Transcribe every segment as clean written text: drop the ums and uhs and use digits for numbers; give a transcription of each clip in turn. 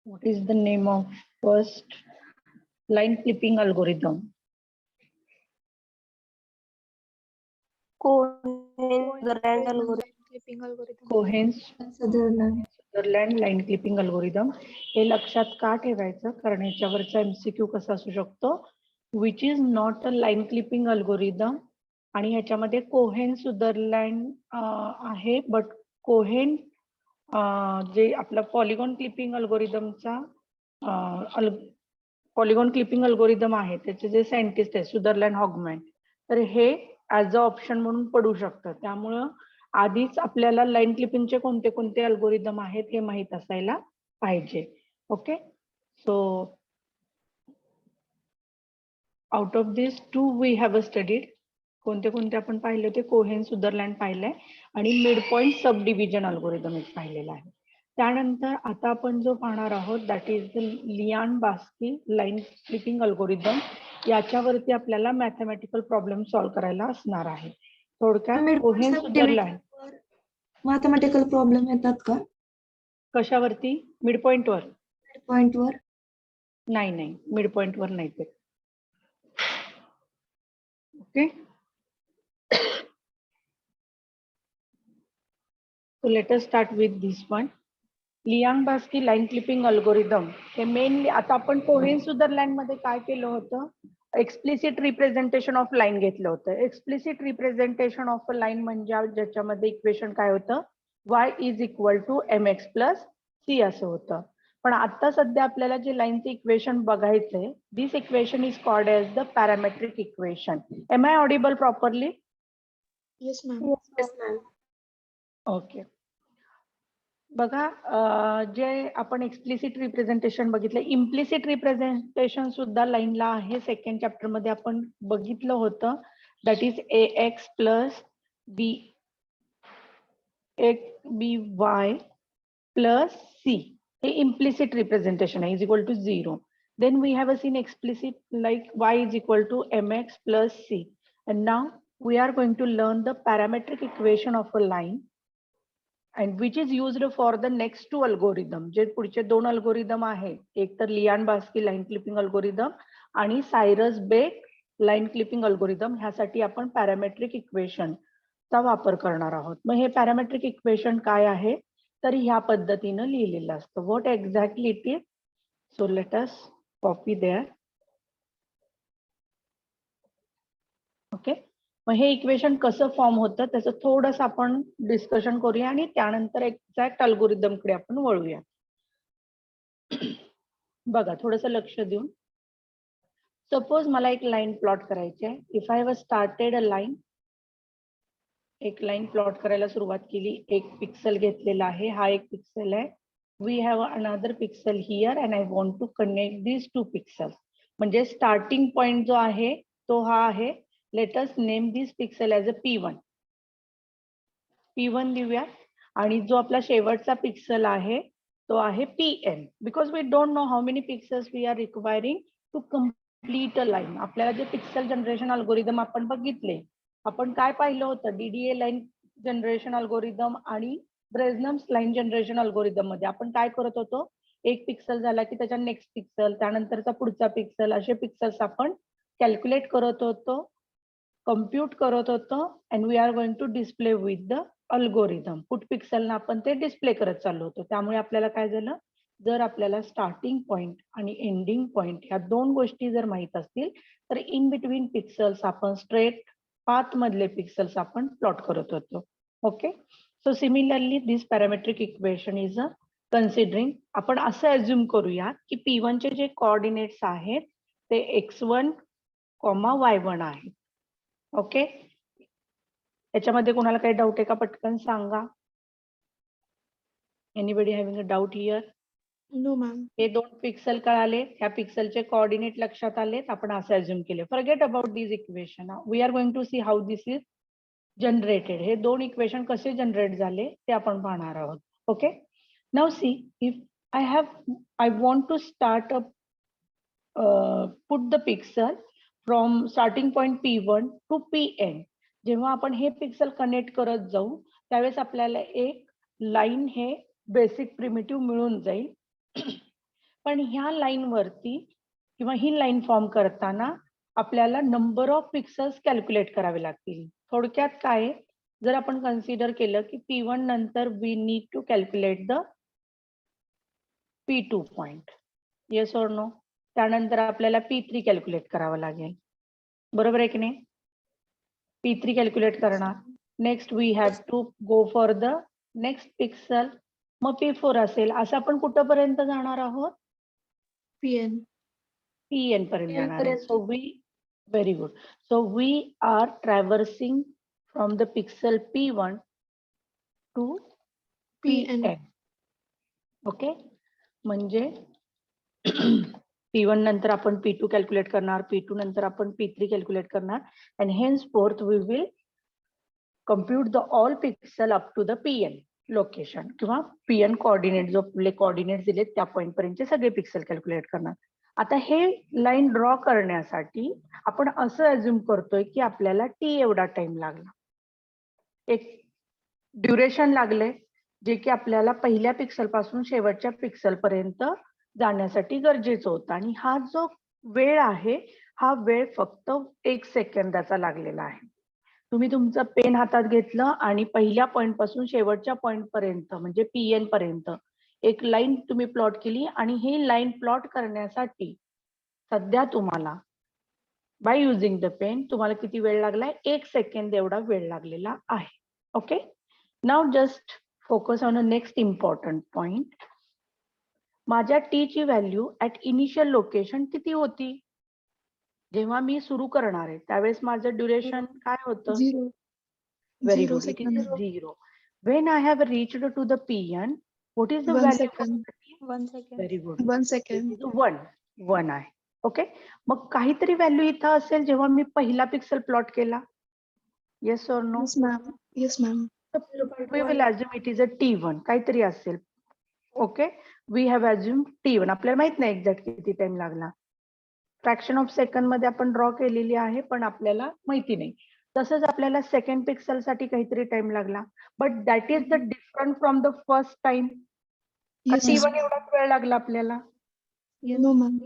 What is the name of first line clipping algorithm? Cohen-Sutherland algorithm. Clipping algorithm. Cohen-Sutherland line clipping algorithm. हे लक्षात का ठेवायचं? कारण याच्यावरचा MCQ कसा असू शकतो? Which is not a line clipping algorithm. आणि ह्याच्यामध्ये कोहेन-सुदरलँड आहे, बट कोहेन जे आपला पॉलिगॉन क्लिपिंग अल्गोरिदमचा पॉलिगॉन क्लिपिंग अल्गोरिदम आहे त्याचे जे सायंटिस्ट आहे सुदरलँड हॉगमॅन, तर हे ॲज अ ऑप्शन म्हणून पडू शकतं. त्यामुळं आधीच आपल्याला लाईन क्लिपिंगचे कोणते कोणते अल्गोरिदम आहेत हे माहीत असायला पाहिजे. Okay, so out of this 2 we have studied. कोणते कोणते आपण पाहिले होते? कोहेन-सुदरलँड पाहिलंय आणि mid point subdivision algorithm एक पाहिलेला आहे. त्यानंतर आता आपण जो पाहणार आहोत that is the Liang Barsky line clipping algorithm. याच्यावरती आपल्याला मॅथमॅटिकल प्रॉब्लेम सॉल्व्ह करायला असणार आहे. थोडक्यात कोहेन-सुदरलँड मॅथमॅटिकल प्रॉब्लेम येतात का? कशावरती? मिड पॉइंटवर? मिड पॉइंटवर नाही, मिड पॉइंटवर नाही ते. Okay, so let us start with this one. Liang Barsky line clipping algorithm हे मेनली आता आपण कोहेन-सुदरलँड मध्ये काय केलं होतं? एक्सप्लिसिट रिप्रेझेंटेशन ऑफ लाईन घेतलं होतं. Explicit representation of a line म्हणजे ज्याच्यामध्ये इक्वेशन काय होतं? y is equal to mx plus c असं होतं. पण आता सध्या आपल्याला जे लाईनचे इक्वेशन बघायचंय, this equation is called as the parametric equation. Am I audible properly? Yes, ma'am. Yes, ma'am. Okay, बघा जे आपण एक्सप्लिसिट रिप्रेझेंटेशन बघितलं, इम्प्लिसिट रिप्रेझेंटेशन सुद्धा लाईनला आहे. सेकंड चॅप्टर मध्ये आपण बघितलं होतं. That is ax plus by plus c. हे इम्प्लिसिट रिप्रेझेंटेशन आहे, is equal to 0. Then we have seen explicit like y is equal to mx plus c. And now we are going to learn the parametric equation of a line and which is used for the next two algorithm. जे पुढचे दोन algorithm आहेत, एक तर लियान-बास्की line clipping algorithm आणि सायरस-बेक line clipping algorithm. ह्यासाठी आपण parametric equation चा वापर करणार आहोत. मग हे पॅरामेट्रिक इक्वेशन काय आहे? तर ह्या पद्धतीनं लिहिलेलं असतं. What exactly it is? So let us copy there. Okay, मग हे इक्वेशन कसं फॉर्म होतं त्याचं थोडंसं आपण डिस्कशन करूया आणि त्यानंतर एक्झॅक्ट अल्गोरिदमकडे आपण वळूया. बघा, थोडंसं लक्ष देऊन. सपोज मला एक लाईन प्लॉट करायची आहे. If I have started a line, एक लाईन प्लॉट करायला सुरुवात केली. एक पिक्सल घेतलेला आहे, हा एक पिक्सल आहे. We have another pixel here and I want to connect this 2 pixel. म्हणजे स्टार्टिंग पॉइंट जो आहे तो हा आहे. Let us name this pixel as a P1. P1 लिहूया. आणि जो आपला शेवटचा पिक्सल आहे तो आहे Pn. Because we don't know how many pixels we are requiring to complete a line. आपल्याला जे पिक्सल जनरेशन अल्गोरिदम आपण बघितले, आपण काय पाहिलं होतं? DDA लाईन जनरेशन अल्गोरिदम आणि ब्रेझनम्स लाईन जनरेशन अल्गोरिदम मध्ये आपण काय करत होतो? एक पिक्सल झाला की त्याच्या नेक्स्ट पिक्सल, त्यानंतरचा पुढचा पिक्सल, असे पिक्सल्स आपण कॅल्क्युलेट करत होतो, कम्प्यूट करत होतो. And we are going to display with the algorithm. Put पिक्सलना आपण ते डिस्प्ले करत चाललो होतो. त्यामुळे आपल्याला काय झालं? जर आपल्याला स्टार्टिंग पॉइंट आणि एंडिंग पॉइंट ह्या दोन गोष्टी जर माहित असतील तर इन बिटवीन पिक्सल्स आपण स्ट्रेट पाथ मधले पिक्सल्स आपण प्लॉट करत होतो. Okay, so similarly this parametric equation is a considering. आपण असं अज्युम करूया की P1 चे जे कोऑर्डिनेट्स आहेत ते x1, y1 आहेत. ओके, याच्यामध्ये कोणाला काही डाऊट आहे का? पटकन सांगा. Anybody having a doubt here? No, ma'am. हे 2 पिक्सल कळाले, ह्या पिक्सलचे कोऑर्डिनेट लक्षात आलेत, आपण असे अज्युम केले. Forget about this equation. We are going to see how this is generated. हे 2 इक्वेशन कसे जनरेट झाले ते आपण पाहणार आहोत. Okay, now see, if I want to start a put the pixel from starting point P1 to Pn. जेव्हा आपण हे पिक्सल कनेक्ट करत जाऊ त्यावेळेस आपल्याला एक लाईन हे बेसिक प्रिमिटिव्ह मिळून जाईल. पण ह्या लाईन वरती किंवा ही लाईन फॉर्म करताना आपल्याला नंबर ऑफ पिक्सेल्स कॅल्क्युलेट करावे लागतील. थोडक्यात काय आहे, जर आपण कन्सिडर केलं की P1 नंतर we need to calculate the P2 point, yes or no. त्यानंतर आपल्याला P3 कॅल्क्युलेट करावं लागेल, बरोबर आहे की नाही. P3 कॅल्क्युलेट करणार. Next we have to go for the next pixel, मग P4 असेल. असं आपण कुठपर्यंत जाणार आहोत, PN. PN पर्यंत PN जाणार आहे. पर्यंत. So we, very good. So we are traversing from the pixel P1 to PN. PN. Okay, म्हणजे P1 नंतर आपण P2 कॅल्क्युलेट करणार, P2 नंतर आपण P3 कॅल्क्युलेट करणार, and henceforth we will compute the all pixel up to the PN location किंवा PN coordinate, जो आपले कोऑर्डिनेट दिलेत त्या पॉइंट पर्यंतचे सगळे पिक्सल कॅल्क्युलेट करणार. आता हे लाईन ड्रॉ करण्यासाठी आपण असं अज्युम करतोय की आपल्याला T एवढा टाइम लागला, एक ड्युरेशन लागले, जे की आपल्याला पहिल्या पिक्सल पासून शेवटच्या पिक्सल पर्यंत जाण्यासाठी गरजेचं होतं. आणि हा जो वेळ आहे, हा वेळ फक्त 1 सेकंदाचा लागलेला आहे. तुम्ही तुमचं पेन हातात घेतलं आणि पहिल्या पॉइंट पासून शेवटच्या पॉइंट पर्यंत म्हणजे PN पर्यंत एक लाईन तुम्ही प्लॉट केली, आणि ही लाईन प्लॉट करण्यासाठी सध्या तुम्हाला बाय युजिंग द पेन तुम्हाला किती वेळ लागलाय, 1 सेकंद एवढा वेळ लागलेला आहे. Okay, now just focus on a next important point. माझ्या T ची व्हॅल्यू ऍट इनिशियल लोकेशन किती होती, जेव्हा मी सुरू करणार आहे त्यावेळेस माझं ड्युरेशन काय होतं, 0. Very 0 good, it is second. 0. When I have reached to the PN, what is the 1 value for second. the T? 1 second. Very good. 1 It second. is 1 आहे. ओके, मग काहीतरी व्हॅल्यू इथं असेल जेव्हा मी पहिला पिक्सल प्लॉट केला, yes or no. Yes, ma'am. Yes, ma'am. We will assume it is a T1 काहीतरी असेल. Okay, we have assume T1. आपल्याला माहित नाही एक्झॅक्ट किती टाइम लागला, फ्रॅक्शन ऑफ सेकंड मध्ये आपण ड्रॉ केलेली आहे, पण आपल्याला माहिती नाही. तसंच आपल्याला सेकंड पिक्सल साठी काहीतरी टाइम लागला, but that is the different from the first time. Yes, T1 ma'am. एवढाच वेळ लागला आपल्याला, No, ma'am.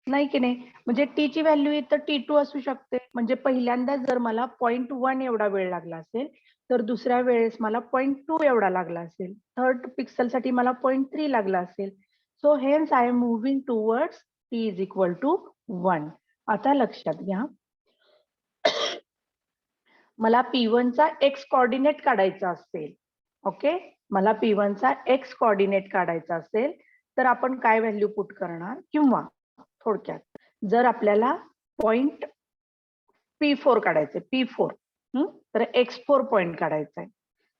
नाही की नाही. म्हणजे T ची व्हॅल्यू इथं T2 असू शकते. म्हणजे पहिल्यांदा जर मला 0.1 एवढा वेळ लागला असेल, तर दुसऱ्या वेळेस मला 0.2 एवढा लागला असेल, थर्ड पिक्सल साठी मला 0.3 लागला असेल. So hence I am moving towards T is equal to 1. आता लक्षात घ्या, मला P1 चा X कोऑर्डिनेट काढायचा असेल, ओके, मला P1 चा X कोऑर्डिनेट काढायचा असेल, तर आपण काय व्हॅल्यू पुट करणार, किंवा थोडक्यात जर आपल्याला पॉइंट P4 काढायचे, P4 तर X4 पॉइंट काढायचा आहे,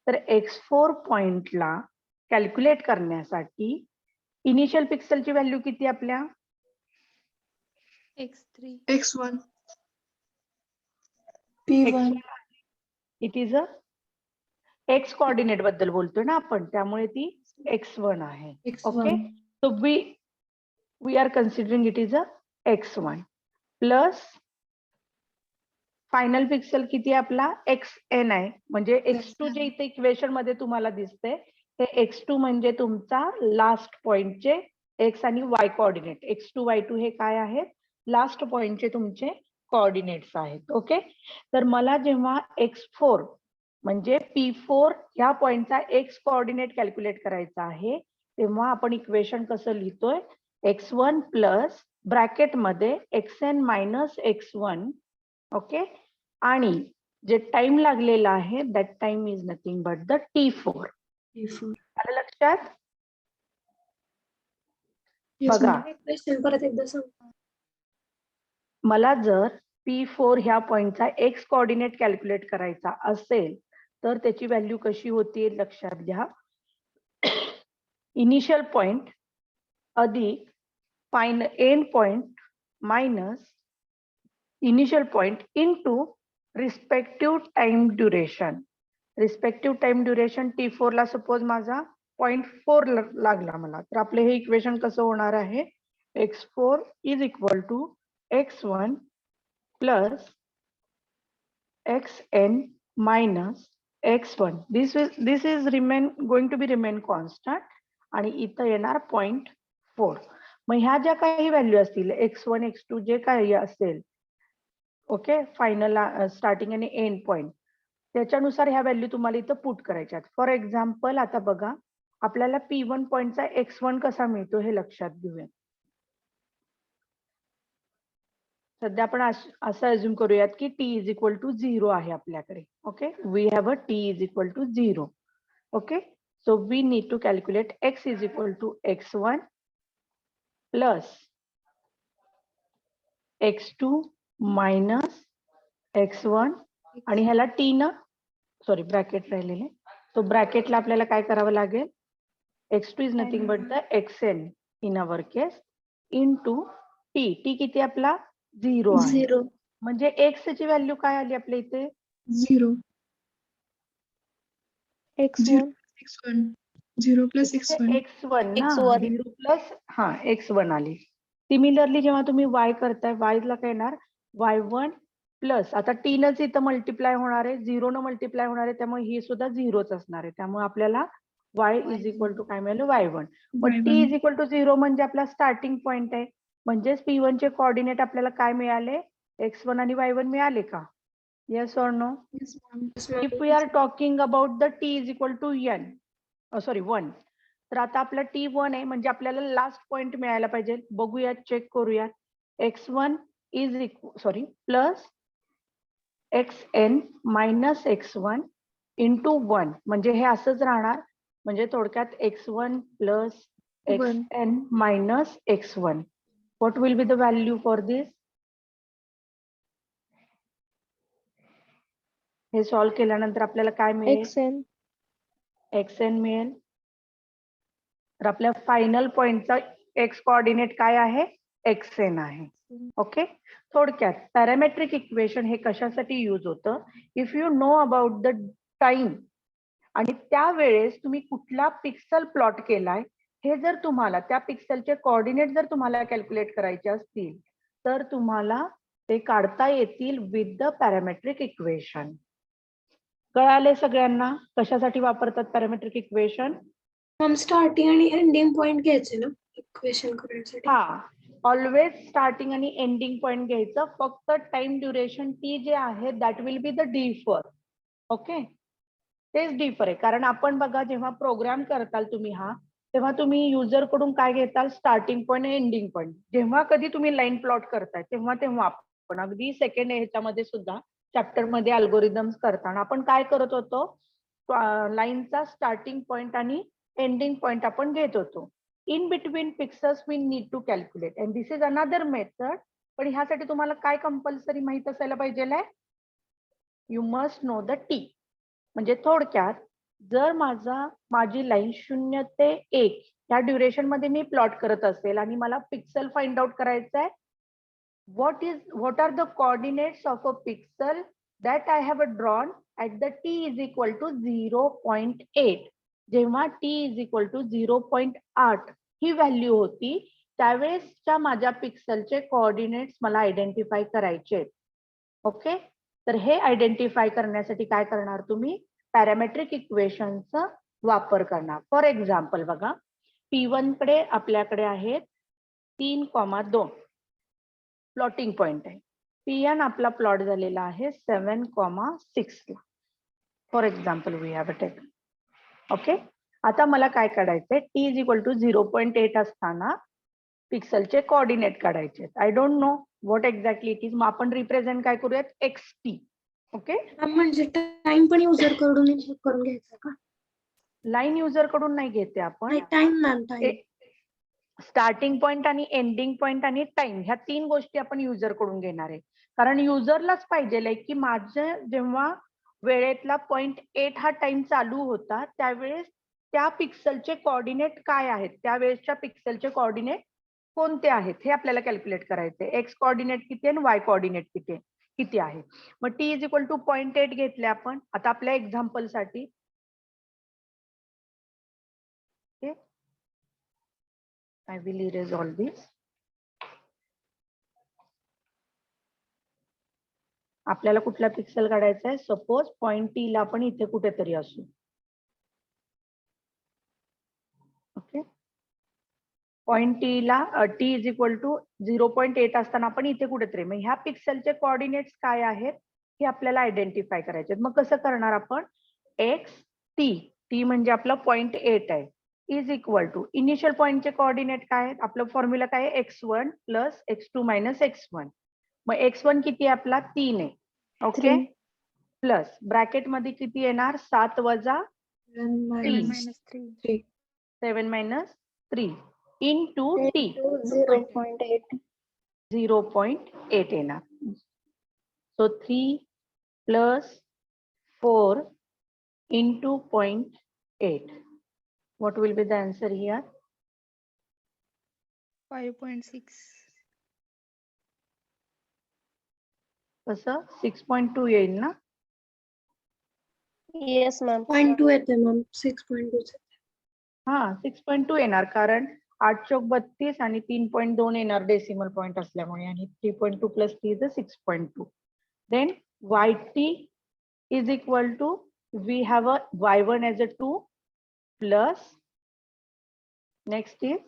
तर X4 पॉइंटला कॅल्क्युलेट करण्यासाठी इनिशियल पिक्सलची व्हॅल्यू किती आपल्या, X3. X1. P1. It is a X coordinate बद्दल बोलतोय ना आपण, त्यामुळे ती X1 आहे. Okay, X1. So we are considering it is a X1 plus final pixel किती आपला XN आहे, म्हणजे X2 जे इथे इक्वेशन मध्ये तुम्हाला दिसते ते X2 म्हणजे तुमचा लास्ट पॉइंटचे X आणि Y कोऑर्डिनेट. X2 Y2 हे काय आहेत, लास्ट पॉइंटचे तुमचे कोऑर्डिनेट्स आहेत. ओके, तर मला जेव्हा X4 म्हणजे P4 ह्या पॉइंटचा X कोऑर्डिनेट कॅल्क्युलेट करायचा आहे, तेव्हा आपण इक्वेशन कसं लिहितोय, X1 प्लस ब्रॅकेट मध्ये XN मायनस X1. ओके, आणि जे टाइम लागलेला आहे that time is nothing but the T4. P4. आलं लक्षात. Yes, बघा, ma'am. Question परत एकदा सांग. मला जर P4 ह्या पॉइंटचा X कोऑर्डिनेट कॅल्क्युलेट करायचा असेल, तर त्याची व्हॅल्यू कशी होती लक्षात घ्या. इनिशियल पॉइंट अधिक final end point minus initial point into respective time duration. Respective time duration T4 ला सपोज माझा 0.4 लागला मला, तर आपले हे इक्वेशन कसं होणार आहे, X4 is equal to X1 plus XN minus X1. This is remain going to be remain constant, आणि इथं येणार 0.4. मग ह्या ज्या काही व्हॅल्यू असतील x1 x2 जे काही असेल, ओके, फायनल स्टार्टिंग आणि एंड पॉइंट, त्याच्यानुसार ह्या व्हॅल्यू तुम्हाला इथं पुट करायच्या. फॉर एक्झाम्पल आता बघा, आपल्याला P1 पॉइंटचा x1 कसा मिळतो हे लक्षात घेऊया. सध्या आपण असं अज्युम करूयात की t इज इक्वल टू 0 आहे आपल्याकडे. Okay, we have a t is equal to 0. Okay, so we need to calculate x is equal to x1 plus x2 minus x1 आणि ह्याला t न सॉरी ब्रॅकेट राहिलेले, तो ब्रॅकेटला आपल्याला काय करावं लागेल, x2 is nothing but the xn in our case into t. t किती आपला 0 आहे. 0. म्हणजे x ची व्हॅल्यू काय आली आपल्या इथे 0. x1. x1. 0 plus x1. x1 ना, x1. 0 प्लस x1 आली. सिमिलरली जेव्हा तुम्ही y करताय, y ला काय येणार y1 प्लस, आता t नच इथं मल्टिप्लाय होणार आहे, 0 न मल्टिप्लाय होणार आहे, त्यामुळे ही सुद्धा 0च असणार आहे. त्यामुळे आपल्याला y इज इक्वल टू काय मिळालं y1. मग t इज इक्वल टू 0 म्हणजे आपला स्टार्टिंग पॉइंट आहे. म्हणजेच P1 चे कोऑर्डिनेट आपल्याला काय मिळाले, x1 आणि y1 मिळाले का? Yes or no? Yes, ma'am. If we are talking about the t is equal to n, sorry 1, तर आता आपला t 1 आहे, म्हणजे आपल्याला लास्ट पॉइंट मिळायला पाहिजे. बघूया, चेक करूया. x1 is sorry plus xn minus x1 into 1, म्हणजे हे असंच राहणार. म्हणजे थोडक्यात x1 plus xn minus x1. What will be the value for this? हे सॉल्व्ह केल्यानंतर आपल्याला काय मिळेल, xn. xn मिळेल. तर आपल्या फायनल पॉइंटचा x कोऑर्डिनेट काय आहे, xn आहे. ओके, थोडक्यात पॅरामेट्रिक इक्वेशन हे कशासाठी यूज होतं, if you know about the time आणि त्यावेळेस तुम्ही कुठला पिक्सल प्लॉट केलाय, हे जर तुम्हाला त्या पिक्सलचे कोऑर्डिनेट जर तुम्हाला कॅल्क्युलेट करायचे असतील, तर तुम्हाला ते काढता येतील विथ द पॅरामेट्रिक इक्वेशन. कळाले सगळ्यांना कशासाठी वापरतात पॅरामेट्रिक इक्वेशन? मॅम स्टार्टिंग आणि एंडिंग पॉइंट घ्यायचे ना इक्वेशन करण्यासाठी. ऑलवेज स्टार्टिंग आणि एंडिंग पॉइंट घ्यायचं. फक्त टाइम ड्युरेशन टी जे आहे that will be the differ. Okay, तेच डिफर आहे. कारण आपण बघा, जेव्हा प्रोग्राम करताल तुम्ही तेव्हा तुम्ही युजर कडून काय घेताल, स्टार्टिंग पॉइंट आणि एंडिंग पॉइंट. जेव्हा कधी तुम्ही लाईन प्लॉट करताय तेव्हा आपण अगदी सेकंड ह्याच्यामध्ये सुद्धा चॅप्टर मध्ये अल्गोरिदम्स करताना आपण काय करत होतो, लाईनचा स्टार्टिंग पॉइंट आणि एंडिंग पॉइंट आपण घेत होतो. In between pixels we need to calculate and this is another method. पण ह्यासाठी तुम्हाला काय कंपल्सरी माहित असायला पाहिजे, you must know the T. म्हणजे थोडक्यात जर माझी लाईन 0 ते 1 या ड्युरेशन मध्ये मी प्लॉट करत असेल आणि मला पिक्सल फाइंड आउट करायचं आहे, what are the coordinates of a pixel that I have drawn at the t is equal to 0.8. जेव्हा t is equal to 0.8 he value होती, त्यावेळेसच्या माझ्या पिक्सलचे कोऑर्डिनेट्स मला आयडेंटिफाय करायचे. ओके, तर हे आयडेंटिफाय करण्यासाठी काय करणार तुम्ही, पॅरामेट्रिक इक्वेशनचा वापर करणार. फॉर एक्झाम्पल बघा, P1 कडे आपल्याकडे आहेत 3,2 प्लॉटिंग पॉइंट आहे. Pn आपला प्लॉट झालेला आहे 7,6 ला. For example we have taken. Okay, आता मला काय काढायचंय, t इज इक्वल टू 0.8 असताना पिक्सलचे कोऑर्डिनेट काढायचे. I don't know what exactly it is. मग आपण रिप्रेझेंट काय करूयात, xt. ओके, म्हणजे टाइम पण युजर कडून करून घ्यायचा का? लाईन युजर कडून नाही घेते आपण. नाही, time ma'am, time. Starting point आणि एंडिंग पॉइंट आणि टाइम ह्या 3 गोष्टी आपण युजर कडून घेणार आहे. कारण युजरलाच पाहिजे की माझे जेव्हा वेळेतला 0.8 हा टाइम चालू होता, त्यावेळेस त्या पिक्सलचे कोऑर्डिनेट काय आहेत, त्यावेळेसच्या पिक्सलचे कोऑर्डिनेट कोणते आहेत हे आपल्याला कॅल्क्युलेट करायचे. एक्स कोऑर्डिनेट किती आणि वाय कोऑर्डिनेट किती आहे. मग t इज इक्वल टू 0.8 घेतले आपण आता आपल्या एक्झाम्पल साठी. I will erase all this. आपल्याला कुठला पिक्सल काढायचा आहे, सपोज पॉइंट टी ला आपण इथे कुठेतरी असू. ओके, पॉईंट टी ला टी इज इक्वल टू 0.8 असताना आपण इथे कुठेतरी, मग ह्या पिक्सलचे कोऑर्डिनेट्स काय आहेत हे आपल्याला आयडेंटिफाय करायचे. मग कसं करणार आपण, एक्स टी म्हणजे आपला 0.8 आहे, इज इक्वल टू इनिशियल पॉईंटचे कोऑर्डिनेट काय आहेत, आपलं फॉर्म्युला काय आहे, x1 plus x2 minus x1. मग x1 किती आहे आपला 3 आहे, ओके, 3 प्लस ब्रॅकेट मध्ये किती येणार 7 वजा 7 3 7 मायनस 3 इंटू टी 0.8 0.8 येणार. So 3 plus 4 into 0.8. What will be the answer here? 5.6. कसं 6.2 येईल ना. Yes, ma'am. 0.2 येते मॅम 6.2 हा 6.2 येणार, कारण 8 चौक 32 आणि 3.2 येणार डेसिमल पॉइंट असल्यामुळे, आणि 3.2 plus 3 is 6.2. Then yt is equal to, we have a y1 as a 2 plus next is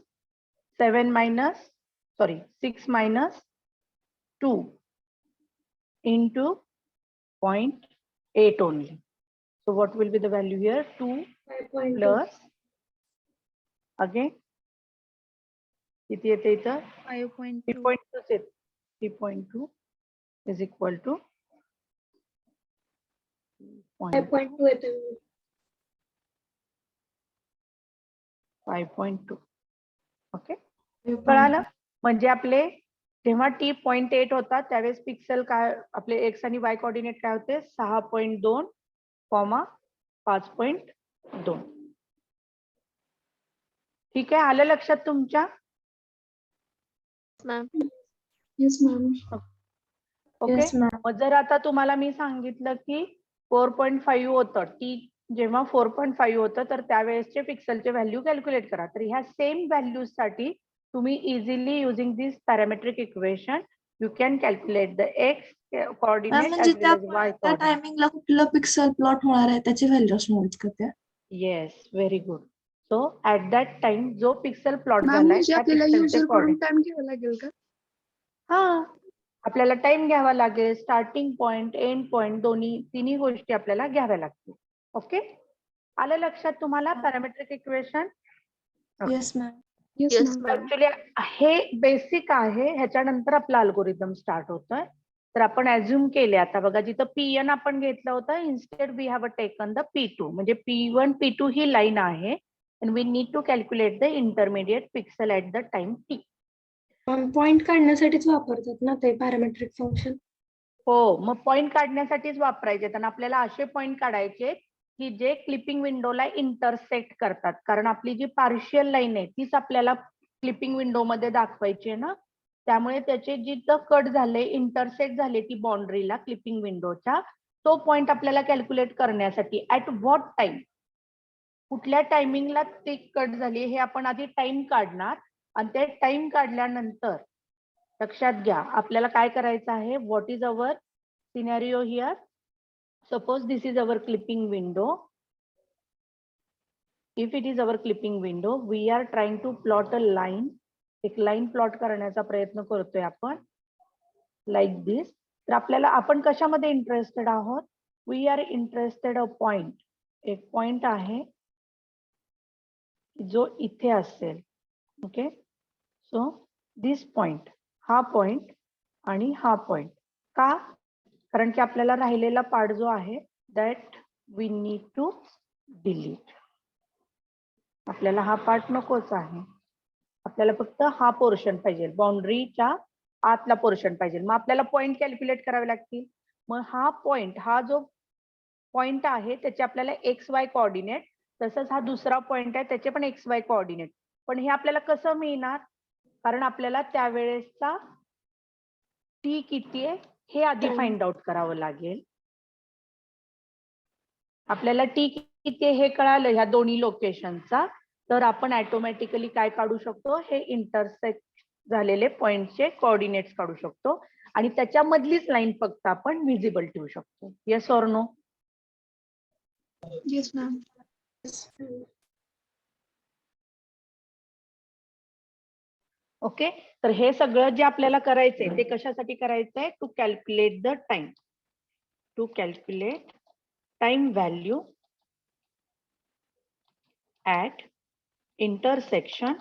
6 minus 2 into 0.8 only. So what will be the value here? 2 plus again किती येते इथं 5.2. 3.2 is equal to 5.2 येते 5.2. Okay, कळालं. म्हणजे आपले जेव्हा T 0.8 होता त्यावेळेस पिक्सल काय, आपले एक्स आणि वाय कोऑर्डिनेट काय होते 6.2, 5.2. ठीक आहे, आलं लक्षात तुमच्या. Ma'am. Yes, ma'am. Okay, Yes, ma'am. मग जर आता तुम्हाला मी सांगितलं की 4.5 होतं, टी जेव्हा 4.5 होतं तर त्यावेळेसचे पिक्सलचे व्हॅल्यू कॅल्क्युलेट करा. तर ह्या सेम व्हॅल्यूज साठी तुम्ही easily using this parametric equation you can calculate the x coordinate म्हणजे एज वेल एज वाय त्या कोऑर्डिनेट. टायमिंगला कुठलं पिक्सल प्लॉट होणार आहे त्याची व्हॅल्यू असणार आहेत का त्या? Yes, very good. So at that time जो पिक्सल प्लॉट मॅम झालाय म्हणजे त्या आपल्याला पिक्सलचे युजर कडून कोऑर्डिनेट, टाइम घ्यावा लागेल का? हा आपल्याला टाइम घ्यावा लागेल, स्टार्टिंग पॉइंट एंड पॉइंट तिन्ही गोष्टी आपल्याला घ्याव्या लागतील. ओके, आलं लक्षात तुम्हाला parametric equation. Yes ma'am. Yes, Yes, ma'am. ma'am. Actually हे बेसिक आहे, ह्याच्यानंतर आपला अल्गोरिदम स्टार्ट होतोय. तर आपण ऍझ्युम केले, आता बघा जिथं Pn आपण घेतलं होतं, instead we have taken the P2, म्हणजे P1 P2 ही लाईन आहे, and we need to calculate the intermediate pixel at the time t. Point काढण्यासाठीच वापरतात ना ते पॅरामेट्रिक फंक्शन. हो, मग पॉइंट काढण्यासाठीच वापरायचे, आणि आपल्याला असे पॉइंट काढायचे की जे क्लिपिंग विंडोला इंटरसेक्ट करतात, कारण आपली जी पार्शियल लाईन आहे तीच आपल्याला क्लिपिंग विंडो मध्ये दाखवायची आहे ना. त्यामुळे त्याचे जिथं कट झाले, इंटरसेक्ट झाले ती बाउंड्रीला क्लिपिंग विंडोच्या, तो पॉइंट आपल्याला कॅल्क्युलेट करण्यासाठी ऍट व्हॉट टाइम, कुठल्या टायमिंगला ती कट झाली हे आपण आधी टाइम काढणार, आणि ते टाइम काढल्यानंतर लक्षात घ्या आपल्याला काय करायचं आहे, what is our scenario here. Suppose this is our clipping window. If it is our clipping window, we are trying to plot a line. एक लाईन प्लॉट करण्याचा प्रयत्न करतोय आपण, लाईक दिस. तर आपल्याला, आपण कशामध्ये इंटरेस्टेड आहोत, we are interested a point, एक पॉइंट आहे जो इथे असेल. ओके, सो दिस पॉइंट, हा पॉइंट आणि हा पॉइंट. का, कारण की आपल्याला राहिलेला पार्ट जो आहे that we need to delete. आपल्याला हा पार्ट नकोच आहे, आपल्याला फक्त हा पोर्शन पाहिजे, बाउंड्रीच्या आतला पोर्शन पाहिजे. मग आपल्याला पॉइंट कॅल्क्युलेट करावे लागतील. मग हा पॉइंट, हा जो पॉइंट आहे त्याचे आपल्याला एक्स वाय कोऑर्डिनेट, तसंच हा दुसरा पॉइंट आहे त्याचे पण एक्स वाय कोऑर्डिनेट. पण हे आपल्याला कसं मिळणार, कारण आपल्याला त्यावेळेसचा टी किती आहे हे आधी फाइंड आउट करावं लागेल. आपल्याला टी किती आहे हे कळालं ह्या दोन्ही लोकेशनचा, तर आपण ऑटोमॅटिकली काय काढू शकतो, हे इंटरसेक्ट झालेले पॉइंटचे कोऑर्डिनेट्स काढू शकतो, आणि त्याच्यामधलीच लाईन फक्त आपण विजिबल ठेवू शकतो. Yes or no? Yes, ma'am. Okay, तर हे सगळं जे आपल्याला करायचंय ते कशासाठी करायचंय? To calculate the time, to calculate time value at intersection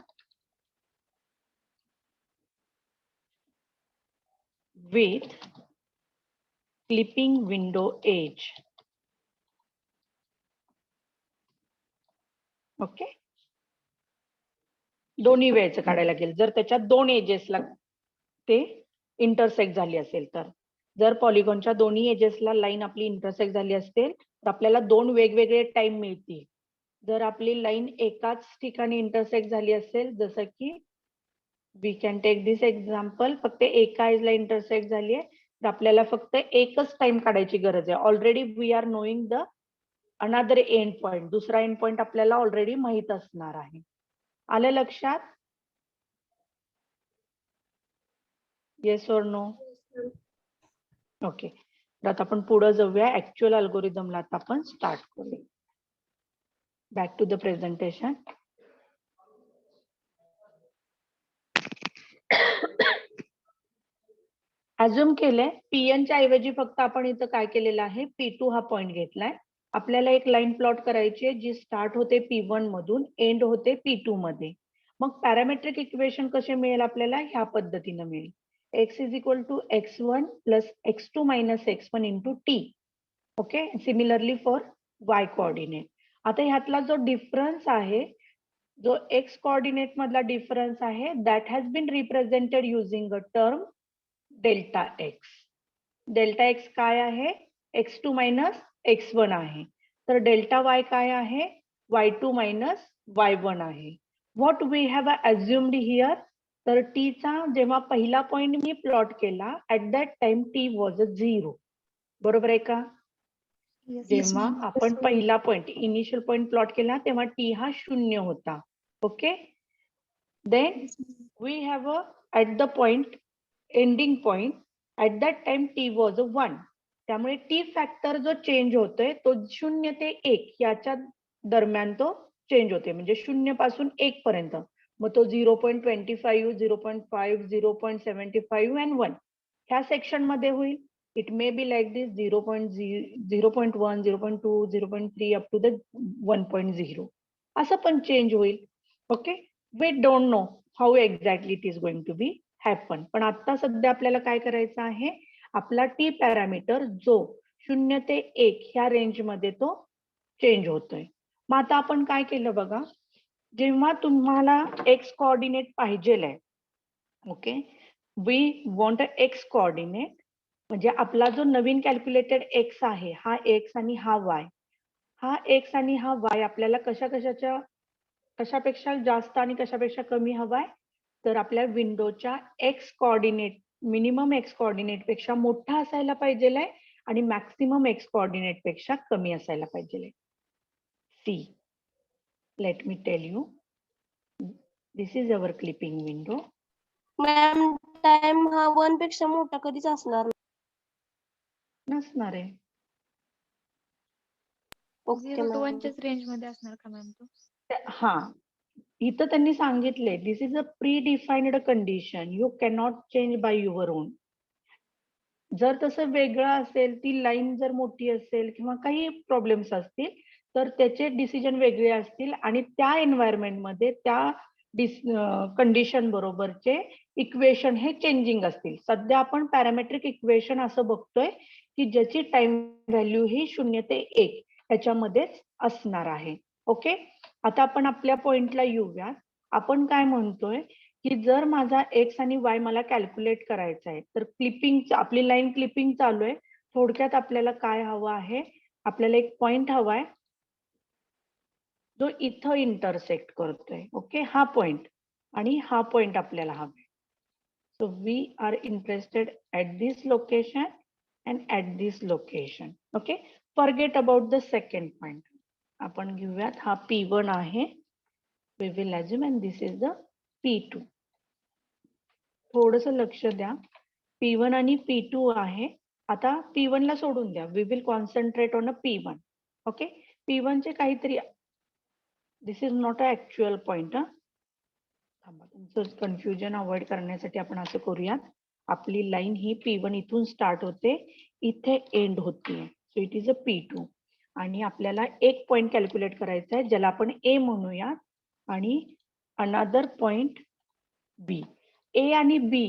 with clipping window edge. Okay, दोन्ही वेळेचं काढायला लागेल जर त्याच्या दोन एजेसला ते इंटरसेक्ट झाली असेल तर. जर पॉलिगॉनच्या दोन्ही एजेसला लाईन आपली इंटरसेक्ट झाली असेल तर आपल्याला दोन वेगवेगळे टाइम मिळतील. जर आपली लाईन एकाच ठिकाणी इंटरसेक्ट झाली असेल, जसं की we can take this example, फक्त एका एजला इंटरसेक्ट झाली आहे तर आपल्याला फक्त एकच टाइम काढायची गरज आहे. Already we are knowing the another end point, दुसरा एंड पॉइंट आपल्याला ऑलरेडी माहित असणार आहे. आलं लक्षात? Yes or no? ओके, तर आता आपण पुढे जाऊया. ऍक्च्युअल अल्गोरिदमला आता आपण स्टार्ट करूया. Back to the presentation. Assume केलंय Pn च्या ऐवजी फक्त आपण इथं काय केलेलं आहे, P2 हा पॉइंट घेतलाय. आपल्याला एक लाईन प्लॉट करायची आहे जी स्टार्ट होते P1 मधून, एंड होते P2 मध्ये. मग पॅरामेट्रिक इक्वेशन कसे मिळेल आपल्याला? ह्या पद्धतीनं मिळेल. x is equal to x1 plus x2 minus x1 into t. Okay, similarly for y coordinate. आता ह्यातला जो डिफरन्स आहे, जो x कोऑर्डिनेट मधला डिफरन्स आहे, that has been represented using a term delta x. Delta X काय आहे? x2 minus x1 आहे. तर डेल्टा वाय काय आहे? y2 मायनस y1 आहे. What we have assumed here, तर टी चा जेव्हा पहिला पॉइंट मी प्लॉट केला, at that time T was a 0. बरोबर आहे का? Yes, जेव्हा ma'am. आपण पहिला पॉइंट, इनिशियल पॉइंट प्लॉट केला तेव्हा टी हा 0 होता. Okay, then Yes, ma'am. we have a at the point ending point at that time t was a 1. त्यामुळे t फॅक्टर जो चेंज होतोय तो 0 ते 1 याच्या दरम्यान तो चेंज होते, म्हणजे 0 पासून 1 पर्यंत. मग तो 0.25, 0.5, 0.75 and 1 ह्या सेक्शन मध्ये होईल. It may be like this 0.1, 0.2, 0.3 up to the 1.0 असं पण चेंज होईल. Okay, we don't know how exactly it is going to be happen. पण आता सध्या आपल्याला काय करायचं आहे, आपला टी पॅरामीटर जो 0 ते 1 ह्या रेंज मध्ये तो चेंज होतोय. मग आता आपण काय केलं बघा, जेव्हा तुम्हाला एक्स कोऑर्डिनेट पाहिजेल आहे, okay, we want a X coordinate, म्हणजे आपला जो नवीन कॅल्क्युलेटेड एक्स आहे, हा एक्स आणि हा वाय, हा एक्स आणि हा वाय आपल्याला कशापेक्षा जास्त आणि कशापेक्षा कमी हवाय, तर आपल्या विंडोच्या x coordinate, minimum x coordinate पेक्षा मोठा असायला पाहिजे आणि मॅक्सिमम एक्स कोऑर्डिनेट पेक्षा कमी असायला पाहिजे. See, let me tell you, this is our clipping window. Ma'am, time हा 1 पेक्षा मोठा कधीच असणार नाही. नसणार आहे. Okay 0 to 1 ma'am. च्याच रेंज मध्ये असणार का मॅम तो? हा, इथं त्यांनी सांगितले this is a predefined condition, you cannot change by your own. जर तसं वेगळं असेल, ती लाईन जर मोठी असेल किंवा काही प्रॉब्लेम्स असतील तर त्याचे डिसिजन वेगळे असतील आणि त्या एन्व्हायरमेंट मध्ये त्या कंडिशन बरोबरचे इक्वेशन हे चेंजिंग असतील. सध्या आपण पॅरामेट्रिक इक्वेशन असं बघतोय की ज्याची टाइम व्हॅल्यू ही 0 ते 1 त्याच्यामध्येच असणार आहे. ओके, आता आपण आपल्या पॉइंटला येऊया. आपण काय म्हणतोय की जर माझा एक्स आणि वाय मला कॅल्क्युलेट करायचा आहे, तर क्लिपिंग, आपली लाईन क्लिपिंग चालू आहे. थोडक्यात आपल्याला काय हवं आहे, आपल्याला एक पॉइंट हवाय जो इथं इंटरसेक्ट करतोय. ओके, हा पॉइंट आणि हा पॉइंट आपल्याला हवाय. So we are interested at this location and at this location. Okay, forget about the second point. आपण घेऊयात हा P1 आहे, we will assume, and this is the P2. थोडस लक्ष द्या, P1 आणि P2 आहे. आता P1 ला सोडून द्या, we will concentrate on a P1. Okay, P1 चे काहीतरी, this is not a actual point. थांबा, तुमचं कन्फ्युजन अवॉइड करण्यासाठी आपण असं करूयात, आपली लाईन ही P1 इथून स्टार्ट होते, इथे एंड होतीये. So it is a P2 आणि आपल्याला एक पॉइंट कॅल्क्युलेट करायचा आहे ज्याला आपण A म्हणूया आणि अनदर पॉइंट B. A आणि B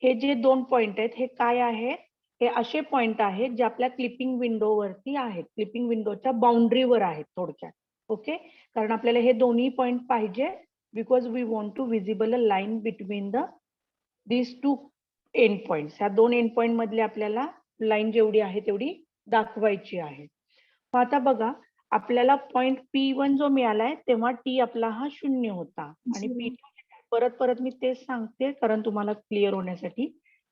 हे जे दोन पॉइंट आहेत हे काय आहेत? हे असे पॉइंट आहेत जे आपल्या क्लिपिंग विंडोवरती आहेत, क्लिपिंग विंडोच्या बाउंड्रीवर आहेत थोडक्यात. ओके, कारण आपल्याला हे दोन्ही पॉइंट पाहिजे because we want to visible a line between these two end points. ह्या दोन एंड पॉइंट मधले आपल्याला लाईन जेवढी आहे तेवढी दाखवायची आहे. मग आता बघा, आपल्याला पॉइंट P1 जो मिळालाय तेव्हा T आपला हा 0 होता आणि P2 परत मी तेच सांगते कारण तुम्हाला क्लिअर होण्यासाठी,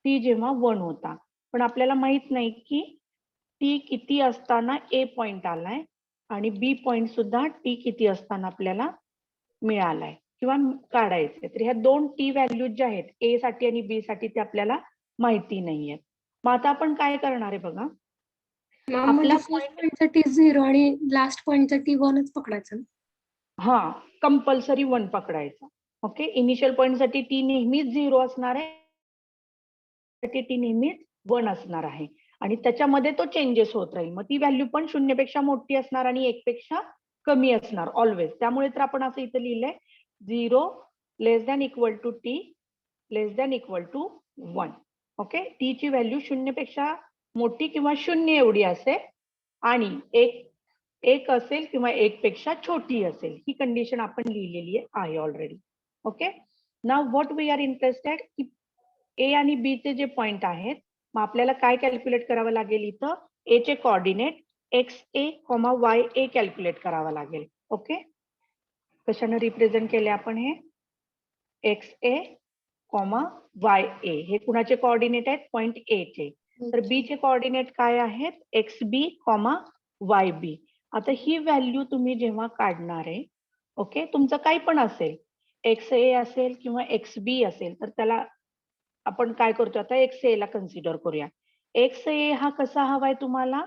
T जेव्हा 1 होता. पण आपल्याला माहित नाही की T किती असताना A पॉइंट आलाय आणि B पॉइंट सुद्धा T किती असताना आपल्याला मिळालाय किंवा काढायचे. तर ह्या दोन T व्हॅल्यूज ज्या आहेत A साठी आणि B साठी ते आपल्याला माहिती नाहीये. मग आता आपण काय करणार आहे बघा, मग म्हणजे फर्स्ट पॉइंटचा टी 0 आणि लास्ट पॉइंटचा टी 1च पकडायचा. हा कंपल्सरी 1 पकडायचा. ओके, इनिशियल पॉइंट साठी T नेहमीच 0 असणार आहे, टी नेहमीच 1 असणार आहे आणि त्याच्यामध्ये तो चेंजेस होत राहील. मग ती व्हॅल्यू पण 0 पेक्षा मोठी असणार आणि 1 पेक्षा कमी असणार ऑलवेज. त्यामुळे तर आपण असं इथं लिहिलंय 0 less than equal to T less than equal to 1. Okay, T ची व्हॅल्यू 0 पेक्षा मोठी किंवा 0 एवढी असेल आणि 1 असेल किंवा 1 पेक्षा छोटी असेल, ही कंडिशन आपण लिहिलेली आहे already. Okay, now what we are interested की A आणि B चे जे पॉइंट आहेत, मग आपल्याला काय कॅल्क्युलेट करावं लागेल, इथं A चे कोऑर्डिनेट XA, YA कॅल्क्युलेट करावं लागेल. ओके, कशाने रिप्रेझेंट केले आपण हे XA, YA हे कुणाचे कोऑर्डिनेट आहेत? पॉइंट A चे. तर B चे कोऑर्डिनेट काय आहेत? XB, YB. आता ही व्हॅल्यू तुम्ही जेव्हा काढणार आहे, ओके, तुमचं काही पण असेल, XA असेल किंवा XB असेल, तर त्याला आपण काय करतो आता XA ला कन्सिडर करूया. XA हा कसा हवाय तुम्हाला?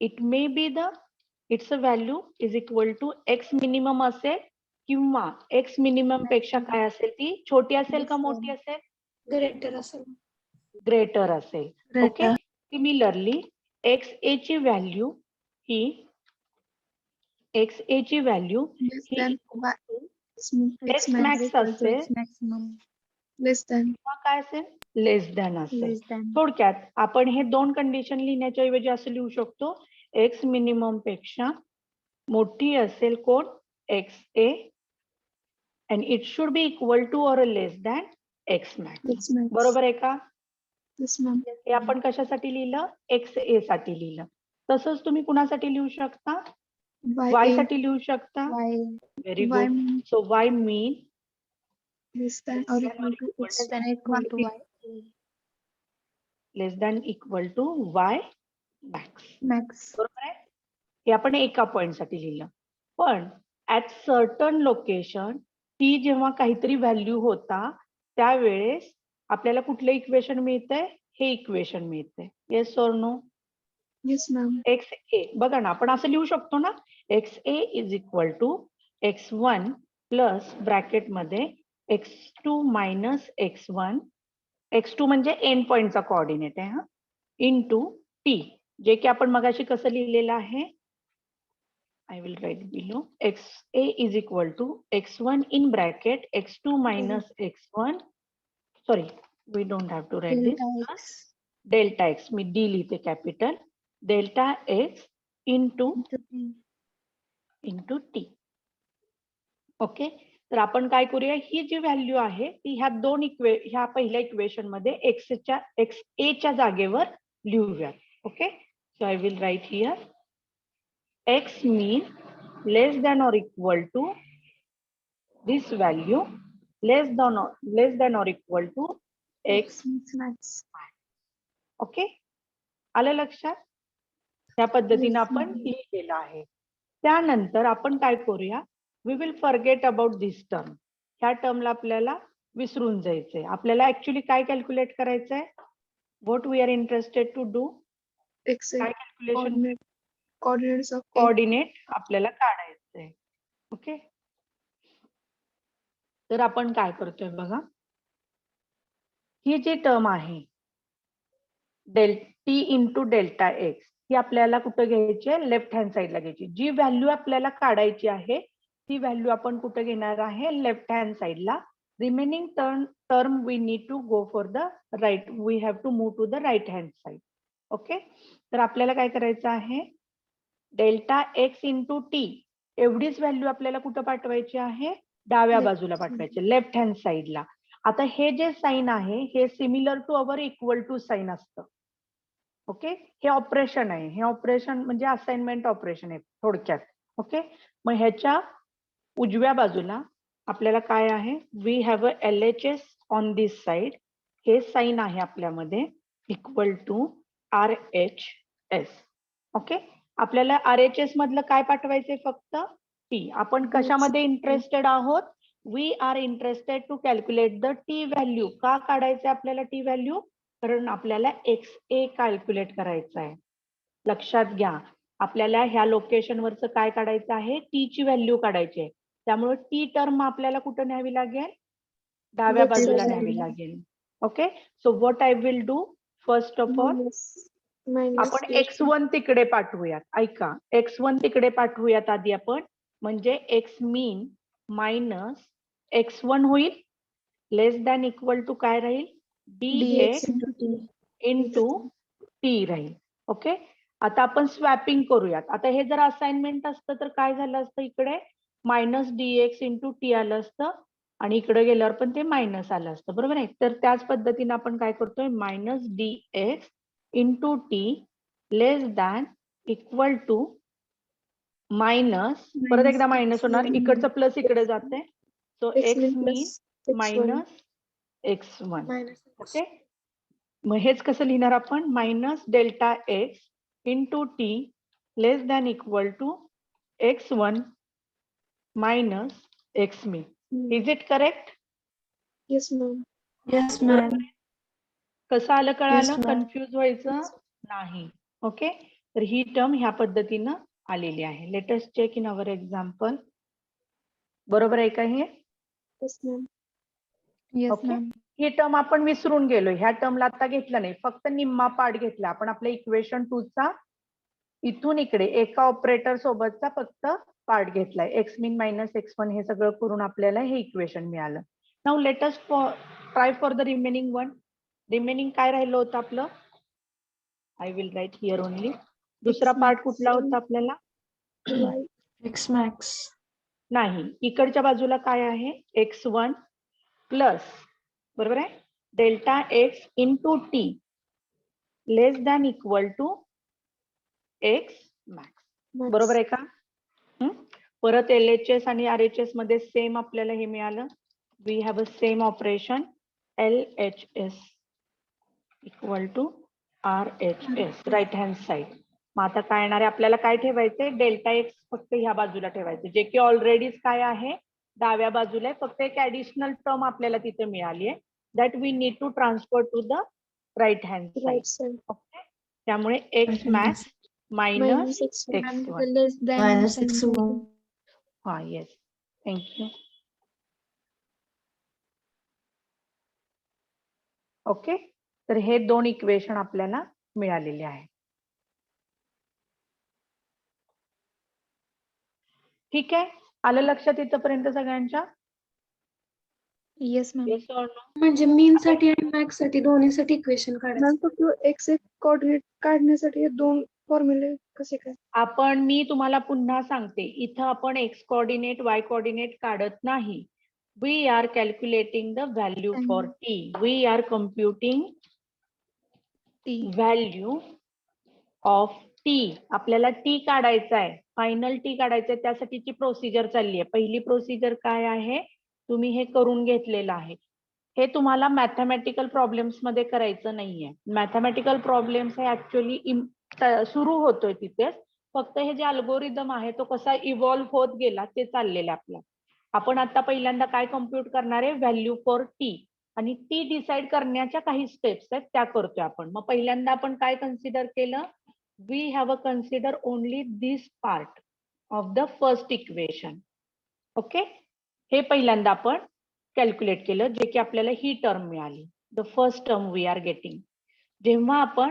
It may be it's a value is equal to X minimum असेल किंवा X मिनिमम पेक्षा काय असेल, ती छोटी असेल का मोठी असेल? ग्रेटर असेल. ग्रेटर असेल. Okay, Greater. सिमिलरली XA ची व्हॅल्यू ही XA ची व्हॅल्यू Less ही than X max असेल maximum. Less than. किंवा काय असेल? लेस दॅन असेल. Less than. थोडक्यात आपण हे दोन कंडिशन लिहिण्याच्या ऐवजी असं लिहू शकतो, X मिनिमम पेक्षा मोठी असेल कोण? XA and it should be equal to or less than X max. X max. बरोबर आहे का? Yes, ma'am. हे आपण कशासाठी लिहिलं? XA साठी लिहिलं. तसंच तुम्ही कुणासाठी लिहू शकता? Y साठी लिहू शकता. Y. Very Y good. mean so Y mean less than or equal to X. Less than equal to Y. Less than equal to Y max. Max. बरोबर आहे? हे आपण एका पॉइंट साठी लिहिलं. पण ऍट सर्टन लोकेशन ती जेव्हा काहीतरी व्हॅल्यू होता त्यावेळेस आपल्याला कुठलं इक्वेशन मिळतंय? हे इक्वेशन मिळतंय. Yes or no? Yes, ma'am. XA बघा ना, आपण असं लिहू शकतो ना, XA is equal to X1 plus bracket मध्ये X2 मायनस X1. X2 म्हणजे एंड पॉइंटचा कोऑर्डिनेट आहे हा, इंटू T, जे की आपण मगाशी कसं लिहिलेलं आहे? I will write below. XA is equal to X1 in bracket X2 minus X1. Sorry, we don't have to write this. Delta X. Delta X, me D लिहिते capital. Delta X into Into T. T. Okay, तर आपण काय करूया, ही जी value आहे ती ह्या पहिल्या equation मध्ये XA च्या जागेवर लिहूया. Okay, so I will write here X mean less than or equal to this value less than or equal to X. Max. Okay, आलं लक्षात? त्या पद्धतीने Yes, आपण ma'am. लिहिलेलं आहे. त्यानंतर आपण काय करूया, we will forget about this term. ह्या टर्मला आपल्याला विसरून जायचंय. आपल्याला ऍक्च्युली काय कॅल्क्युलेट करायचंय? What we are interested to do? XA. काय calculation? Coordinates of A. Coordinate आपल्याला काढायचंय. ओके, तर आपण काय करतोय बघा, ही जी टर्म आहे टी इंटू डेल्टा एक्स, ही आपल्याला कुठं घ्यायची आहे, लेफ्ट हँड साईडला घ्यायची. जी व्हॅल्यू आपल्याला काढायची आहे ती व्हॅल्यू आपण कुठं घेणार आहे, लेफ्ट हँड साईडला. Remaining term we need to go for the right, we have to move to the right hand side. Okay, तर आपल्याला काय करायचं आहे, डेल्टा एक्स इंटू टी एवढीच व्हॅल्यू आपल्याला कुठं पाठवायची आहे, डाव्या बाजूला पाठवायची, लेफ्ट हँड साईडला. आता हे जे साइन आहे हे similar to our equal to sign असतं. ओके, हे ऑपरेशन आहे, हे ऑपरेशन म्हणजे असाइनमेंट ऑपरेशन आहे थोडक्यात. ओके, मग ह्याच्या उजव्या बाजूला आपल्याला काय आहे, we have a LHS on this side. हे साइन आहे आपल्यामध्ये इक्वल टू RHS. ओके, आपल्याला RHS मधलं काय पाठवायचंय, फक्त टी. आपण कशामध्ये इंटरेस्टेड आहोत, we are interested to calculate the T value. का काढायचं आपल्याला टी व्हॅल्यू, कारण आपल्याला XA कॅल्क्युलेट करायचं आहे. लक्षात घ्या, आपल्याला ह्या लोकेशनवरचं काय काढायचं आहे, टी ची व्हॅल्यू काढायची आहे. त्यामुळे टी टर्म आपल्याला कुठं न्यावी लागेल, डाव्या बाजूला न्यावी लागेल. Okay, so what I will do, first of all आपण x1 तिकडे पाठवूयात. ऐका, x1 तिकडे पाठवूयात आधी आपण, म्हणजे x मीन मायनस x1 होईल, लेस दॅन इक्वल टू काय राहील, dx इंटू टी राहील. ओके, आता आपण स्वॅपिंग करूयात. आता हे जर असाइनमेंट असतं तर काय झालं असतं, इकडे मायनस dx इंटू टी आलं असतं आणि इकडे गेल्यावर पण ते मायनस आलं असतं, बरोबर आहे. तर त्याच पद्धतीने आपण काय करतोय, minus dx into T less than equal to minus, परत एकदा मायनस होणार, इकडचं प्लस इकडे जाते, so X mean minus x1. Okay, मग हेच कसं लिहिणार आपण, minus delta x into T less than equal to x1 minus x mean. Is it correct? Yes ma'am. Yes ma'am. कसं आलं, कळालं, Yes, ma'am. कन्फ्यूज व्हायचं नाही. ओके, तर ही टर्म ह्या पद्धतीनं आलेली आहे. Let us check in our example. बरोबर आहे का हे? Yes ma'am. Yes, okay, ma'am. ही टर्म आपण विसरून गेलो, ह्या टर्मला आता घेतलं नाही, फक्त निम्मा पार्ट घेतला आपण आपल्या इक्वेशन 2 चा. इथून इकडे एका ऑपरेटर सोबतचा फक्त पार्ट घेतलाय, एक्स मीन मायनस x1, हे सगळं करून आपल्याला हे इक्वेशन मिळालं. Now late us try for the remaining one. Remaining काय राहिलं होतं आपलं, I will write here only. दुसरा पार्ट कुठला होता आपल्याला, एक्स मॅक्स. नाही, इकडच्या बाजूला काय आहे, x1 प्लस, बरोबर आहे, delta x into T less than equal to x max. बरोबर आहे का? परत LHS आणि RHS मध्ये सेम आपल्याला हे मिळालं. We have a same operation, LHS equal to RHS, right hand side. मग आता काय येणार आहे, आपल्याला काय ठेवायचंय, डेल्टा एक्स फक्त ह्या बाजूला ठेवायचं, जे की ऑलरेडीच काय आहे, डाव्या बाजूला आहे. फक्त एक ऍडिशनल टर्म आपल्याला तिथे मिळाली आहे, that we need to transfer to the right hand side. Okay, त्यामुळे x max minus x1. Less than minus sign. x1. हा, येस, थँक्यू. ओके, तर हे दोन इक्वेशन आपल्याला मिळालेले आहे. ठीक आहे, आलं लक्षात इथपर्यंत सगळ्यांच्या? Yes, ma'am. Yes or no? म्हणजे मीन साठी आणि मॅक्स साठी दोन्हीसाठी इक्वेशन काढायचं. मॅम फक्त एक्स कोऑर्डिनेट काढण्यासाठी हे दोन फॉर्म्युले कसे काय? आपण, मी तुम्हाला पुन्हा सांगते, इथं आपण एक्स कोऑर्डिनेट वाय कोऑर्डिनेट काढत नाही. We are calculating the value for t. We are computing T. Value of t. आपल्याला टी काढायचा आहे, फायनल टी काढायचं आहे, त्यासाठीची प्रोसिजर चालली आहे. पहिली प्रोसिजर काय आहे, तुम्ही हे करून घेतलेलं आहे. हे तुम्हाला मॅथमॅटिकल प्रॉब्लेम्स मध्ये करायचं नाहीये. मॅथमॅटिकल प्रॉब्लेम्स हे ऍक्च्युअली सुरू होतोय तिथेच, फक्त हे जे अल्गोरिदम आहे तो कसा इव्हॉल्व्ह होत गेला ते चाललेलं आपलं. आपण आता पहिल्यांदा काय कम्प्युट करणार आहे, व्हॅल्यू फॉर टी, आणि टी डिसाइड करण्याच्या काही स्टेप्स आहेत त्या करतोय आपण. मग पहिल्यांदा आपण काय कन्सिडर केलं, we have a consider only this part of the first equation. Okay, हे पहिल्यांदा आपण कॅल्क्युलेट केलं, जे की आपल्याला ही टर्म मिळाली. The first term we are getting. जेव्हा आपण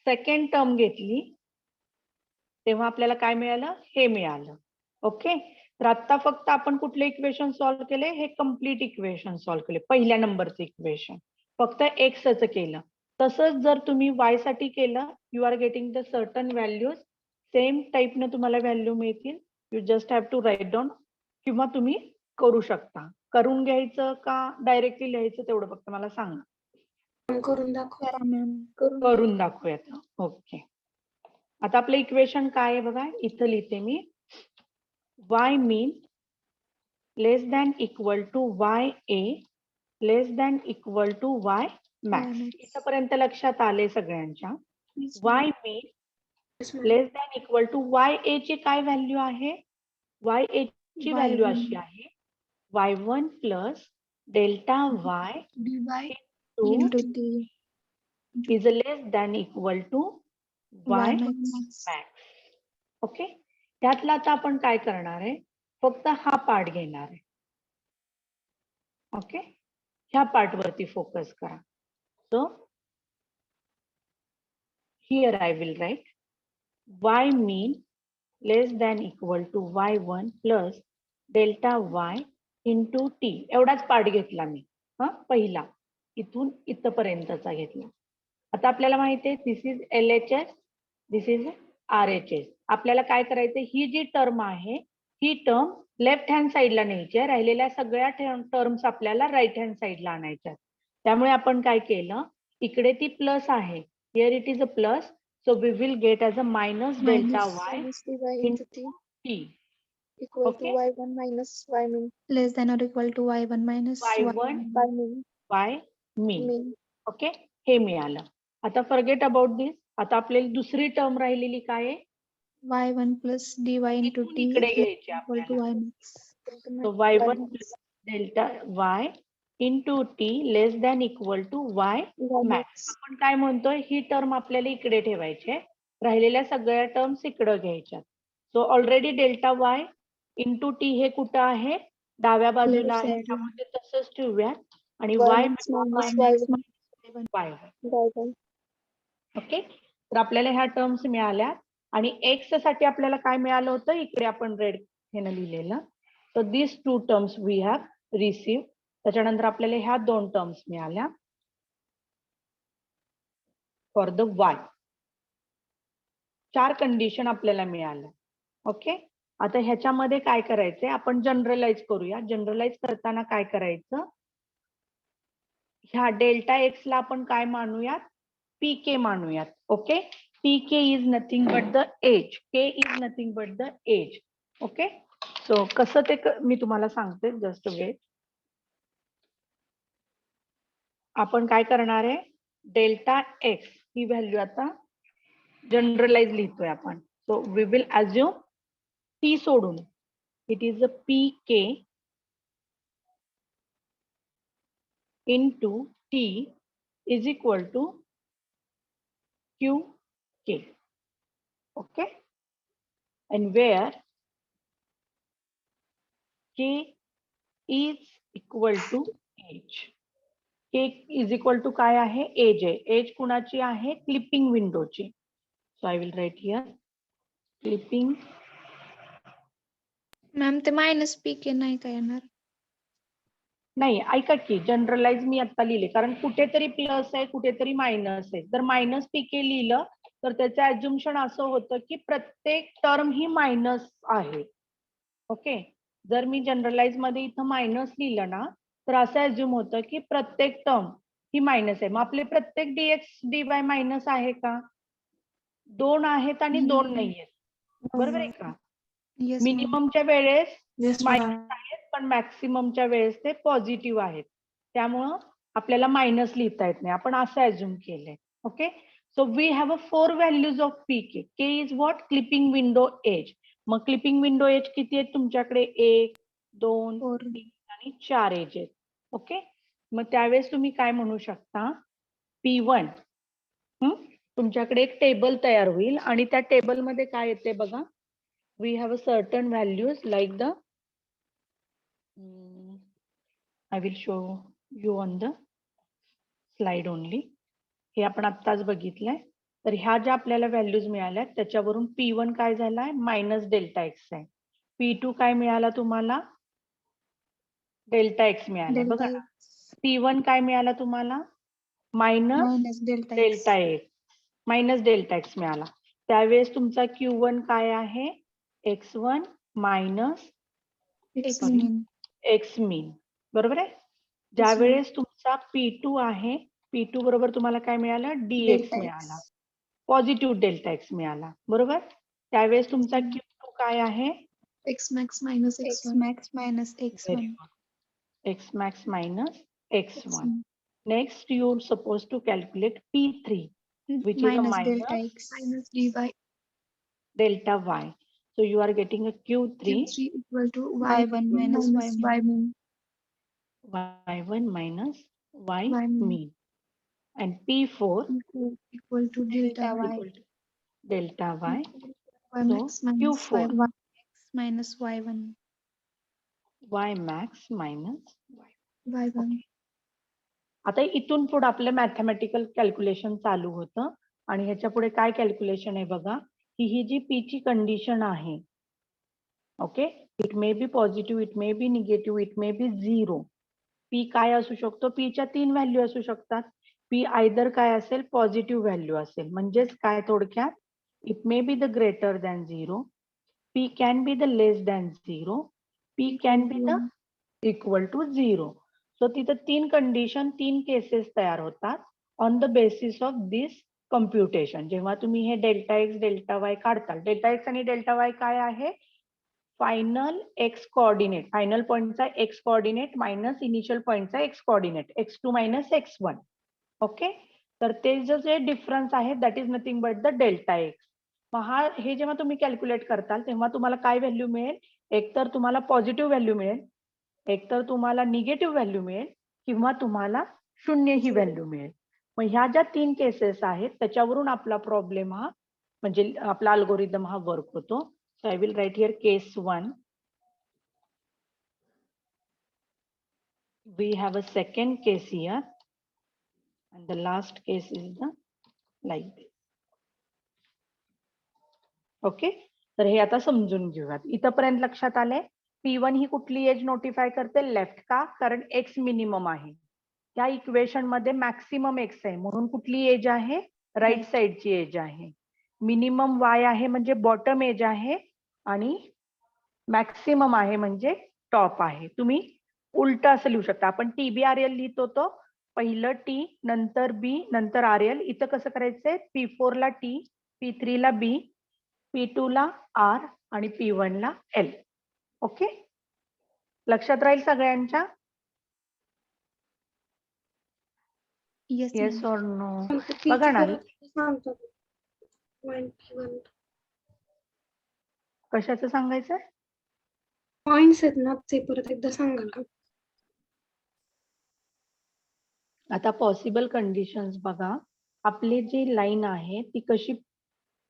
सेकंड टर्म घेतली तेव्हा आपल्याला काय मिळालं, हे मिळालं. ओके, तर आता फक्त आपण कुठले इक्वेशन सॉल्व्ह केले, हे कम्प्लीट इक्वेशन सॉल्व्ह केले, पहिल्या नंबरचं इक्वेशन फक्त एक्सचं केलं. तसंच जर तुम्ही वाय साठी केलं, you are getting the certain values, same टाईपनं तुम्हाला व्हॅल्यू मिळतील. You just have to write down, किंवा तुम्ही करू शकता. करून घ्यायचं का डायरेक्टली लिहायचं तेवढं फक्त मला सांगा. करून दाखव. करा मॅम. करून करून दाखवूयात. ओके, आता आपलं इक्वेशन काय आहे बघा, इथं लिहिते मी. y mean less than equal to ya less than equal to y max. max. इथपर्यंत लक्षात आले सगळ्यांच्या. Yes, y mean Yes, ma'am. Less than equal to ya ची काय व्हॅल्यू आहे, ya ची व्हॅल्यू Y1 अशी आहे y1 plus delta y dy to into t is less than equal to y y max. max. Okay, त्यातला आता आपण काय करणार आहे, फक्त हा पार्ट घेणार आहे. ओके, ह्या पार्ट वरती फोकस करा. So here I will write y mean less than equal to y1 plus delta y into t. एवढाच पार्ट घेतला मी, पहिला इथून इथपर्यंतचा घेतला. आता आपल्याला माहिती आहे this is LHS, this is RHS. आपल्याला काय करायचं, ही जी टर्म आहे ही टर्म लेफ्ट हँड साईडला न्यायची आहे, राहिलेल्या सगळ्या टर्म्स आपल्याला राईट हँड साईडला आणायच्या. त्यामुळे आपण काय केलं, इकडे ती प्लस आहे, here it is a plus, so we will get as a minus delta y Minus dy into t t equal Okay. to y1 minus y mean less than or equal to y1 minus y1 y mean y mean. mean. Okay, हे मिळालं. आता forget about दिस. आता आपल्याला दुसरी term राहिलेली काय आहे, y1 plus dy into इथून t इकडे is घ्यायची equal to आपल्याला. y max. So y1 plus delta y into t less than equal to y y max. max. आपण काय म्हणतोय, ही टर्म आपल्याला इकडे ठेवायची आहे, राहिलेल्या सगळ्या टर्म्स इकडे घ्यायच्या. So already delta y into T हे कुठं आहे, डाव्या बाजूला Left आहे, side ला. त्यामुळे ते तसंच ठेवूया. आणि y y max minus y1 y y1. Okay, तर आपल्याला ह्या टर्म्स मिळाल्या. आणि एक्स साठी आपल्याला काय मिळालं होतं, इकडे आपण रेड हेनं लिहिलेलं. So this two terms we have receive. त्याच्यानंतर आपल्याला ह्या दोन टर्म्स मिळाल्या फॉर द वाय. 4 कंडिशन आपल्याला मिळाल्या. ओके, आता ह्याच्यामध्ये काय करायचंय, आपण जनरलाइज करूया. जनरलाइज करताना काय करायचं, ह्या डेल्टा एक्स ला आपण काय मानूयात, पीके मानूयात. Okay, PK is nothing but the edge, K is nothing but the edge. Okay, so कसं ते मी तुम्हाला सांगते, जस्ट वेट. आपण काय करणार आहे, डेल्टा एक्स ही व्हॅल्यू आता जनरलाइज लिहितोय आपण. So we will assume T सोडून it is a PK into T is equal to QK. Okay, and where K is equal to age. K is equal to काय आहे, age आहे. Edge कुणाची आहे, clipping विंडोची. So I will write here clipping. Ma'am ते minus PK नाही का येणार? नाही, ऐका की, जनरलाइज मी आता लिहिले, कारण कुठेतरी प्लस आहे, कुठेतरी मायनस आहे. जर मायनस पीके लिहिलं तर त्याचं ऍज्युम्शन असं होतं की प्रत्येक टर्म ही मायनस आहे. ओके, जर मी जनरलाइज मध्ये इथं मायनस लिहिलं ना, तर असं ऍज्युम होतं की प्रत्येक टर्म ही मायनस आहे. मग आपले प्रत्येक डीएक्स डीवाय मायनस आहे का, 2 आहेत आणि 2 नाही आहेत, बरोबर आहे का. Yes, ma'am. मिनिममच्या वेळेस Yes, मायनस ma'am. आहेत, पण मॅक्सिममच्या वेळेस ते पॉझिटिव्ह आहेत. त्यामुळं आपल्याला मायनस लिहिता येत नाही, आपण असं ऍज्युम केलंय. Okay, so we have a 4 values of pk. K is what, clipping window edge. मग क्लिपिंग विंडो एज किती आहेत तुमच्याकडे, 1 2 Four. 3 आणि 4 एज आहेत. ओके, मग त्यावेळेस तुम्ही काय म्हणू शकता, P1. तुमच्याकडे एक टेबल तयार होईल आणि त्या टेबलमध्ये काय येते बघा, we have a certain values like the I will show you on the slide only. हे आपण आत्ताच बघितलंय. तर ह्या ज्या आपल्याला व्हॅल्यूज मिळाल्या त्याच्यावरून P1 काय झालाय मायनस डेल्टा एक्स आहे. P2 काय मिळाला तुम्हाला डेल्टा एक्स मिळाला बघा ना. P1 काय मिळाला तुम्हाला minus minus delta delta x minus delta x मिळाला. त्यावेळेस तुमचा Q1 काय आहे x1 मायनस एक्स मीन एक्स मीन बरोबर आहे. ज्यावेळेस तुमचा P2 आहे P2 बरोबर तुम्हाला काय मिळालं dx मिळाला पॉझिटिव्ह डेल्टा एक्स मिळाला बरोबर. त्यावेळेस तुमचा Q2 काय आहे x max minus x max minus x one x max minus x1. Next you are supposed to calculate P3 which is a minus minus delta x minus dy delta y. So you are getting a Q3 equal to y1 मायनस y mean y1 minus y Y mean. mean and P4 equal to delta y equal to delta y. y max minus Q4 y max minus y1 y max minus y. y1 आता इथून पुढे आपलं mathematical calculation चालू होतं आणि ह्याच्या पुढे काय कॅल्क्युलेशन आहे बघा की ही जी P ची कंडिशन आहे okay it may B positive it may B negative it may B zero. P काय असू शकतो P च्या 3 व्हॅल्यू असू शकतात. P आयदर काय असेल पॉझिटिव्ह व्हॅल्यू असेल म्हणजेच काय थोडक्यात it may be the greater than zero P can be the less than zero P can be the equal to zero. So तिथं 3 कंडिशन 3 केसेस तयार होतात on the basis of this computation. जेव्हा तुम्ही हे डेल्टा एक्स डेल्टा वाय काढता delta x आणि delta y काय आहे फायनल एक्स कोऑर्डिनेट फायनल पॉइंटचा एक्स कोऑर्डिनेट मायनस इनिशियल पॉइंटचा x coordinate x2 minus x1 okay. तर ते जे डिफरन्स आहे that is nothing but the delta x. मग हे जेव्हा तुम्ही कॅल्क्युलेट करताल तेव्हा तुम्हाला काय व्हॅल्यू मिळेल एकतर तुम्हाला पॉझिटिव्ह व्हॅल्यू मिळेल एकतर तुम्हाला निगेटिव्ह व्हॅल्यू मिळेल किंवा तुम्हाला 0 ही व्हॅल्यू मिळेल. मग ह्या ज्या 3 केसेस आहेत त्याच्यावरून आपला प्रॉब्लेम हा म्हणजे आपला अल्गोरिदम हा वर्क होतो. So I will write here case 1. We have a second case here and the last case is the like this. Okay. तर हे आता समजून घेऊयात. इथपर्यंत लक्षात आले. P1 ही कुठली एज नोटिफाय करते लेफ्ट का कारण x मिनिमम आहे. त्या इक्वेशन मध्ये मॅक्सिमम x आहे म्हणून कुठली एज आहे राईट साइडची एज आहे. मिनिमम y आहे म्हणजे बॉटम एज आहे आणि मॅक्सिमम आहे म्हणजे टॉप आहे. तुम्ही उलट असं लिहू शकता. आपण TBRL लिहितो तो पहिलं T नंतर B नंतर RL. इथं कसं करायचंय P4 ला T P3 ला B P2 ला R आणि P1 ला L. ओके लक्षात राहील सगळ्यांच्या येस ऑर नो बघा ना सांगतो P1 कशाचं सांगायचं पॉइंट्स आहेत ना ते परत एकदा सांगाल का. आता पॉसिबल कंडिशन्स बघा आपली जी लाईन आहे ती कशी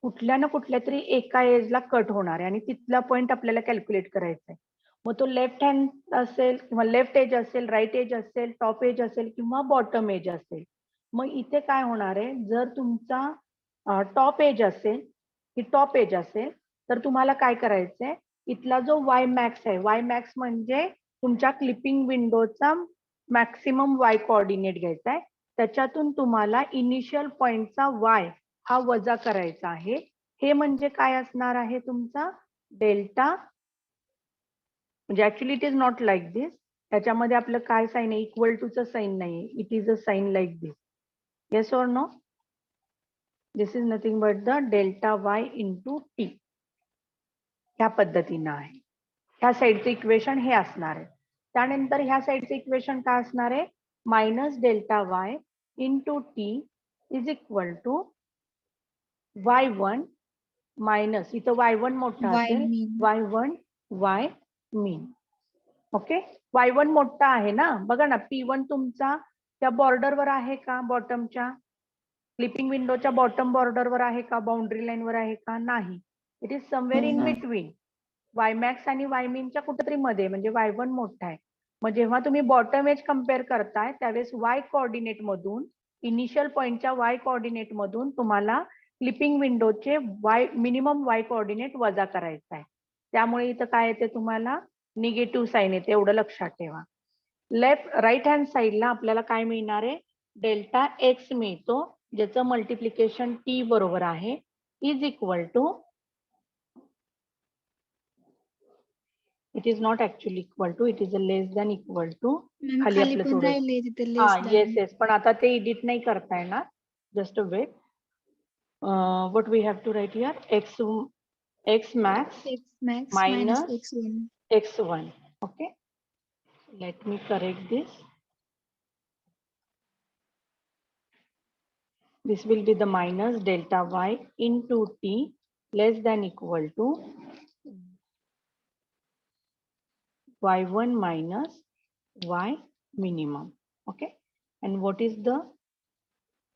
कुठल्या ना कुठल्या तरी एका एजला कट होणार आहे आणि तिथला पॉइंट आपल्याला कॅल्क्युलेट करायचा आहे. मग तो लेफ्ट हँड असेल किंवा लेफ्ट एज असेल राईट एज असेल टॉप एज असेल किंवा बॉटम एज असेल. मग इथे काय होणार आहे जर तुमचा टॉप एज असेल ही टॉप एज असेल तर तुम्हाला काय करायचंय इथला जो वाय मॅक्स आहे वाय मॅक्स म्हणजे तुमच्या क्लिपिंग विंडोचा मॅक्सिमम वाय कोऑर्डिनेट घ्यायचा आहे. त्याच्यातून तुम्हाला इनिशियल पॉइंटचा वाय हा वजा करायचा आहे. हे म्हणजे काय असणार आहे तुमचा डेल्टा म्हणजे actually it is not like this. त्याच्यामध्ये आपलं काय साईन आहे इक्वल टूचं साईन नाही it is a sign like this. Yes or no this is nothing but the delta y into T. ह्या पद्धतीनं आहे. ह्या साईडचं इक्वेशन हे असणार आहे. त्यानंतर ह्या साईडचं इक्वेशन काय असणार आहे minus delta y into t is equal to y1 minus इथं y1 मोठा असेल y1 y मीन. ओके y1 मोठा आहे ना बघा ना P1 तुमचा त्या बॉर्डरवर आहे का बॉटमच्या क्लिपिंग विंडोच्या बॉटम बॉर्डरवर आहे का बाउंड्री लाईनवर आहे का नाही. It is somewhere in between Y max आणि वाय मीनच्या कुठेतरी मध्ये, म्हणजे Y1 मोठा आहे. मग जेव्हा तुम्ही बॉटम एज कम्पेअर करताय त्यावेळेस वाय कोऑर्डिनेट मधून, इनिशियल पॉइंटच्या वाय कोऑर्डिनेट मधून तुम्हाला क्लिपिंग विंडोचे मिनिमम वाय कोऑर्डिनेट वजा करायचा आहे. त्यामुळे इथं काय येते, तुम्हाला निगेटिव्ह साईन येते, एवढं लक्षात ठेवा. राईट हँड साईडला आपल्याला काय मिळणार आहे, डेल्टा एक्स मिळतो, ज्याचं मल्टिप्लिकेशन टी बरोबर आहे, is equal to, it is not actually equal to, it is a less than equal to. Ma'am खाली खाली आपलं पण थोडं, राहिले तिथे हा लेस येस येस, पण आता ते एडिट नाही करता येणार. Just a wait. What we have to write here, x max x max minus minus x1. x1. Okay, let me correct this. This will be the minus delta y into t less than equal to y1 minus y minimum. Okay, and what is the,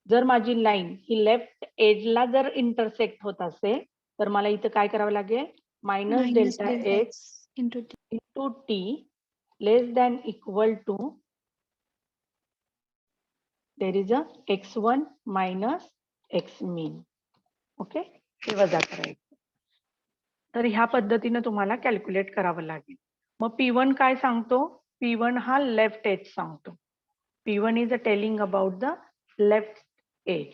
जर माझी line ही left एजला जर intersect होत असेल तर मला इथं काय करावं लागेल, minus Minus delta delta x x into t. into t less than equal to, there is a x1 minus x mean. Okay, हे वजा करायचं. तर ह्या पद्धतीने तुम्हाला कॅल्क्युलेट करावं लागेल. मग P1 काय सांगतो, P1 हा लेफ्ट एज सांगतो. P1 is a telling about the left edge.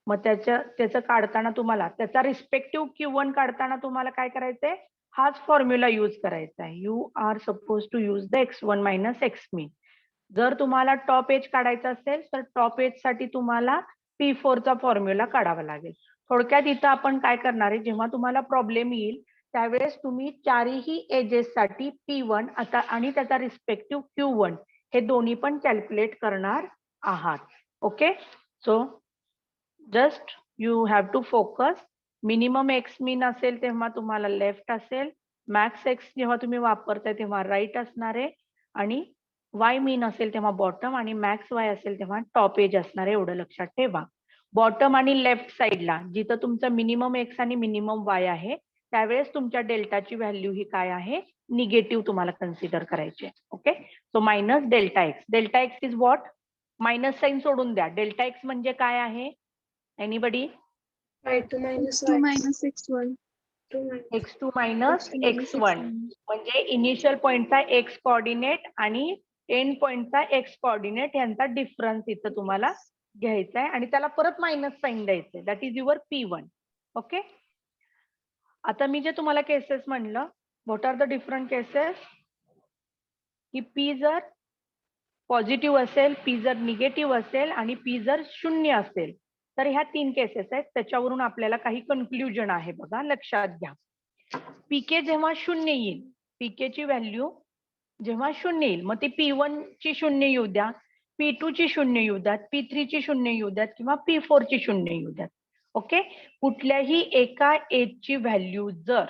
मग त्याचं काढताना तुम्हाला त्याचा रिस्पेक्टिव्ह Q1 काढताना तुम्हाला काय करायचंय, हाच फॉर्म्युला यूज करायचा आहे. You are suppose to use the x1 minus x mean. जर तुम्हाला टॉप एज काढायचा असेल तर टॉप एज साठी तुम्हाला P4 चा फॉर्म्युला काढावा लागेल. थोडक्यात इथं आपण काय करणार आहे, जेव्हा तुम्हाला प्रॉब्लेम येईल त्यावेळेस तुम्ही चारही एजेस साठी P1 आता आणि त्याचा रिस्पेक्टिव्ह Q1 हे दोन्ही पण कॅल्क्युलेट करणार आहात. Okay, so just you have to focus. Minimum x mean असेल तेव्हा तुम्हाला लेफ्ट असेल, मॅक्स एक्स जेव्हा तुम्ही वापरताय तेव्हा राईट असणार आहे, आणि वाय मीन असेल तेव्हा बॉटम, आणि मॅक्स वाय असेल तेव्हा टॉप एज असणार आहे, एवढं लक्षात ठेवा. बॉटम आणि लेफ्ट साईडला जिथं तुमचं मिनिमम एक्स आणि मिनिमम वाय आहे त्यावेळेस तुमच्या डेल्टाची व्हॅल्यू ही काय आहे, निगेटिव्ह तुम्हाला कन्सिडर करायची आहे. Okay, so minus delta x. Delta x is what, minus sign सोडून द्या. डेल्टा एक्स म्हणजे काय आहे, anybody? y2 minus x2 y. minus x1. x2 minus x2 minus x1 x1. म्हणजे इनिशियल पॉइंटचा एक्स कोऑर्डिनेट आणि एंड पॉइंटचा एक्स कोऑर्डिनेट यांचा डिफरन्स इथं तुम्हाला घ्यायचा आहे आणि त्याला परत मायनस साईन द्यायचंय. That is your P1. Okay, आता मी जे तुम्हाला केसेस म्हणलं, what R the different cases, की P जर पॉझिटिव्ह असेल, P जर निगेटिव्ह असेल आणि P जर शून्य असेल, तर ह्या 3 केसेस आहेत. त्याच्यावरून आपल्याला काही कन्क्लुजन आहे बघा, लक्षात घ्या. पीके जेव्हा शून्य येईल, पीके ची व्हॅल्यू जेव्हा शून्य येईल, मग ती P1 ची शून्य येऊ द्या, P2 ची शून्य येऊ द्यात, P3 ची शून्य येऊ द्यात किंवा P4 ची शून्य येऊ द्यात. ओके, कुठल्याही एका एजची व्हॅल्यू जर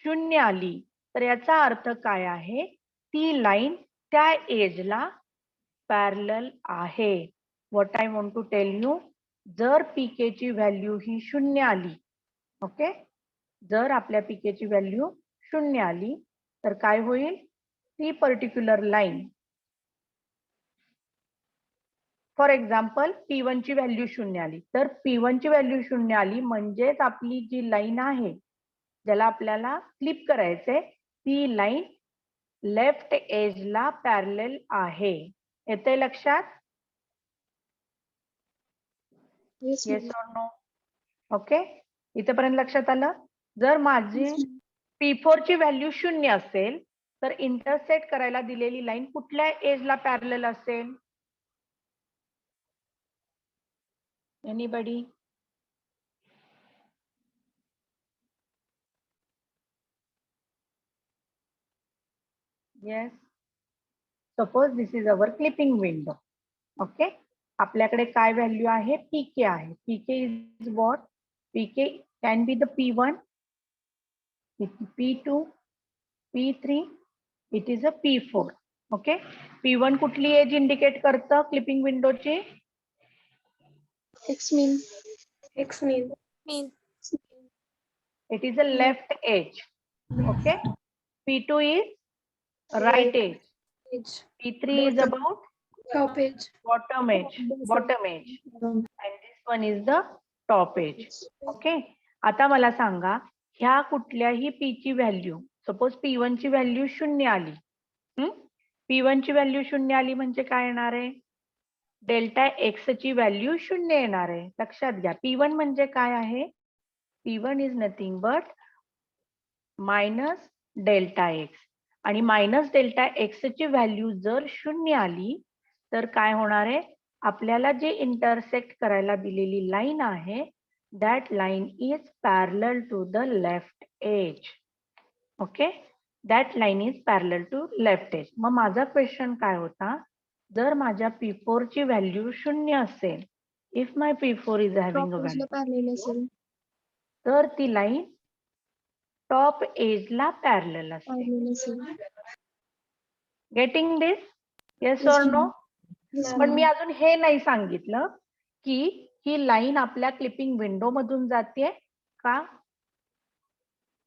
शून्य आली तर याचा अर्थ काय आहे, ती लाईन त्या एजला पॅरलल आहे. What I want to tell you, जर पीके ची व्हॅल्यू ही शून्य आली, ओके, जर आपल्या पीके ची व्हॅल्यू शून्य आली तर काय होईल, ती particular line, for example P1 ची व्हॅल्यू शून्य आली, तर P1 ची व्हॅल्यू शून्य आली म्हणजेच आपली जी लाईन आहे ज्याला आपल्याला फ्लिप करायचंय, ती लाईन लेफ्ट एजला पॅरलल आहे. येतंय लक्षात? Yes, yes ma'am. Or no? Okay, इथेपर्यंत लक्षात आलं? जर माझी Yes, ma'am. P4 ची व्हॅल्यू शून्य असेल तर इंटरसेक्ट करायला दिलेली लाईन कुठल्या एजला पॅरलल असेल? Anybody? Yes, suppose this is our clipping window. Okay, आपल्याकडे काय व्हॅल्यू आहे, पीके आहे. PK is what, PK can be the P1, P2, P3, it is a P4. Okay, P1 कुठली एज इंडिकेट करतं clipping विंडोची? X mean. X mean. It is a left edge. Okay. P2 is right edge. Edge. P3 is Bottom. about Top edge. bottom edge. Bottom edge. And this one is the top edge. Okay. आता मला सांगा ह्या कुठल्याही P ची value suppose P1 ची value 0 आली. P1 ची value 0 आली म्हणजे काय येणार आहे? डेल्टा एक्स ची व्हॅल्यू 0 येणार आहे. लक्षात घ्या. P1 म्हणजे काय आहे? P1 is nothing but minus delta x आणि मायनस डेल्टा एक्स ची व्हॅल्यू जर 0 आली तर काय होणार आहे? आपल्याला जे इंटरसेक्ट करायला दिलेली लाईन आहे that line is parallel to the left edge. Okay, that line is parallel to left edge. मग माझा क्वेश्चन काय होता? जर माझ्या P4 ची व्हॅल्यू 0 असेल, if my P4 is having a value, parallel असेल. तर ती लाईन टॉप एजला पॅरलल असते. पॅरलल असेल. Getting this? Yes Yes, or no? Yes, पण मी ma'am. अजून हे नाही सांगितलं की ही लाईन आपल्या क्लिपिंग विंडो मधून जाते का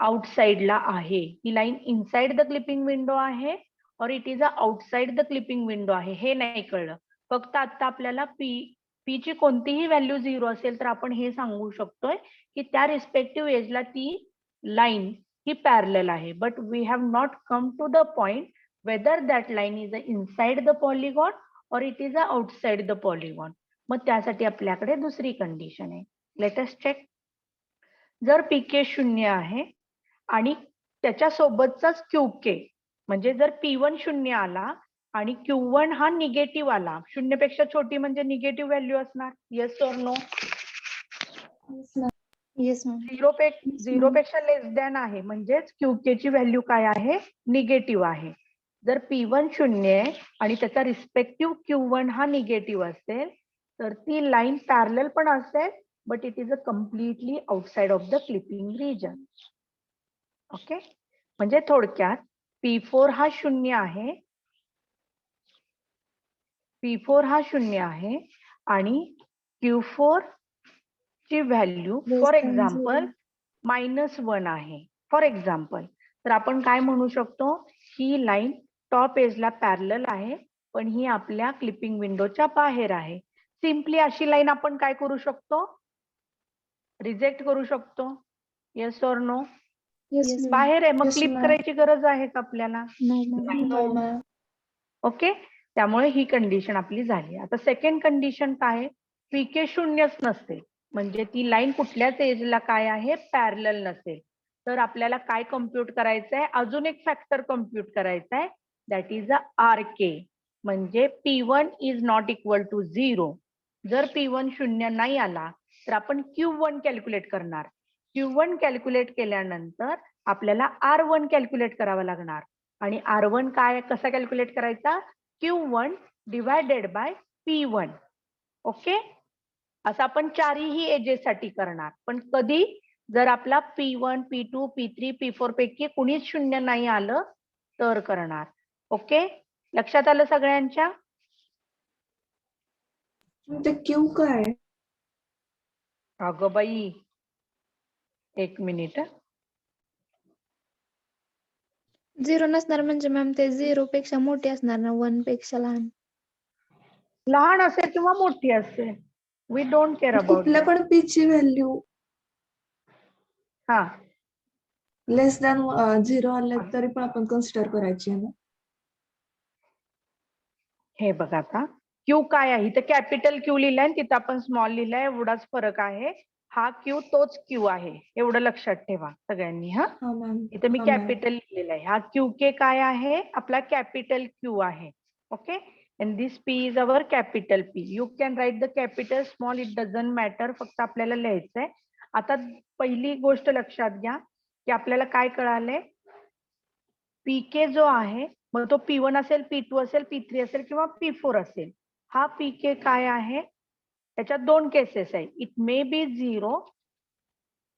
आउटसाइडला आहे. ही लाईन इनसाइड द क्लिपिंग विंडो आहे or it is a outside the clipping window आहे हे नाही कळलं. फक्त आता आपल्याला पी ची कोणतीही व्हॅल्यू 0 असेल तर आपण हे सांगू शकतोय की त्या रिस्पेक्टिव्ह एजला ती लाईन ही पॅरलल आहे. But we have not come to the point whether that line is inside the polygon or it is outside the polygon. मग त्यासाठी आपल्याकडे दुसरी कंडिशन आहे. Let us check. जर पीके 0 आहे आणि त्याच्या सोबतचाच क्यूके म्हणजे जर P1 0 आला आणि Q1 हा निगेटिव्ह आला, 0 पेक्षा छोटी म्हणजे निगेटिव्ह व्हॅल्यू असणार. Yes or no? Yes, ma'am. 0 पेक्षा लेस दॅन आहे म्हणजेच क्यूके ची व्हॅल्यू काय आहे? निगेटिव्ह आहे. जर P1 0 आहे आणि त्याचा रिस्पेक्टिव्ह Q1 हा निगेटिव्ह असेल तर ती लाईन पॅरलल पण असेल but it is a completely outside of the clipping region. Okay, म्हणजे थोडक्यात P4 हा 0 आहे, P4 हा 0 आहे आणि Q4 ची value Less for than example zero. -1 आहे. फॉर एक्झाम्पल तर आपण काय म्हणू शकतो? ही लाईन टॉप एजला पॅरलल आहे पण ही आपल्या क्लिपिंग विंडोच्या बाहेर आहे. सिम्पली अशी लाईन आपण काय करू शकतो? रिजेक्ट करू शकतो. Yes or no? Yes, Yes, ma'am. बाहेर आहे मग Yes, क्लिप ma'am. करायची गरज आहे का आपल्याला? No, ma'am. No, ma'am. Okay, त्यामुळे ही कंडिशन आपली झाली. आता सेकंड कंडिशन काय आहे? पीके 0च नसते म्हणजे ती लाईन कुठल्याच एजला काय आहे? पॅरलल नसेल. तर आपल्याला काय कम्प्युट करायचं आहे? अजून एक फॅक्टर कम्प्युट करायचा आहे दॅट इज अ RK म्हणजे P1 is not equal to 0. जर P1 0 नाही आला तर आपण Q1 कॅल्क्युलेट करणार. Q1 कॅल्क्युलेट केल्यानंतर आपल्याला R1 कॅल्क्युलेट करावा लागणार आणि R1 काय कसा कॅल्क्युलेट करायचा? Q1 divided by P1. Okay, असं आपण चारही एजेस साठी करणार. पण कधी? जर आपला P1, P2, P3, P4 पैकी कुणीच 0 नाही आलं तर करणार. ओके, लक्षात आलं सगळ्यांच्या? ते क्यू काय? अगं बाई, एक मिनिट. झिरो नसणार म्हणजे मॅम ते 0 पेक्षा मोठी असणार ना, 1 पेक्षा लहान. लहान असेल किंवा मोठी असेल, वी डोंट केअर अबाउट. कुठल्या पण पी ची व्हॅल्यू हा, लेस दॅन 0 आले तरी पण आपण कन्सिडर करायची आहे ना? हे बघा आता क्यू काय आहे? इथं कॅपिटल क्यू लिहिलंय आणि तिथं आपण स्मॉल लिहिलंय, एवढाच फरक आहे. हा क्यू तोच क्यू आहे, एवढं लक्षात ठेवा सगळ्यांनी. हा, हा मॅम. इथं मी हा, ma'am. कॅपिटल लिहिलेलं आहे. हा क्यू के काय आहे? आपला कॅपिटल क्यू आहे. Okay, and this P is our capital P. You can write the capital, small, it doesn't matter. फक्त आपल्याला लिहायचंय. आता पहिली गोष्ट लक्षात घ्या की आपल्याला काय कळालंय? पीके जो आहे मग तो P1 असेल, P2 असेल, P3 असेल किंवा P4 असेल. हा पीके काय आहे? त्याच्यात दोन केसेस आहे. इट मे बी 0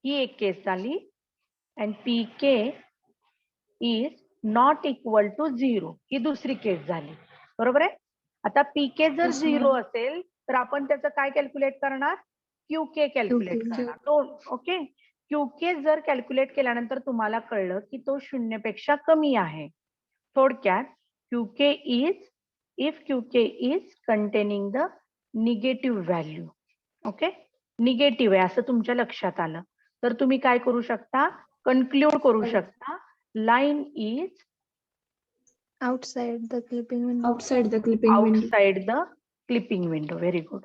ही एक केस झाली and pk is not equal to 0 ही दुसरी केस झाली. बरोबर आहे? आता पीके जर Yes, 0 ma'am. असेल तर आपण त्याचं काय कॅल्क्युलेट करणार? क्यूके कॅल्क्युलेट QK. करणार. दोन. ओके, QK जर कॅल्क्युलेट केल्यानंतर तुम्हाला कळलं की तो 0 पेक्षा कमी आहे. थोडक्यात QK is if QK is containing the negative value. Okay, negative आहे असं तुमच्या लक्षात आलं तर तुम्ही काय करू शकता, कन्क्लूड करू शकता line is outside the clipping window. Outside the clipping window. outside the clipping window. Very good.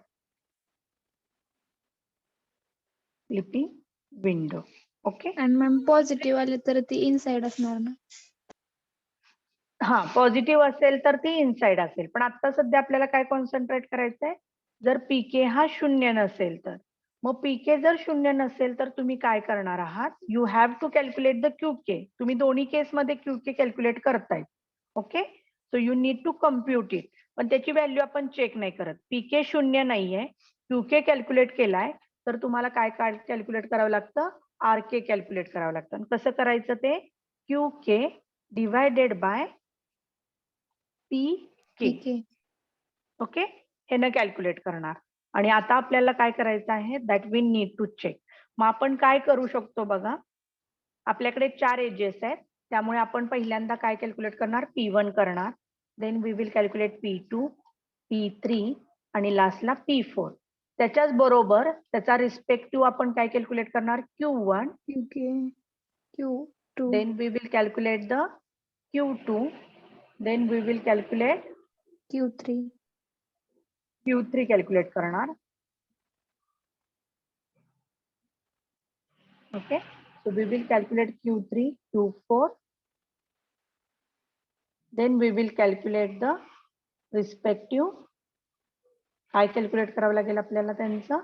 Clipping window. Okay. आणि मॅम पॉझिटिव्ह आले तर ती इनसाइड असणार ना. हा, पॉझिटिव्ह असेल तर ती इनसाइड असेल, पण आता सध्या आपल्याला काय कॉन्सन्ट्रेट करायचंय, जर पीके हा 0 नसेल तर. मग पीके जर 0 नसेल तर तुम्ही काय करणार आहात, you have to calculate the QK. तुम्ही दोन्ही केसमध्ये क्यूके कॅल्क्युलेट करताय. Okay, so you need to compute it. पण त्याची व्हॅल्यू आपण चेक नाही करत. पीके 0 नाहीये, क्यूके कॅल्क्युलेट केलाय, तर तुम्हाला काय काय कॅल्क्युलेट करावं लागतं, आरके कॅल्क्युलेट करावं लागतं. आणि कसं करायचं ते, क्यूके डिवायडेड बाय पीके. ठीक आहे. ओके, हे न कॅल्क्युलेट करणार. आणि आता आपल्याला काय करायचं आहे, that we need to check. मग आपण काय करू शकतो बघा, आपल्याकडे 4 एजेस आहेत, त्यामुळे आपण पहिल्यांदा काय कॅल्क्युलेट करणार, P1 करणार, then we will calculate P2, P3 आणि लास्टला P4. त्याच्याच बरोबर त्याचा रिस्पेक्टिव्ह आपण काय कॅल्क्युलेट करणार, Q1, QK, Q2, then we will calculate the Q2, then we will calculate Q3, Q3 calculate करणार. Okay, so we will calculate Q3, Q4, then we will calculate the respective. काय calculate करावं लागेल आपल्याला त्यांचं,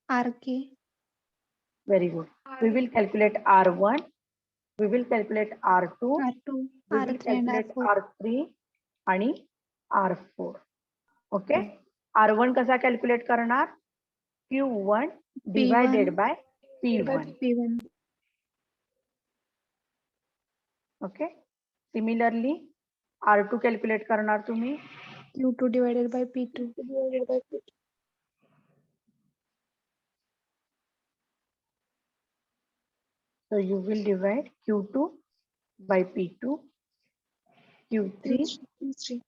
RK, very good. We will calculate R1, we will calculate R2, R2, we will R3 and calculate R4. R3 आणि R4. Okay, R1 कसा calculate करणार, Q1 divided by P1. P1, okay, similarly R2 calculate करणार तुम्ही, Q2 divided by P2. so you will divide Q2 by P2, Q3 P3,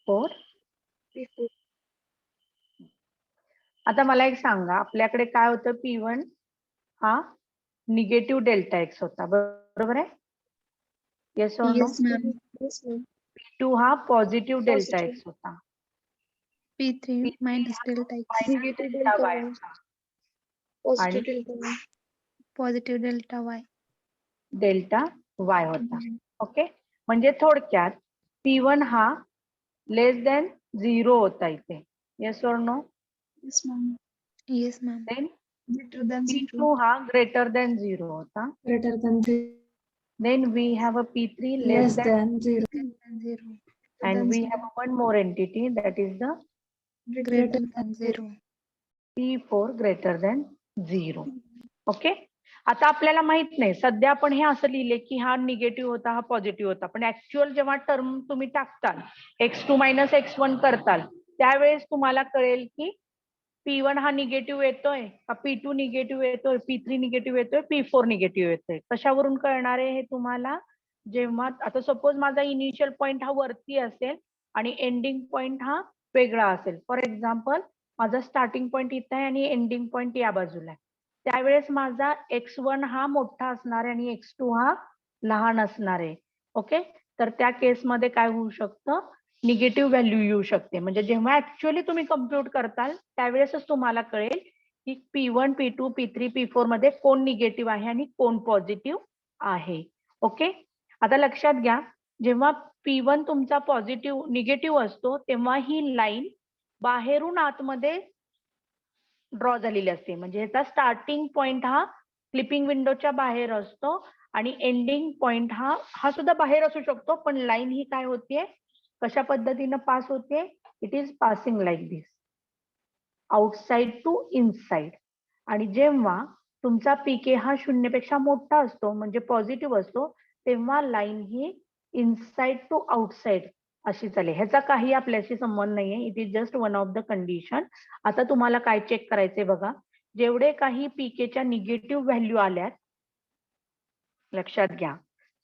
4. P4. आता मला एक सांगा, आपल्याकडे काय होतं, P1 हा निगेटिव्ह डेल्टा एक्स होता, बरोबर आहे, yes or no. Yes ma'am. Yes, ma'am. P2 हा पॉझिटिव्ह डेल्टा Positive. एक्स होता. P3 minus delta X, Negative delta delta Y Y. होता Positive आणि delta Y. positive delta Y. Delta y होता. Okay, म्हणजे थोडक्यात P1 हा लेस than 0 होता इथे, yes or no. Yes, ma'am. Yes ma'am. Then Greater than 0. P2 हा greater than 0 होता. Greater than 0. Then we have a P3 Less less than, than 0. Than 0. and we have one more entity, that is the Greater than 0. P4 greater than 0. Okay, आता आपल्याला माहित नाही, सध्या आपण हे असं लिहिले की हा निगेटिव्ह होता, हा पॉझिटिव्ह होता, पण ऍक्च्युअल जेव्हा टर्म तुम्ही टाकताल, x2 - x1 करताल, त्यावेळेस तुम्हाला कळेल की P1 हा निगेटिव्ह येतोय का, P2 निगेटिव्ह येतोय, P3 निगेटिव्ह येतोय, P4 निगेटिव्ह येतोय. कशावरून कळणार आहे हे तुम्हाला, जेव्हा आता सपोज माझा इनिशियल पॉइंट हा वरती असेल आणि एंडिंग पॉइंट हा वेगळा असेल. फॉर एक्झाम्पल, माझा स्टार्टिंग पॉइंट इथं आहे आणि एंडिंग पॉइंट या बाजूला आहे, त्यावेळेस माझा x1 हा मोठा असणार आहे आणि x2 हा लहान असणार आहे. ओके, तर त्या केसमध्ये काय होऊ शकतं, निगेटिव्ह व्हॅल्यू येऊ शकते. म्हणजे जेव्हा ऍक्च्युअली तुम्ही कम्प्युट करताल त्यावेळेसच तुम्हाला कळेल की P1, P2, P3, P4 मध्ये कोण निगेटिव्ह आहे आणि कोण पॉझिटिव्ह आहे. ओके, आता लक्षात घ्या, जेव्हा P1 तुमचा पॉझिटिव्ह निगेटिव्ह असतो तेव्हा ही लाईन बाहेरून आतमध्ये ड्रॉ झालेली असते. म्हणजे ह्याचा स्टार्टिंग पॉइंट हा क्लिपिंग विंडोच्या बाहेर असतो आणि एंडिंग पॉइंट हा सुद्धा बाहेर असू शकतो, पण लाईन ही काय होतीये, कशा पद्धतीनं पास होते, it is passing like this, outside to inside. आणि जेव्हा तुमचा पीके हा 0 पेक्षा मोठा असतो, म्हणजे पॉझिटिव्ह असतो, तेव्हा लाईन ही इनसाइड टू आउटसाइड अशी चालेल. ह्याचा काही आपल्याशी संबंध नाहीये, it is just one of the condition. आता तुम्हाला काय चेक करायचंय बघा, जेवढे काही पीकेच्या निगेटिव्ह व्हॅल्यू आल्यात, लक्षात घ्या.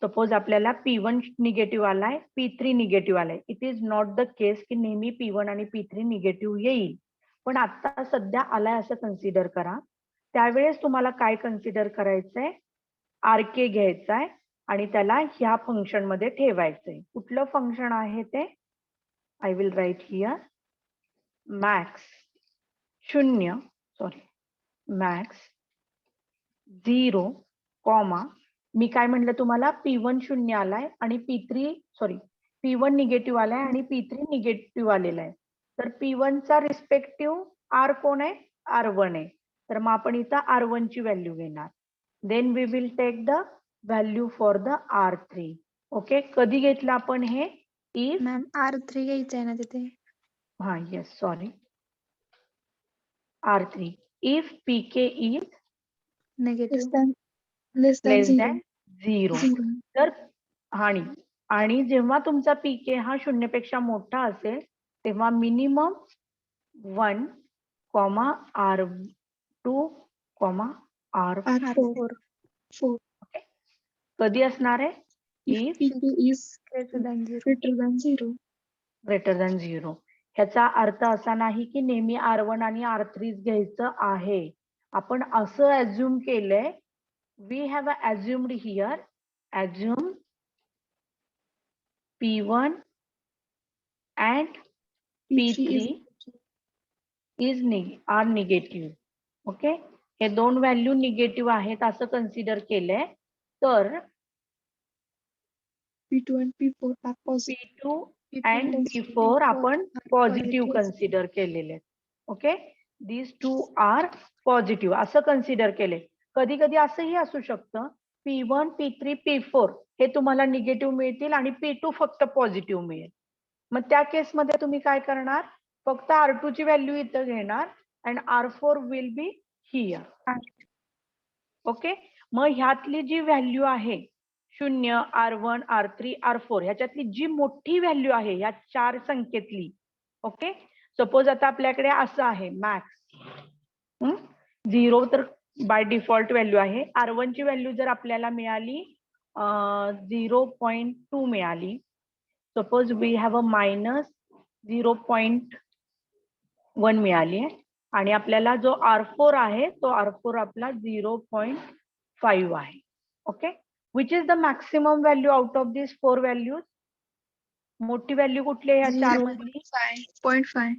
सपोज आपल्याला P1 निगेटिव्ह आलाय, P3 निगेटिव्ह आलाय. इट इज नॉट द केस की नेहमी P1 आणि P3 निगेटिव्ह येईल, पण आता सध्या आलाय असं कन्सिडर करा. त्यावेळेस तुम्हाला काय कन्सिडर करायचंय, RK घ्यायचाय आणि त्याला ह्या फंक्शन मध्ये ठेवायचंय. कुठलं फंक्शन आहे ते, I will write here max 0 sorry max 0 comma, मी काय म्हणलं तुम्हाला, P1 0 आलाय आणि P1 निगेटिव्ह आलाय आणि P3 निगेटिव्ह आलेला आहे. तर P1 चा रिस्पेक्टिव्ह R कोण आहे, R1 आहे. तर मग आपण इथं R1 ची व्हॅल्यू घेणार. Then we will take the value for the R3. Okay, कधी घेतलं आपण हे, इफ मॅम R3 घ्यायचं आहे ना तिथे. हा yes sorry R3 if PK is negative. Less less zero. Than 0. Zero. तर आणि जेव्हा तुमचा पीके हा 0 पेक्षा मोठा असेल तेव्हा मिनिमम 1, R2, R4 R4. 4. कधी असणार आहे, If if PK is greater than 0. greater than 0. Greater than 0. ह्याचा अर्थ असा नाही की नेहमी R1 आणि R3 घ्यायचं आहे. आपण असं अज्युम केलंय, we have assumed here, assume P1 and P3 are negative. Okay, हे दोन व्हॅल्यू निगेटिव्ह आहेत असं कन्सिडर केलंय. तर P2 and P4 are positive. P2 and P4 आपण पॉझिटिव्ह कन्सिडर केलेले. Okay, these two are positive असं कन्सिडर केले. कधी कधी असंही असू शकतं, P1, P3, P4 हे तुम्हाला निगेटिव्ह मिळतील आणि P2 फक्त पॉझिटिव्ह मिळेल. मग त्या केसमध्ये तुम्ही काय करणार, फक्त R2 ची व्हॅल्यू इथं घेणार and R4 will be here. Okay, मग ह्यातली जी व्हॅल्यू आहे 0, R1, R3, R4 ह्याच्यातली जी मोठी व्हॅल्यू आहे ह्या 4 संख्येतली, ओके, सपोज आता आपल्याकडे असं आहे मॅक्स 0 तर बाय डिफॉल्ट व्हॅल्यू आहे. R1 ची व्हॅल्यू जर आपल्याला मिळाली 0.2 मिळाली, suppose we have a minus 0.1 मिळाली आहे आणि आपल्याला जो R4 आहे तो R4 आपला 0.5 आहे. Okay, which is the maximum value out of this 4 values. मोठी व्हॅल्यू कुठली आहे ह्या 4 मधली, 0.5.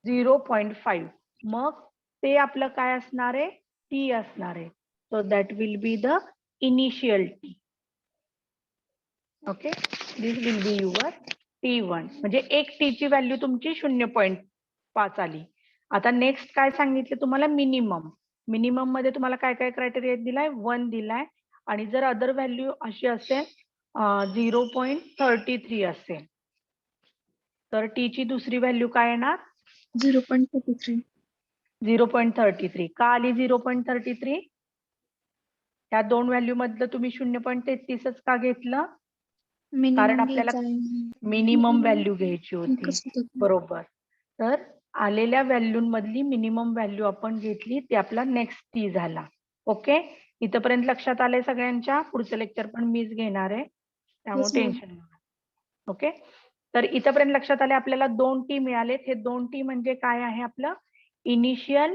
0.5. मग ते आपलं काय असणार आहे, T असणार आहे. So that will be the initial T. Okay, this will be your T1. म्हणजे एक T ची व्हॅल्यू तुमची 0.5 आली. आता नेक्स्ट काय सांगितलं तुम्हाला, मिनिमम. मिनिमम मध्ये तुम्हाला काय काय क्रायटेरिया दिलाय, 1 दिलाय आणि जर अदर व्हॅल्यू अशी असेल 0.33 असेल तर T ची दुसरी व्हॅल्यू काय येणार, 0.33. 0.33. का आली 0.33? त्या दोन व्हॅल्यू मधलं तुम्ही 0.33च का घेतलं, कारण मिनिमम आपल्याला घ्यायचा आहे. मिनिमम व्हॅल्यू घ्यायची होती. एकच होतं. बरोबर. तर आलेल्या व्हॅल्यूंमधली मिनिमम व्हॅल्यू आपण घेतली, ते आपला नेक्स्ट T झाला. ओके, इथपर्यंत लक्षात आलंय सगळ्यांच्या. पुढचं लेक्चर पण मीच घेणार आहे, त्यामुळे Yes, ma'am. टेन्शन घेऊ नका. ओके, तर इथपर्यंत लक्षात आले आपल्याला 2 T मिळालेत. हे 2 T म्हणजे काय आहे, आपलं इनिशियल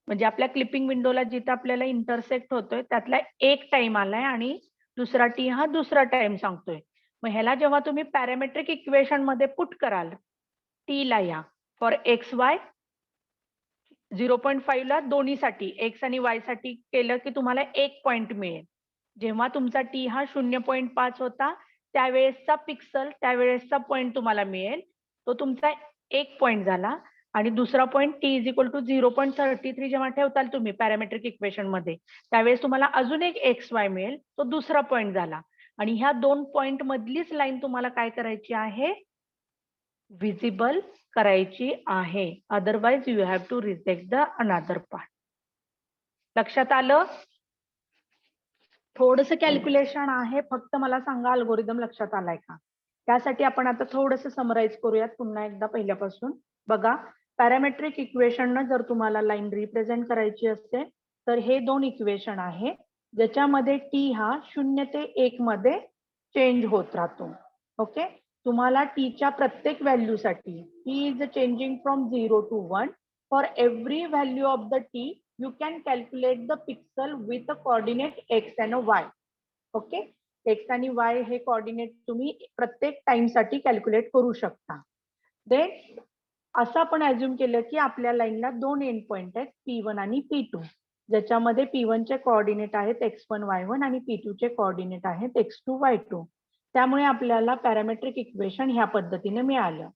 म्हणजे आपल्या क्लिपिंग विंडोला जिथं आपल्याला इंटरसेक्ट होतोय त्यातला एक टाइम आलाय आणि दुसरा T हा दुसरा टाइम सांगतोय. मग ह्याला जेव्हा तुम्ही पॅरामेट्रिक इक्वेशन मध्ये पुट कराल, T ला या फॉर एक्स वाय 0.5 ला दोन्हीसाठी एक्स आणि वाय साठी केलं की तुम्हाला 1 पॉइंट मिळेल. जेव्हा तुमचा T हा 0.5 होता त्यावेळेसचा पिक्सल, त्यावेळेसचा पॉइंट तुम्हाला मिळेल, तो तुमचा 1 पॉइंट झाला. आणि दुसरा point T is equal to 0.33 जेव्हा ठेवताल तुम्ही पॅरामेट्रिक इक्वेशन मध्ये, त्यावेळेस तुम्हाला अजून एक एक्स वाय मिळेल, तो दुसरा पॉइंट झाला. आणि ह्या 2 पॉइंट मधलीच लाईन तुम्हाला काय करायची आहे, विजिबल करायची आहे. Otherwise you have to reject the another part. लक्षात आलं? थोडंसं कॅल्क्युलेशन आहे, फक्त मला सांगा अल्गोरिदम लक्षात आलाय का. त्यासाठी आपण आता थोडंसं समराईज करूयात पुन्हा एकदा पहिल्यापासून. बघा, पॅरामेट्रिक इक्वेशन जर तुम्हाला लाईन रिप्रेझेंट करायची असेल तर हे दोन इक्वेशन आहे ज्याच्यामध्ये टी हा 0 ते 1 मध्ये चेंज होत राहतो. ओके, तुम्हाला टीच्या प्रत्येक व्हॅल्यूसाठी T is changing from 0 to 1. For every value of the T U can calculate the pixel with a coordinate x and Y. Okay, x आणि वाय हे कोऑर्डिनेट तुम्ही प्रत्येक टाइम साठी कॅल्क्युलेट करू शकता. देन असं आपण अज्युम केलं की आपल्या लाईनला दोन एंड पॉइंट आहेत P1 आणि P2, ज्याच्यामध्ये P1 चे कोऑर्डिनेट आहेत x1 y1 आणि P2 चे कोऑर्डिनेट आहेत x2 y2. त्यामुळे आपल्याला पॅरामेट्रिक इक्वेशन ह्या पद्धतीने मिळालं.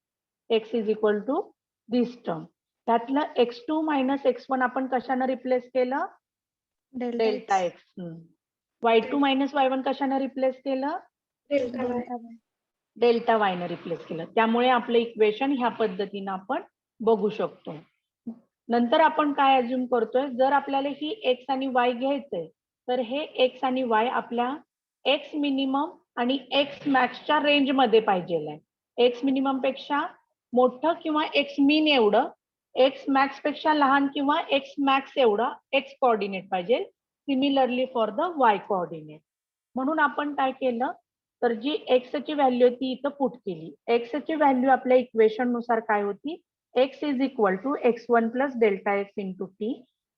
x is equal to this term. त्यातलं x2 मायनस x1 आपण कशाने रिप्लेस केलं? Delta x. y2 minus y1 कशाने रिप्लेस केलं? Delta y. डेल्टा वाय ने रिप्लेस केलं. त्यामुळे आपलं इक्वेशन ह्या पद्धतीनं आपण बघू शकतो. नंतर आपण काय अज्युम करतोय, जर आपल्याला ही एक्स आणि वाय घ्यायचंय तर हे एक्स आणि वाय आपल्या एक्स मिनिमम आणि एक्स मॅक्सच्या रेंज मध्ये पाहिजे. एक्स मिनिमम पेक्षा मोठं किंवा एक्स मीन एवढं, एक्स मॅक्स पेक्षा लहान किंवा एक्स मॅक्स एवढा एक्स कोऑर्डिनेट पाहिजे. Similarly for the Y coordinate. म्हणून आपण काय केलं तर जी एक्स ची व्हॅल्यू ती इथं पुट केली. एक्स ची व्हॅल्यू आपल्या इक्वेशन नुसार काय होती? X is equal to x1 plus delta x into t,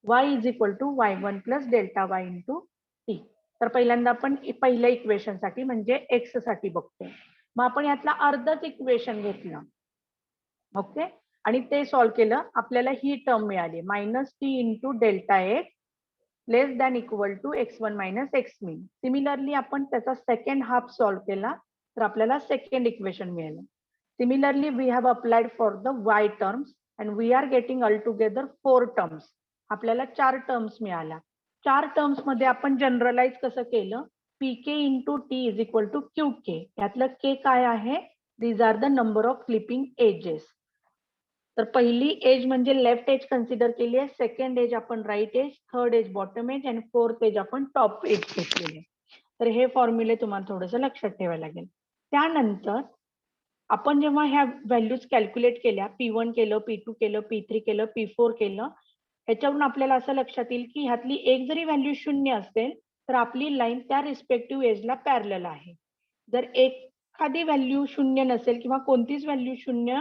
y is equal to y1 plus delta y into t. तर पहिल्यांदा आपण पहिल्या इक्वेशन साठी म्हणजे एक्स साठी बघतोय. मग आपण यातला अर्धच इक्वेशन घेतलं. ओके, आणि ते सॉल्व्ह केलं. आपल्याला ही टर्म मिळाली minus t into delta x less than equal to x1 minus x mean. Similarly आपण त्याचा सेकंड हाफ सॉल्व्ह केला तर आपल्याला सेकंड इक्वेशन मिळालं. Similarly we have applied for the y terms and we are getting all together 4 terms. आपल्याला 4 terms मिळाल्या. 4 terms मध्ये आपण जनरलाइज कसं केलं? pk into t is equal to qk. यातलं k काय आहे? These are the number of clipping edges. तर पहिली एज म्हणजे लेफ्ट एज कन्सिडर केली आहे, सेकंड एज आपण right edge, third edge bottom edge आणि फोर्थ एज आपण टॉप एज घेतलेले. तर हे फॉर्म्युले तुम्हाला थोडंसं लक्षात ठेवायला लागेल. त्यानंतर आपण जेव्हा ह्या व्हॅल्यूज कॅल्क्युलेट केल्या, P1 केलं, P2 केलं, P3 केलं, P4 केलं, ह्याच्यावरून आपल्याला असं लक्षात येईल की ह्यातली एक जरी व्हॅल्यू 0 असेल तर आपली लाईन त्या रिस्पेक्टिव्ह एजला पॅरलल आहे. जर एखादी व्हॅल्यू 0 नसेल किंवा कोणतीच व्हॅल्यू 0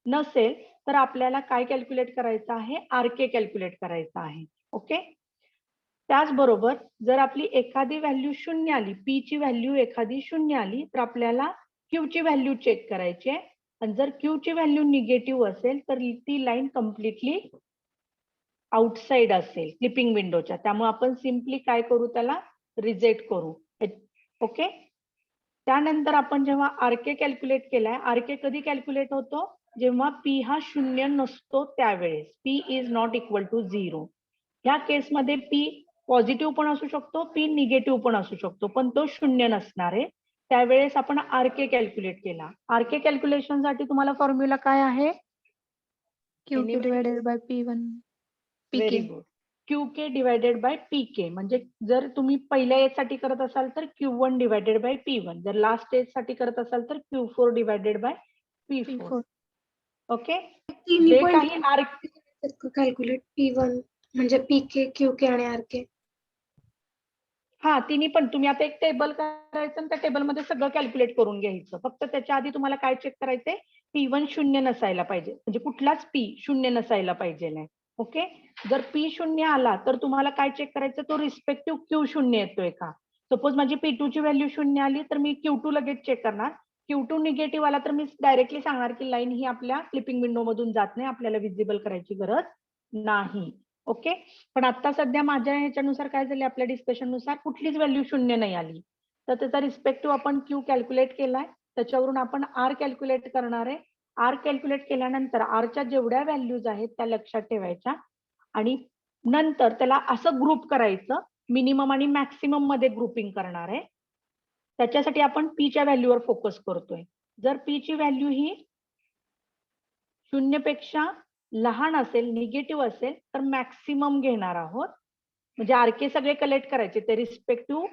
नसेल तर आपल्याला काय कॅल्क्युलेट करायचं आहे? आरके कॅल्क्युलेट करायचं आहे. ओके, त्याचबरोबर जर आपली एखादी व्हॅल्यू 0 आली, पी ची व्हॅल्यू एखादी 0 आली तर आपल्याला क्यू ची व्हॅल्यू चेक करायची आहे. आणि जर क्यू ची व्हॅल्यू निगेटिव्ह असेल तर ती लाईन कम्प्लिटली आउटसाइड असेल क्लिपिंग विंडोच्या. त्यामुळे आपण सिम्पली काय करू? त्याला रिजेक्ट करू. ओके, त्यानंतर आपण जेव्हा आरके कॅल्क्युलेट केलाय, आरके कधी कॅल्क्युलेट होतो? जेव्हा पी हा 0 नसतो त्यावेळेस. P is not equal to 0. ह्या केसमध्ये पी पॉझिटिव्ह पण असू शकतो, पी निगेटिव्ह पण असू शकतो, पण तो 0 नसणार आहे. त्यावेळेस आपण आरके कॅल्क्युलेट केला. आरके कॅल्क्युलेशन साठी तुम्हाला फॉर्म्युला काय आहे? QK divided by P1 very PK. Good. QK divided by PK. म्हणजे जर तुम्ही पहिल्या एज साठी करत असाल तर Q1 डिवायडेड बाय P1. जर लास्ट एज साठी करत असाल तर Q4 divided by P4. Okay, तिन्ही जे पॉईंट काही आर कॅल्क्युलेट P1 म्हणजे पीके, क्यूके आणि आरके. हा, तिन्ही पण तुम्ही आता एक टेबल करायचं आणि त्या टेबलमध्ये सगळं कॅल्क्युलेट करून घ्यायचं. फक्त त्याच्या आधी तुम्हाला काय चेक करायचंय? P1 0 नसायला पाहिजे, म्हणजे कुठलाच P 0 नसायला पाहिजे नाही. ओके, जर P 0 आला तर तुम्हाला काय चेक करायचं? तो रिस्पेक्टिव्ह Q 0 येतोय का? सपोज माझी P2 ची व्हॅल्यू 0 आली तर मी Q2 लगेच चेक करणार. Q2 निगेटिव्ह आला तर मी डायरेक्टली सांगणार की लाईन ही आपल्या क्लिपिंग विंडो मधून जात नाही, आपल्याला विजिबल करायची गरज नाही. ओके, पण आता सध्या माझ्या ह्याच्यानुसार काय झाले? आपल्या डिस्कशन नुसार कुठलीच व्हॅल्यू 0 नाही आली तर त्याचा रिस्पेक्टिव्ह आपण Q कॅल्क्युलेट केलाय. त्याच्यावरून आपण R कॅल्क्युलेट करणार आहे. R कॅल्क्युलेट केल्यानंतर R च्या जेवढ्या व्हॅल्यूज आहेत त्या लक्षात ठेवायच्या आणि नंतर त्याला असं ग्रुप करायचं, मिनिमम आणि मॅक्सिमम मध्ये ग्रुपिंग करणार आहे. त्याच्यासाठी आपण P च्या व्हॅल्यूवर फोकस करतोय. जर P ची व्हॅल्यू ही 0 पेक्षा लहान असेल, निगेटिव्ह असेल तर मॅक्सिमम घेणार आहोत. म्हणजे आरके सगळे कलेक्ट करायचे ते रिस्पेक्टिव्ह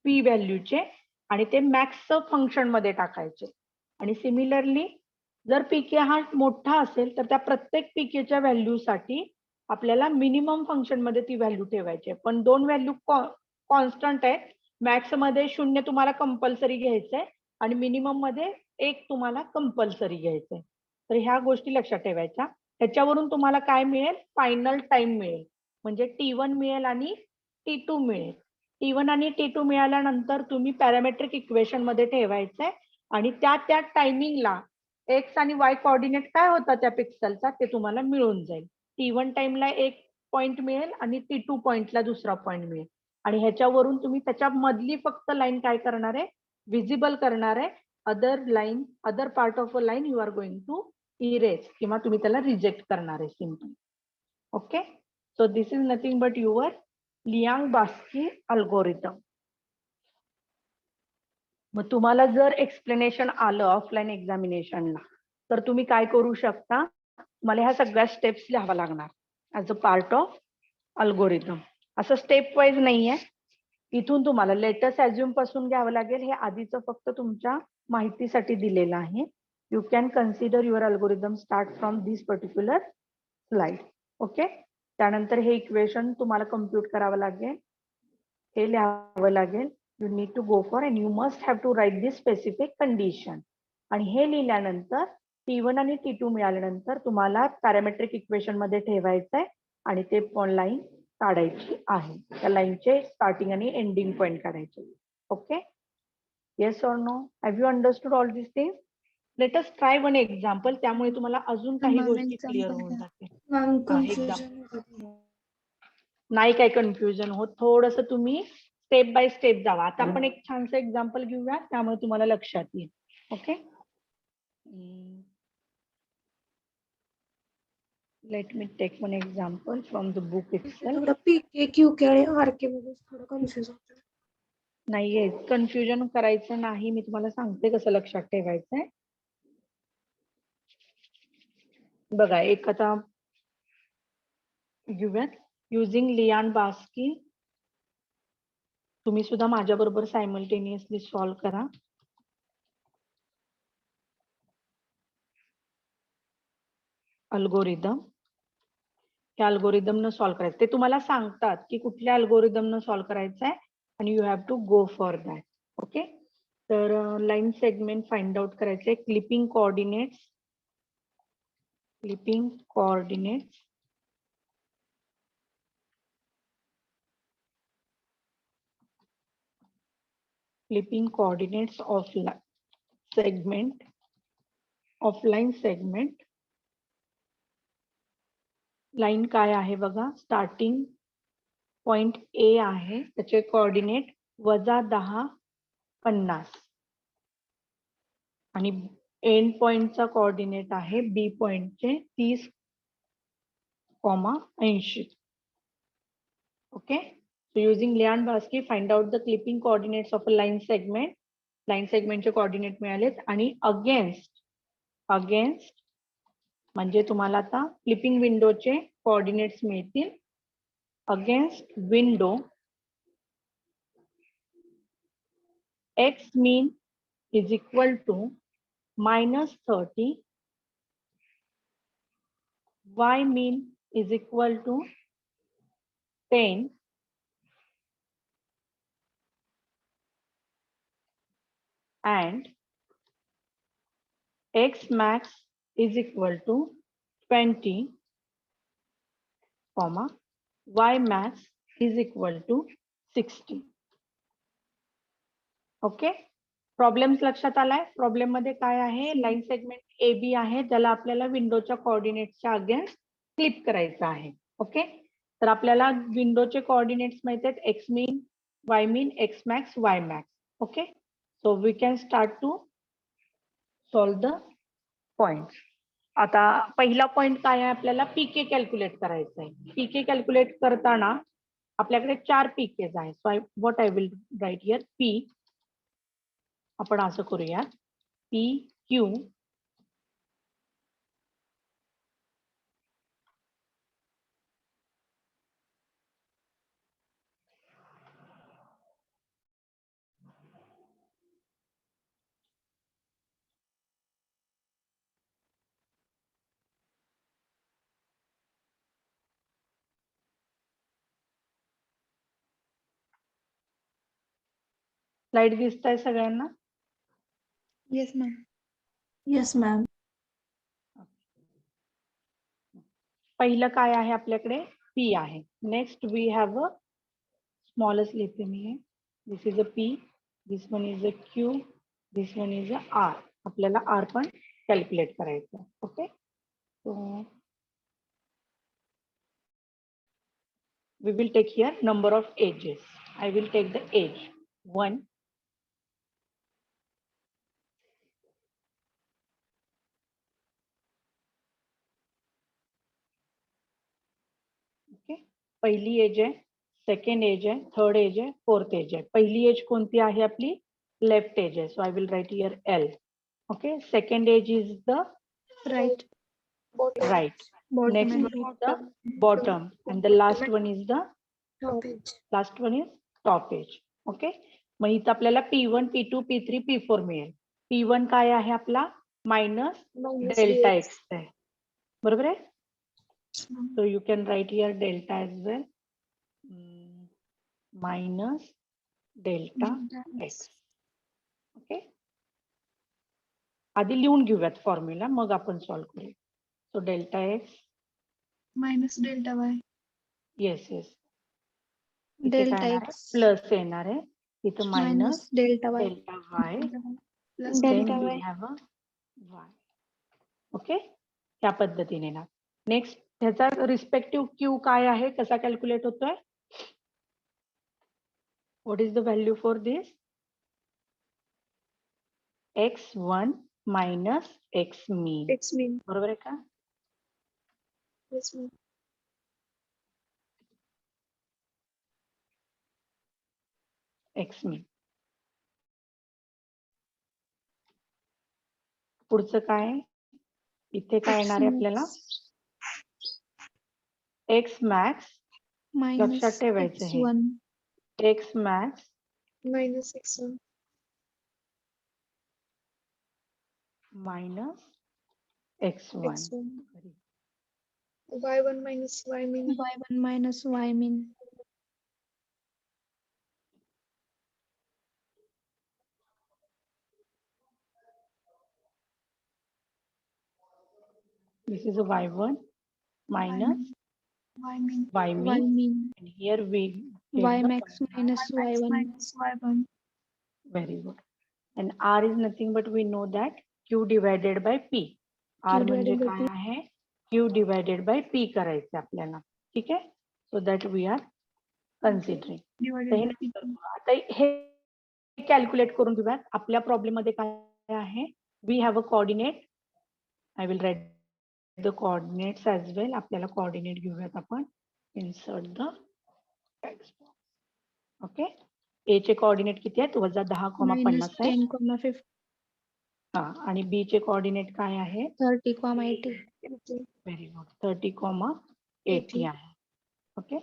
पी व्हॅल्यूचे आणि ते मॅक्स फंक्शन मध्ये टाकायचे. आणि सिमिलरली जर पीके हा मोठा असेल तर त्या प्रत्येक पीकेच्या व्हॅल्यूसाठी आपल्याला मिनिमम फंक्शन मध्ये ती व्हॅल्यू ठेवायची आहे. पण दोन व्हॅल्यू कॉन्स्टंट आहेत. मॅक्स मध्ये 0 तुम्हाला कंपल्सरी घ्यायचंय आणि मिनिमम मध्ये 1 तुम्हाला कंपल्सरी घ्यायचंय. तर ह्या गोष्टी लक्षात ठेवायच्या. ह्याच्यावरून तुम्हाला काय मिळेल? फायनल टाइम मिळेल. म्हणजे T1 मिळेल आणि T2 मिळेल. T1 आणि T2 मिळाल्यानंतर तुम्ही पॅरामेट्रिक इक्वेशन मध्ये ठेवायचंय आणि त्या टायमिंगला एक्स आणि वाय कोऑर्डिनेट काय होता त्या पिक्सलचा ते तुम्हाला मिळून जाईल. T1 टाइमला एक पॉइंट मिळेल आणि T2 पॉइंटला दुसरा पॉइंट मिळेल. आणि ह्याच्यावरून तुम्ही त्याच्या मधली फक्त लाईन काय करणार आहे? विजिबल करणार आहे. Other part of a line you are going to erase किंवा तुम्ही त्याला रिजेक्ट करणार आहे simply. Okay, so this is nothing but your Liang Barsky algorithm. मग तुम्हाला जर एक्सप्लेनेशन आलं ऑफलाईन एक्झामिनेशनला तर तुम्ही काय करू शकता? तुम्हाला ह्या सगळ्या स्टेप्स लिहावा लागणार as a part of algorithm. असं स्टेप वाईज नाहीये. इथून तुम्हाला लेटेस्ट ॲज्युम पासून घ्यावं लागेल. हे आधीचं फक्त तुमच्या माहितीसाठी दिलेलं आहे. You can consider your algorithm start from this particular slide. Okay, त्यानंतर हे इक्वेशन तुम्हाला कम्प्युट करावं लागेल, हे लिहावं लागेल. You need to go for and you must have to write this specific condition. आणि हे लिहिल्यानंतर T1 आणि T2 मिळाल्यानंतर तुम्हाला पॅरामेट्रिक इक्वेशन मध्ये ठेवायचंय आणि ते लाईन काढायची आहे. त्या लाईनचे स्टार्टिंग आणि एंडिंग पॉइंट काढायचे. Okay, yes or no? Have you understood all this things? Let us try one example. त्यामुळे तुम्हाला अजून काही मॅम गोष्टी क्लिअर एक्झाम्पल होऊन द्या. जातील. मॅम एक्झाम कन्फ्युजन नाही काही कन्फ्युजन होत. थोडस तुम्ही स्टेप बाय स्टेप जावा. आता आपण एक छानसं एक्झाम्पल घेऊया, त्यामुळे तुम्हाला लक्षात येईल. Okay, let me take one example from the book itself. थोडं पीके क्यूके आणि आरके मध्ये थोडं कन्फ्युज होतं. नाहीये, कन्फ्युजन करायचं नाही. मी तुम्हाला सांगते कसं लक्षात ठेवायचंय. बघा, एक आता घेऊयात. युझिंग लियांग-बास्की. तुम्ही सुद्धा माझ्या बरोबर सायमल्टेनियसली सॉल्व्ह करा. अल्गोरिदम, त्या अल्गोरिदमनं सॉल्व्ह करायचं. ते तुम्हाला सांगतात की कुठल्या अल्गोरिदमनं सॉल्व्ह करायचं आहे आणि you have to go for that. Okay, तर लाईन सेगमेंट फाइंड आउट करायचे. Clipping coordinates, clipping coordinates clipping coordinates of segment, of line segment. Line काय आहे बघा, स्टार्टिंग पॉइंट ए आहे, त्याचे कोऑर्डिनेट -10, 50 आणि एंड पॉइंटचा कोऑर्डिनेट आहे बी पॉइंटचे 30, 80. Okay, so using Liang Barsky find out the clipping coordinates of a line segment. Line सेगमेंटचे कोऑर्डिनेट मिळालेत आणि अगेन्स्ट म्हणजे तुम्हाला आता क्लिपिंग विंडोचे कोऑर्डिनेट्स मिळतील. Against window x mean is equal to -30, y min is equal to 10 and x max is equal to 20, y max is equal to 60. Okay, problems लक्षात आलाय? प्रॉब्लेम मध्ये काय आहे? लाईन सेगमेंट ए बी आहे, ज्याला आपल्याला विंडोच्या कोऑर्डिनेट्सच्या अगेन्स्ट क्लिप करायचं आहे. ओके, तर आपल्याला विंडोचे कोऑर्डिनेट्स माहिती आहेत, x mean, y mean, x max, y max. Okay, so we can start to solve the points. आता पहिला पॉइंट काय आहे? आपल्याला पीके कॅल्क्युलेट करायचं आहे. पीके कॅल्क्युलेट करताना आपल्याकडे 4 पीकेज आहेत. So what I will write here, P. आपण असं करूया, पी क्यू स्लाइड दिसताय सगळ्यांना? Yes ma'am. Yes ma'am. पहिलं काय आहे आपल्याकडे? P आहे. Next we have a smallest लिहिते मी. This is a P, this one is a Q, this one is a R. आपल्याला R पण कॅल्क्युलेट करायचं. Okay, so we will take here number of ages. I will take the age 1. Okay, पहिली edge आहे, second edge आहे, third edge आहे, fourth edge आहे. पहिली edge कोणती आहे आपली? लेफ्ट एज आहे. So I will write here L. Okay, second edge is the right. right. Bottom Next and one is the bottom, and the last one is the Top edge. last one is top edge. Okay, मग इथं आपल्याला P1, P2, P3, P4 मिळेल. P1 काय आहे आपला? Minus Minus delta dx. X आहे. बरोबर आहे? So you can write here delta as well. Minus delta x. Okay, आधी लिहून घेऊयात फॉर्म्युला, मग आपण सॉल्व्ह करूया. So delta x minus delta Y. Yes yes, इथे डेल्टा काय येणार आहे? एक्स प्लस येणार आहे. इथं minus minus delta Y. Delta y. Plus Then Delta we y. have a y. Okay, त्या पद्धतीने ना. नेक्स्ट ह्याचा रिस्पेक्टिव्ह क्यू काय आहे? कसा कॅल्क्युलेट होतोय? What is the value for this? x1 minus x min. X min. बरोबर आहे का? Yes ma'am. x min. पुढचं काय? इथे काय येणार आहे आपल्याला? x max. लक्षात मायनस ठेवायचं हे. x1 x max minus x one. Minus x1. X one. Y one minus Y मीन. y1 मायनस y mean. This is a y1 minus Y mean. y y mean, mean. and here we take y the max minus y1. Minus Y one. very good. And r is nothing but we know that q divided by p. r Q म्हणजे divided by काय आहे? q divided by p करायचं आपल्याला. ठीक आहे? So that we are considering. तर divided हे by P. नंतर बघू. आता हे कॅल्क्युलेट करून घेऊयात. आपल्या प्रॉब्लेम मध्ये काय आहे? We have a coordinate. I will write the coordinates as well. आपल्याला कोऑर्डिनेट घेऊयात आपण. Insert the text box. Okay, A चे कोऑर्डिनेट किती आहेत? -10,50 मायनस आहे. 10,50. हा, आणि बी चे कोऑर्डिनेट काय आहे? 30,80. व्हेरी गुड, 30,80 आहे. Okay,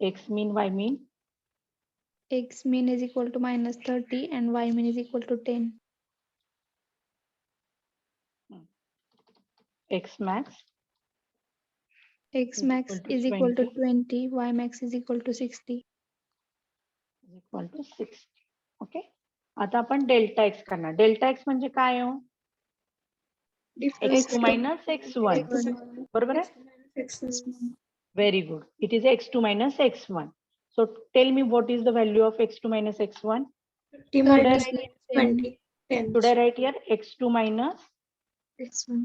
x mean, y mean. x mean is equal to minus 30 and y mean is equal to 10. X max x max is equal to 20, y max is equal to 60. Equal to 6. Okay, आता आपण delta x करणार. Delta x म्हणजे काय हो? x2 minus x1. बरोबर आहे? Very good. It is x2 minus x1. So tell me what is the value of x2 minus x1? 30 minus 20. 10. Should I write here x2 minus x one.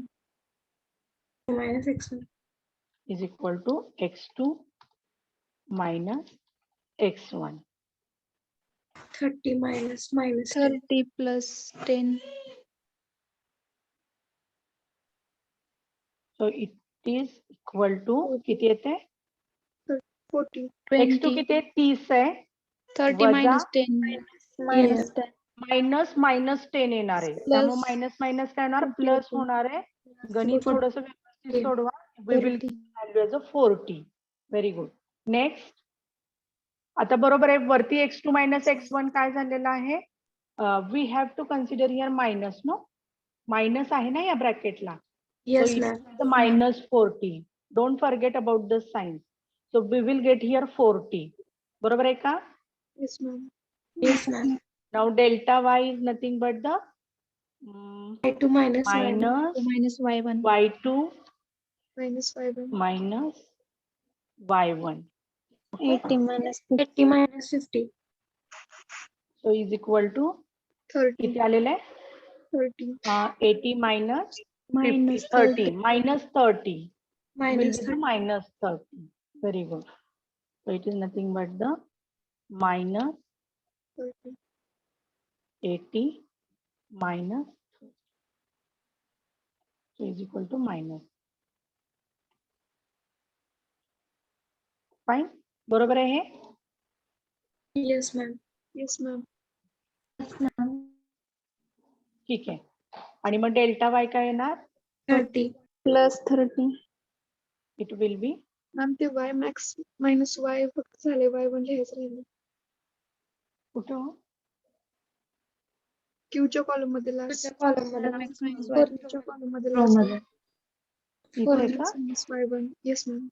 Minus x1. is equal to x2 minus x1. 30 minus 10. 30 plus 10. So it is equal to किती येते? 40. x2 20. किती आहे? 30 आहे. 30 वजा minus 10. Minus 10. Minus 10 येणार आहे. त्यामुळे minus minus काय होणार? प्लस होणार आहे. गणित थोडंसं व्यवस्थित सोडवा. We will 40. value as a 40. Very good. Next. आता बरोबर आहे, वरती x2 minus x1 काय झालेलं आहे? We have to consider here minus, no? Minus आहे ना या ब्रॅकेटला. Yes, So it ma'am. is the minus 40. Don't forget about the sign. So we will get here 40. बरोबर आहे का? Yes ma'am. Yes, ma'am. Now delta y is nothing but the y2 minus y1 minus minus y1. y2 minus y1. minus y1. 80 minus 50. So is equal to 30. किती आलेलं आहे 30. 80 minus 50, Minus 30 minus 30 will Minus be the minus 30. Very good. So it is nothing but the minus 30. 80 minus 30. So is equal to minus. Fine. बरोबर आहे हे? yes ma'am. Yes, ma'am. ठीक आहे. आणि मग डेल्टा वाय काय येणार? 30 plus 30. It will B ma'am ते y max minus y फक्त झाले y1 लिहायचं राहिलं. कुठं? Q कॉलम मध्ये लास्ट. column मध्ये Max minus four y1. Column मध्ये row last. मध्ये. इथे का? minus y1. Yes, ma'am.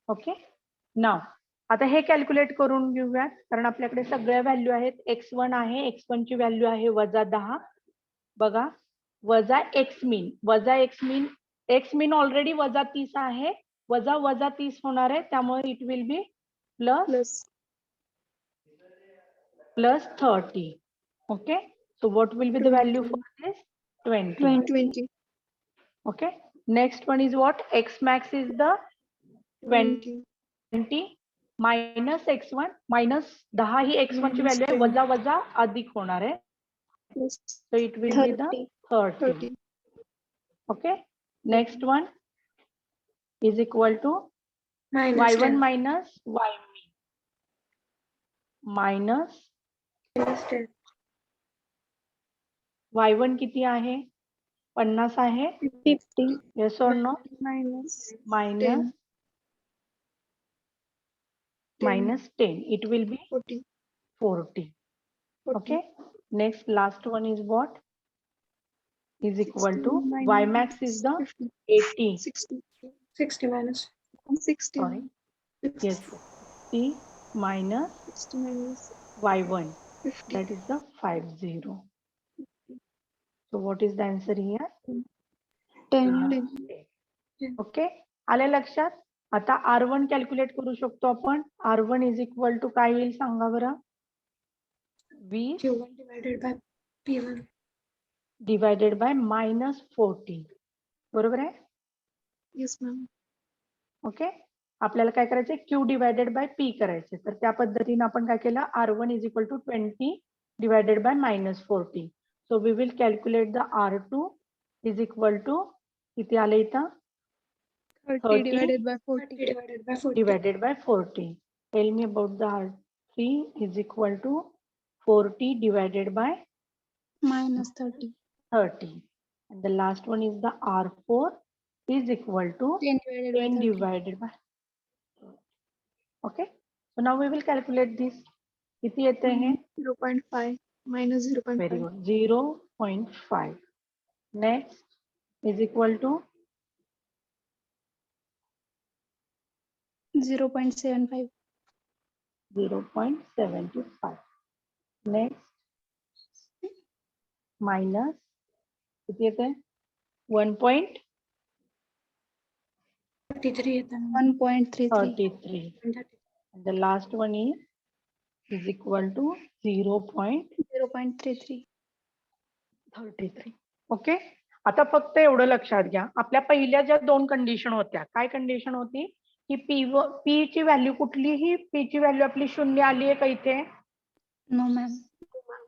Okay. नाव आता हे कॅल्क्युलेट करून घेऊयात कारण आपल्याकडे सगळ्या व्हॅल्यू आहेत. x1 आहे, x1 ची व्हॅल्यू आहे -10. बघा वजा x मीन ऑलरेडी -30 आहे, वजा 30 होणार आहे, त्यामुळे it will B plus 30. Okay. So what will be the value for this? 20. 20. Okay. Next one is what? X max is the 20 minus x1 minus 10 he x1 ची व्हॅल्यू आहे, वजा अधिक होणार आहे. Plus So it will be the 30. 30. Okay. Next one is equal to Minus y1 10. minus y minus Minus 10. y1 किती आहे? 50 आहे. 50. Yes or no? minus Minus 10. It will be 40. 40. Okay. Next, last one is what? Is equal to y max is the 50. 80. 60. 60 minus. 60. Sorry. Yes. 60 minus 60 minus y1. 50. That is the 50. So what is the answer here? 10. Okay. आले लक्षात? आता R1 calculate करू शकतो आपण. R1 is equal to काय येईल सांगा बरं? 20 Q1 divided by P1. Divided by -40. बरोबर आहे? Yes, ma'am. ओके. आपल्याला काय करायचंय? Q डिवायडेड बाय P करायचे. तर त्या पद्धतीने आपण काय केलं? R1 is equal to 20 divided by -40. So we will calculate the R2 is equal to किती आले इथं? 30 divided by 40. 30 divided by 40. Divided by 40. Tell me about the R3 is equal to 40 divided by Minus 30. 30. And the last one is the R4 is equal to 10 divided by 10 30. divided by. Okay. So now we will calculate this. किती येते हे? 0.5 minus 0.5. Very good. 0.5. Next is equal to 0.75. 0.75. Next minus किती येते? 1.33. 33 येतं. 1.33. And the last one is equal to 0.33. 0.33. Okay. आता फक्त एवढं लक्षात घ्या, आपल्या पहिल्या ज्या 2 कंडिशन होत्या, काय कंडिशन होती की पी ची व्हॅल्यू कुठलीही पी ची व्हॅल्यू आपली 0 आली आहे का इथे? No, ma'am.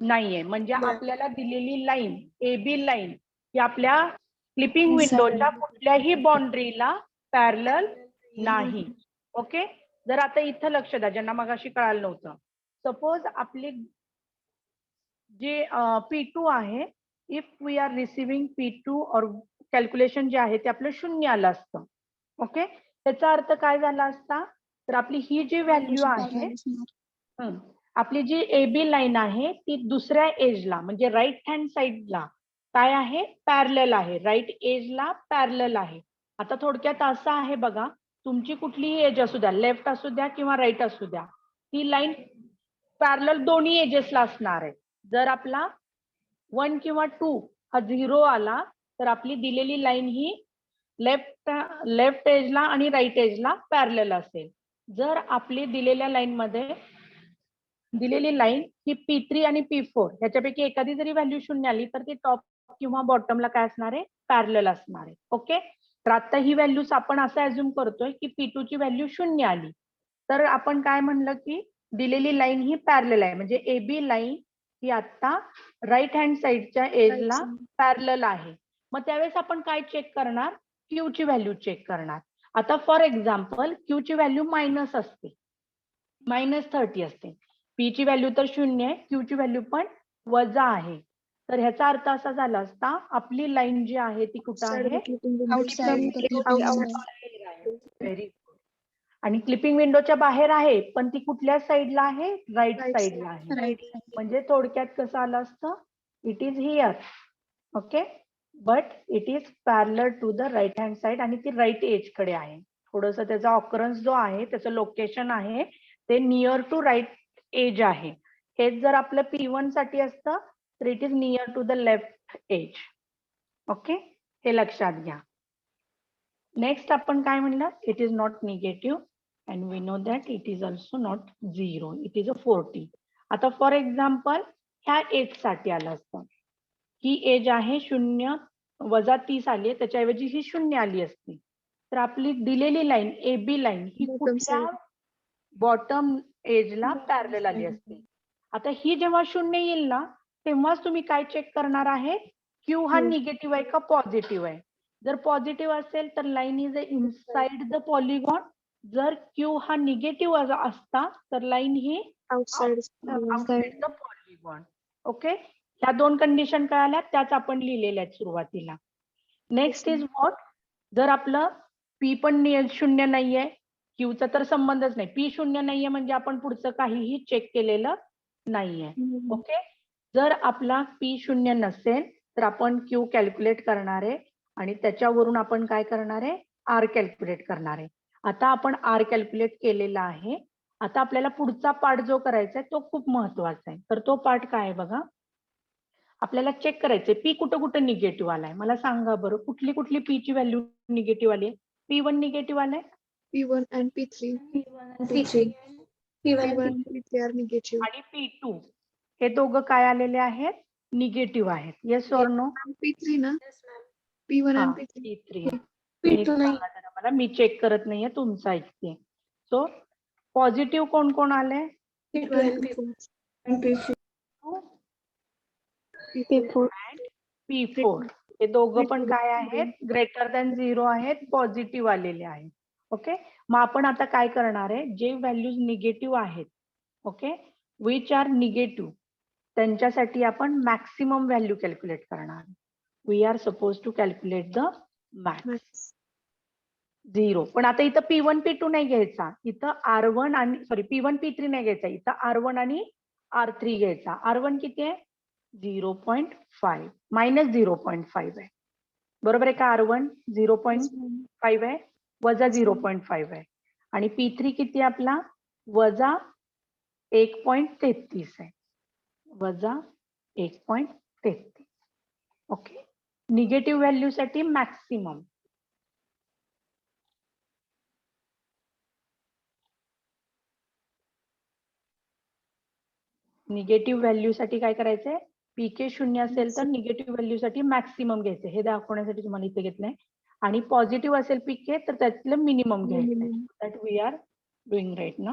नाहीये. म्हणजे आपल्याला दिलेली लाईन AB लाईन ही आपल्या क्लिपिंग विंडोच्या कुठल्याही बाउंड्रीला पॅरलल नाही. ओके. जर आता इथं लक्ष द्या, ज्यांना मगाशी कळालं नव्हतं. सपोज आपली जे P2 आहे, if we R receiving P2 और कॅल्क्युलेशन जे आहे ते आपलं 0 आलं असतं. ओके. त्याचा अर्थ काय झाला असता? तर आपली ही जी व्हॅल्यू आहे, आपली जी AB लाईन आहे ती दुसऱ्या एजला म्हणजे राईट हँड साइडला काय आहे? पॅरलल आहे. राईट एजला पॅरलल आहे. आता थोडक्यात असं आहे बघा, तुमची कुठलीही एज असू द्या, लेफ्ट असू द्या किंवा राईट असू द्या, ती लाईन पॅरलल दोन्ही एजेसला असणार आहे. जर आपला 1 किंवा 2 हा 0 आला तर आपली दिलेली लाईन ही लेफ्ट एजला आणि राईट एजला पॅरलल असेल. जर आपली दिलेल्या लाईन मध्ये दिलेली लाईन ही P3 आणि P4 ह्याच्यापैकी एखादी जरी व्हॅल्यू 0 आली तर ती टॉप किंवा बॉटमला काय असणार आहे, पॅरलल असणार आहे. ओके, तर आता ही व्हॅल्यूज आपण असं अज्युम करतोय की P2 ची व्हॅल्यू 0 आली तर आपण काय म्हणलं की दिलेली लाईन ही पॅरलल आहे, म्हणजे AB लाईन ही आता राईट हँड साइडच्या एजला पॅरलल आहे. मग त्यावेळेस आपण काय चेक करणार, Q ची व्हॅल्यू चेक करणार. आता फॉर एक्झाम्पल Q ची व्हॅल्यू मायनस असते, -30 असते. P ची व्हॅल्यू तर 0 आहे, Q ची व्हॅल्यू पण वजा आहे. तर ह्याचा अर्थ असा झाला असता आपली लाईन जी आहे ती कुठं आहे, व्हेरी गुड. आणि क्लिपिंग विंडोच्या बाहेर आहे पण ती कुठल्या साईडला आहे, राईट साईडला आहे. म्हणजे थोडक्यात कसं आलं असतं, it is here. Okay, but it is parallel to the right hand side आणि ती राईट एज कडे आहे. थोडस त्याचा ऑकरन्स जो आहे त्याचं लोकेशन आहे ते नियर टू राईट एज आहे. हेच जर आपलं P1 साठी असतं तर it is near to the left edge. Okay, हे लक्षात घ्या. नेक्स्ट आपण काय म्हणलं, it is not negative and we know that it is also not 0, it is a 40. आता फॉर एक्झाम्पल ह्या एज साठी आलं असतं, ही एज आहे 0 वजा 30 आली आहे, त्याच्याऐवजी ही 0 आली असती तर आपली दिलेली लाईन AB लाईन ही कुठल्या बॉटम एजला पॅरलल आली असती. आता ही जेव्हा 0 येईल ना तेव्हाच तुम्ही काय चेक करणार आहे, Q हा निगेटिव्ह आहे का पॉझिटिव्ह आहे. जर पॉझिटिव्ह असेल तर line is inside the polygon. जर Q हा निगेटिव्ह असता तर line he outside the polygon. Okay, ह्या दोन कंडिशन काय आल्या त्याच आपण लिहिलेल्या आहेत सुरुवातीला. नेक्स्ट इज व्हॉट, जर आपलं P पण 0 नाहीये, Q चा तर संबंधच नाही, P 0 नाहीये म्हणजे आपण पुढचं काहीही चेक केलेलं नाहीये. ओके, जर आपला P 0 नसेल तर आपण Q कॅल्क्युलेट करणार आहे आणि त्याच्यावरून आपण काय करणार आहे, R कॅल्क्युलेट करणार आहे. आता आपण R कॅल्क्युलेट केलेला आहे. आता आपल्याला पुढचा पार्ट जो करायचा आहे तो खूप महत्वाचा आहे. तर तो पार्ट काय आहे बघा, आपल्याला चेक करायचंय P कुठं कुठं निगेटिव्ह आलाय. मला सांगा बरं, कुठली कुठली P ची व्हॅल्यू निगेटिव्ह आली आहे. P1 निगेटिव्ह आलाय, P1 and P3. P1 and P3 are negative. आणि P2 हे दोघं काय आलेले आहेत, निगेटिव्ह आहेत. Yes or no? P3 ना, P1 and P3. P3 P2 नाही. सांगा जरा मला, मी चेक करत नाहीये, तुमचं ऐकते. सो पॉझिटिव्ह कोण कोण आले, P2 and P4. P4. P4 हे दोघं पण काय आहेत, ग्रेटर दॅन 0 आहेत, पॉझिटिव्ह आलेले आहेत. ओके, मग आपण आता काय करणार आहे, जे व्हॅल्यूज निगेटिव्ह आहेत, ओके, विच आर निगेटिव्ह, त्यांच्यासाठी आपण मॅक्सिमम व्हॅल्यू कॅल्क्युलेट करणार. We are suppose to calculate the max 0. पण आता इथं P1 P2 नाही घ्यायचा, इथं R1 आणि P1 P3 नाही घ्यायचा, इथं R1 आणि R3 घ्यायचा. R1 किती आहे, 0.5 मायनस 0.5 आहे, बरोबर आहे का. R1 0.5 आहे, वजा 0.5 आहे. आणि P3 किती आपला, वजा 1.33 आहे, वजा 1.33. ओके, निगेटिव्ह व्हॅल्यू साठी मॅक्सिमम. निगेटिव्ह व्हॅल्यू साठी काय करायचंय, पीके 0 असेल तर निगेटिव्ह व्हॅल्यू साठी मॅक्सिमम घ्यायचे, हे दाखवण्यासाठी तुम्हाला इथे घेतलंय. आणि पॉझिटिव्ह असेल पीके तर त्यातलं मिनिमम घ्यायचंय. That we are doing right ना.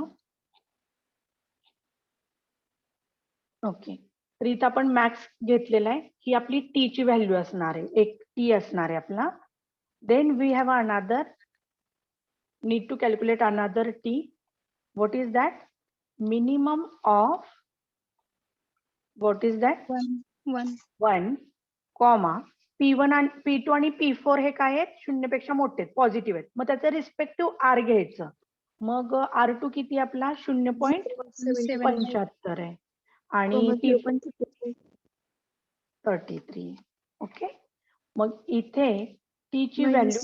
ओके, तर इथं आपण मॅक्स घेतलेला आहे, ही आपली टी ची व्हॅल्यू असणार आहे, एक टी असणार आहे आपला. Then we have another, need to calculate another t. What is that, minimum of, what is that, 1 comma P1 आणि P2 आणि P4 हे काय आहेत, 0 पेक्षा मोठे आहेत, पॉझिटिव्ह आहेत. मग त्याचं रिस्पेक्टिव्ह R घ्यायचं. मग R2 किती आपला, 0.75 आहे आणि P4 33. ओके, मग इथे T ची value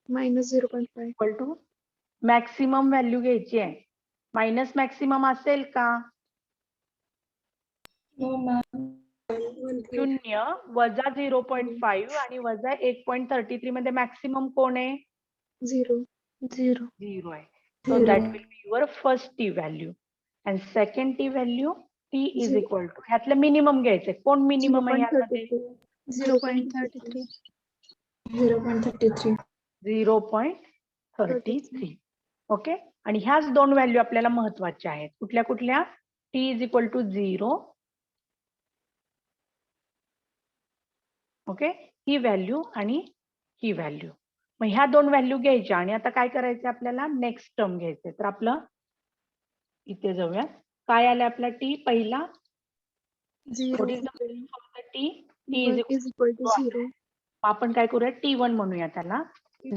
-0.5 equal to maximum value घ्यायची आहे. मायनस मॅक्सिमम असेल का? हो मॅम. 0 वजा 0.5 आणि वजा 1.33 मध्ये मॅक्सिमम कोण आहे? 0. 0. 0 आहे. So that will be your first t value. And second t value t is Zero. equal to ह्यातलं मिनिमम घ्यायचंय. कोण मिनिमम आहे यामध्ये? 0.33. 0.33. 0.33. ओके. आणि ह्याच दोन व्हॅल्यू आपल्याला महत्वाच्या आहेत. कुठल्या कुठल्या? t is equal to 0. Okay. He value आणि ही व्हॅल्यू. मग ह्या दोन व्हॅल्यू घ्यायच्या आणि आता काय करायचं आपल्याला? नेक्स्ट टर्म घ्यायचंय. तर आपलं इथे जाऊया. काय आलं आपला टी पहिला? 0. What is the value for the t? t T1 is is equal to 0. आपण काय करूया? T1 म्हणूया त्याला.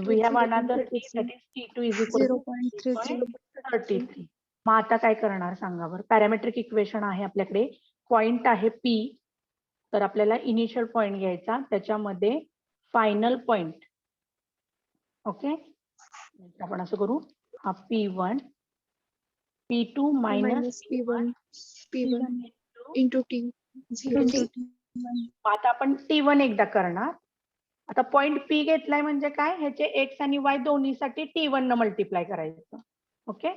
We have another t, that is T2 is equal to 0.33. 0.33. मग आता काय करणार सांगा बरं? पॅरामेट्रिक इक्वेशन आहे आपल्याकडे. पॉइंट आहे P. तर आपल्याला इनिशियल पॉइंट घ्यायचा, त्याच्यामध्ये फायनल पॉइंट. ओके. आपण असं करू, हा P1, P2 minus P1 into T. 0. Into T1. आता आपण T1 एकदा करणार. आता पॉइंट P घेतलाय म्हणजे काय? ह्याचे x आणि y दोन्हीसाठी T1 न मल्टिप्लाय करायचं. ओके.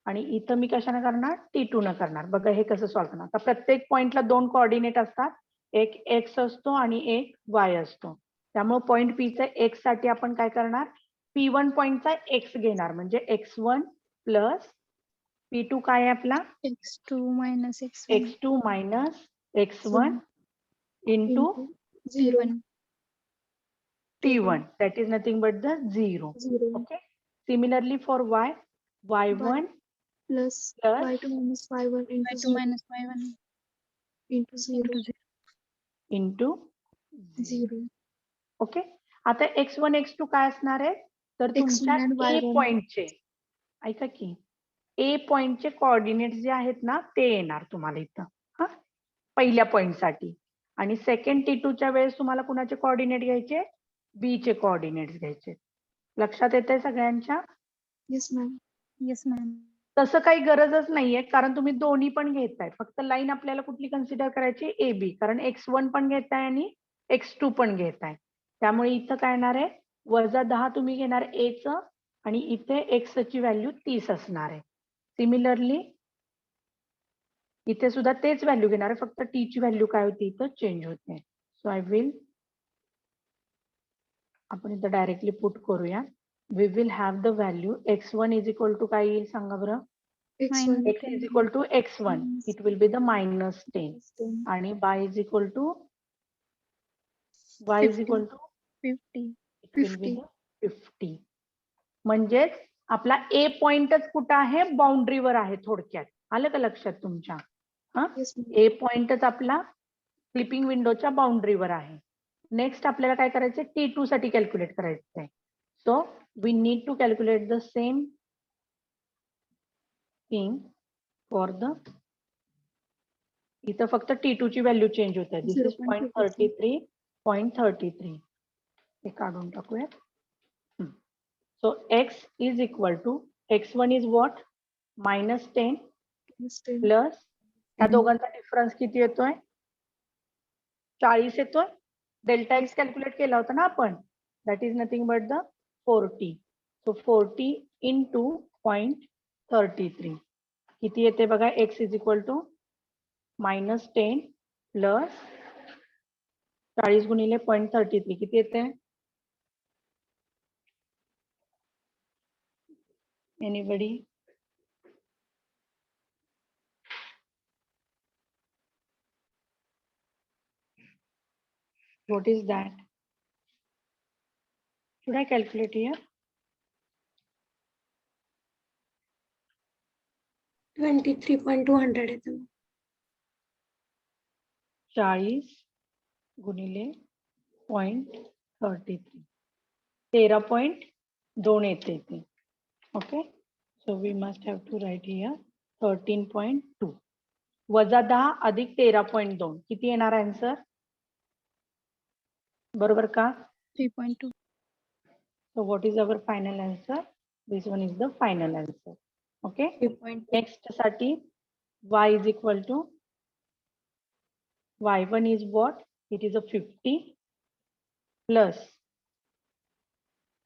आणि इथं मी कशाने करणार? T2 न करणार. बघा हे कसं सॉल्व्ह करणार. आता प्रत्येक पॉइंटला दोन कोऑर्डिनेट असतात. एक x असतो आणि एक y असतो. त्यामुळे पॉइंट P चा x साठी आपण काय करणार? P1 पॉइंटचा x घेणार, म्हणजे x1 प्लस P2 काय आहे आपला? x2 minus x1. x2 minus x1 into T1. T1, that is nothing but the 0. 0. Okay. Similarly for y, y1 Plus plus y2 minus y1 into y2 0. minus y1 Into 0. into 0. into 0. 0. Okay. आता x1 x2 काय असणार आहे? तर तुमच्या X1 and A Y1. पॉइंटचे, ऐका की, A पॉइंटचे coordinate जे आहेत ना ते येणार तुम्हाला इथं. हा, पहिल्या पॉइंट साठी. आणि सेकंड T2 च्या वेळेस तुम्हाला कुणाचे कोऑर्डिनेट घ्यायचे? B चे कोऑर्डिनेट्स घ्यायचे. लक्षात येतंय सगळ्यांच्या? Yes, ma'am. Yes, ma'am. तसं काही गरजच नाहीये, कारण तुम्ही दोन्ही पण घेताय. फक्त लाईन आपल्याला कुठली कन्सिडर करायची? AB, कारण x1 पण घेताय आणि x2 पण घेताय. त्यामुळे इथं काय येणार आहे? -10 तुम्ही घेणार A चं आणि इथे x ची व्हॅल्यू 30 असणार आहे. सिमिलरली इथे सुद्धा तेच व्हॅल्यू घेणार आहे, फक्त t ची व्हॅल्यू काय होती इथं चेंज होते. सो आय विल, आपण इथं डायरेक्टली पुट करूया. We will have the value x1 is equal to काय येईल सांगा बरं? X1 x is equal to x1. It will be the -10. आणि y is equal to y is 50. equal to 50. it will be the 50. म्हणजेच आपला A पॉइंटच कुठं आहे? बाउंड्रीवर आहे थोडक्यात. आलं का लक्षात तुमच्या? हा, Yes, ma'am. A पॉइंटच आपला क्लिपिंग विंडोच्या बाउंड्रीवर आहे. नेक्स्ट आपल्याला काय करायचंय? T2 साठी कॅल्क्युलेट करायचंय. So we need to calculate the same thing for the, इथं फक्त T2 ची व्हॅल्यू चेंज होते. This is 0.33. हे काढून टाकूयात. So x is equal to, x1 is what? -10 Yes, 10. Plus ह्या दोघांचा डिफरन्स किती येतोय? 40 येतोय. डेल्टा x कॅल्क्युलेट केला होता ना आपण. That is nothing but the 40. So 40 into 0.33 किती येते बघा? x is equal to -10 plus 40 गुणिले 0.33 किती येते? Anybody? What is that? Should I calculate here? 23.200 येतं. 40 गुणिले 0.33 13.2 येते ते. Okay. So we must have to write here 13.2 वजा 10 अधिक 13.2 किती येणार आन्सर? बरोबर का? 3.2. So what is our final answer? This one is the final answer. Okay. 3.2. Next साठी y is equal to y1 is what? It is a 50 plus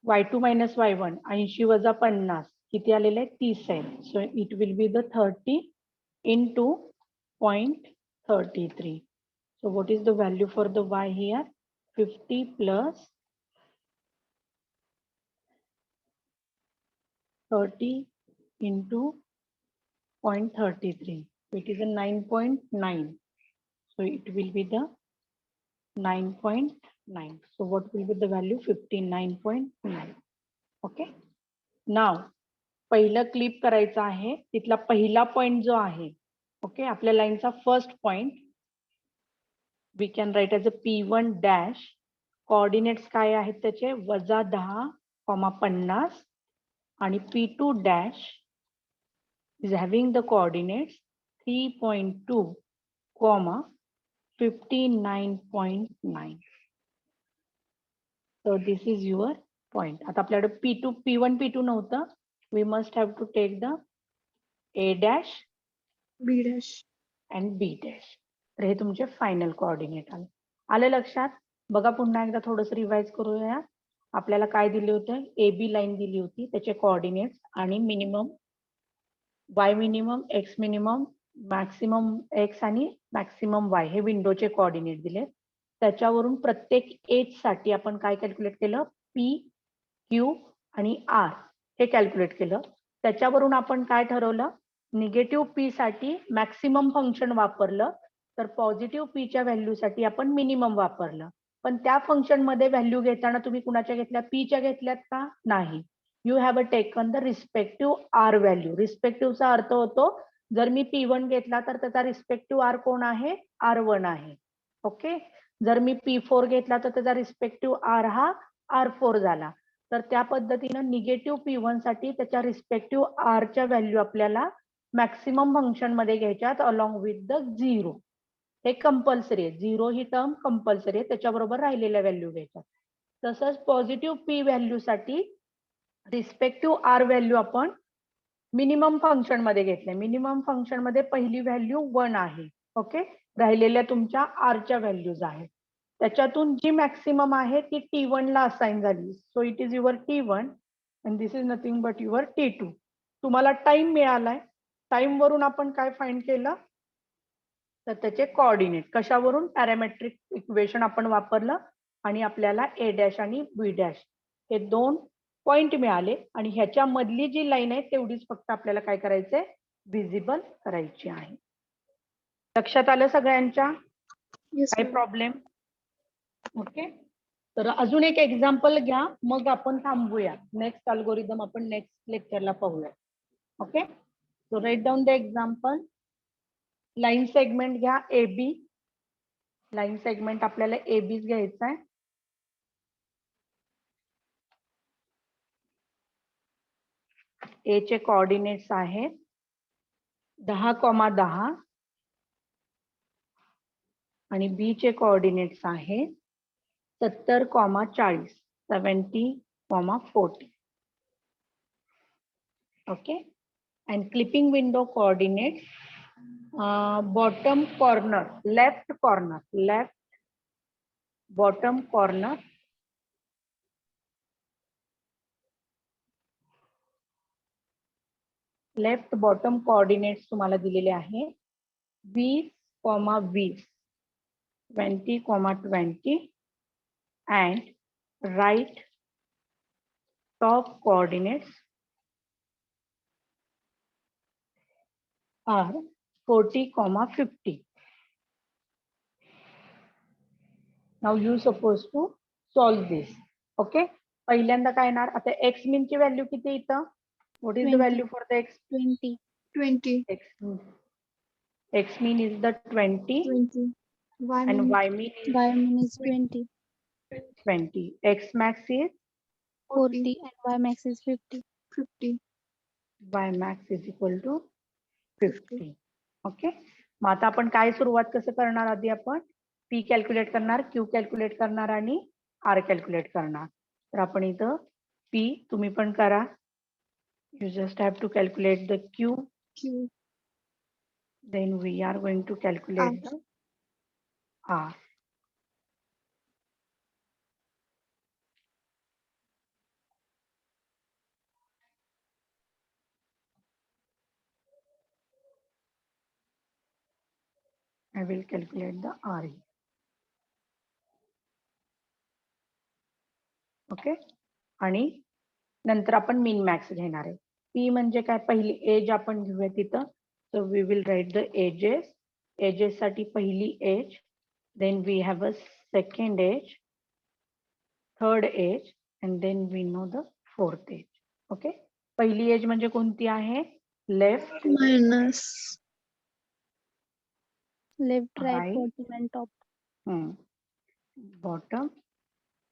y2 minus y1 80 वजा 50 किती आलेले आहे 30 आहे. So it will be the 30 into 0.33. So what is the value for the y here? 50 plus 30 into 0.33. It is a 9.9. So it will be the 9.9. So what will be the value? 59.9. Okay. Now पहिलं clip करायचं आहे. तिथला पहिला point जो आहे, okay, आपल्या लाईनचा first point we can write as a P1 dash. Coordinates काय आहेत त्याचे? -10,50 आणि P2 dash is having the coordinates 3.2, 59.9. So this is your point. आता आपल्याकडे P1, P2 नव्हतं. We must have to take the A dash B dash and B dash. तर हे तुमचे फायनल कोऑर्डिनेट आले. आले लक्षात? बघा पुन्हा एकदा थोडंसं रिवाइज करूया. आपल्याला काय दिले होते? AB लाईन दिली होती, त्याचे कोऑर्डिनेट्स आणि minimum y minimum, x minimum, maximum x आणि मॅक्सिमम y हे विंडोचे कोऑर्डिनेट दिले. त्याच्यावरून प्रत्येक एज साठी आपण काय कॅल्क्युलेट केलं? P, Q आणि R हे कॅल्क्युलेट केलं. त्याच्यावरून आपण काय ठरवलं? निगेटिव्ह P साठी मॅक्सिमम फंक्शन वापरलं, तर पॉझिटिव्ह P च्या व्हॅल्यूसाठी आपण मिनिमम वापरलं. पण त्या फंक्शन मध्ये व्हॅल्यू घेताना तुम्ही कुणाच्या घेतल्या? P च्या घेतल्यात का? नाही. You have taken the respective R value. रिस्पेक्टिव्हचा अर्थ होतो जर मी P1 घेतला तर त्याचा रिस्पेक्टिव्ह R कोण आहे? R1 आहे. ओके. जर मी P4 घेतला तर त्याचा रिस्पेक्टिव्ह R हा R4 झाला. तर त्या पद्धतीनं निगेटिव्ह P1 साठी त्याच्या रिस्पेक्टिव्ह R च्या व्हॅल्यू आपल्याला मॅक्सिमम फंक्शन मध्ये घ्यायच्यात अलॉंग विथ द 0. हे कंपल्सरी आहे. 0 ही टर्म कंपल्सरी आहे, त्याच्याबरोबर राहिलेल्या व्हॅल्यू घ्यायच्या. तसंच पॉझिटिव्ह P व्हॅल्यू साठी रिस्पेक्टिव्ह R व्हॅल्यू आपण मिनिमम फंक्शन मध्ये घेतले. मिनिमम फंक्शन मध्ये पहिली व्हॅल्यू 1 आहे. ओके. राहिलेल्या तुमच्या R च्या व्हॅल्यूज आहेत. त्याच्यातून जी मॅक्सिमम आहे ती T1 ला असाइन झाली. So it is your T1 and this is nothing but your T2. तुम्हाला टाइम मिळालाय. टाइम वरून आपण काय फाइंड केलं? तर त्याचे कोऑर्डिनेट कशावरून? पॅरामेट्रिक इक्वेशन आपण वापरलं आणि आपल्याला A डॅश आणि B डॅश हे 2 पॉइंट मिळाले आणि ह्याच्या मधली जी लाईन आहे तेवढीच फक्त आपल्याला काय करायचंय? विजिबल करायची आहे. लक्षात आलं सगळ्यांच्या? येस काय प्रॉब्लेम? ओके. तर अजून एक एक्झाम्पल घ्या, मग आपण थांबूया. नेक्स्ट अल्गोरिदम आपण नेक्स्ट लेक्चरला पाहूया. Okay. So write down the example. Line segment घ्या AB. लाईन सेगमेंट आपल्याला AB घ्यायचा आहे. A चे कोऑर्डिनेट्स आहेत 10,10 आणि B चे कोऑर्डिनेट्स आहेत 70,40, 70,40. Okay. And clipping window coordinates bottom corner, left corner, left bottom corner, left bottom coordinates तुम्हाला दिलेले आहे 20,20, 20,20 and right top coordinates are 40,50. Now you supposed to solve this. Okay. पहिल्यांदा काय येणार? आता x मीन ची व्हॅल्यू किती इथं? What is the 20. value for the x? 20. 20. X mean is the 20 20. Y and mean, y mean is Y mean is 20. 20. X max is 40 and Y max is 50. 50. y max is equal to 50. Okay. मग आता आपण काय सुरुवात कसं करणार? आधी आपण P calculate करणार, Q कॅल्क्युलेट करणार आणि R कॅल्क्युलेट करणार. तर आपण इथं P तुम्ही पण करा. You just have to calculate the Q. Q. Then we are going to calculate the R. I will calculate the RE. Okay. आणि नंतर आपण मिन मॅक्स घेणार आहे. पी म्हणजे काय, पहिली एज आपण घेऊया तिथं. So we will write the edges. Edges साठी पहिली edge, then we have a second edge, third edge, and then we know the fourth edge. Okay. पहिली एज म्हणजे कोणती आहे? Left, minus Left, right, Right. bottom and top. Bottom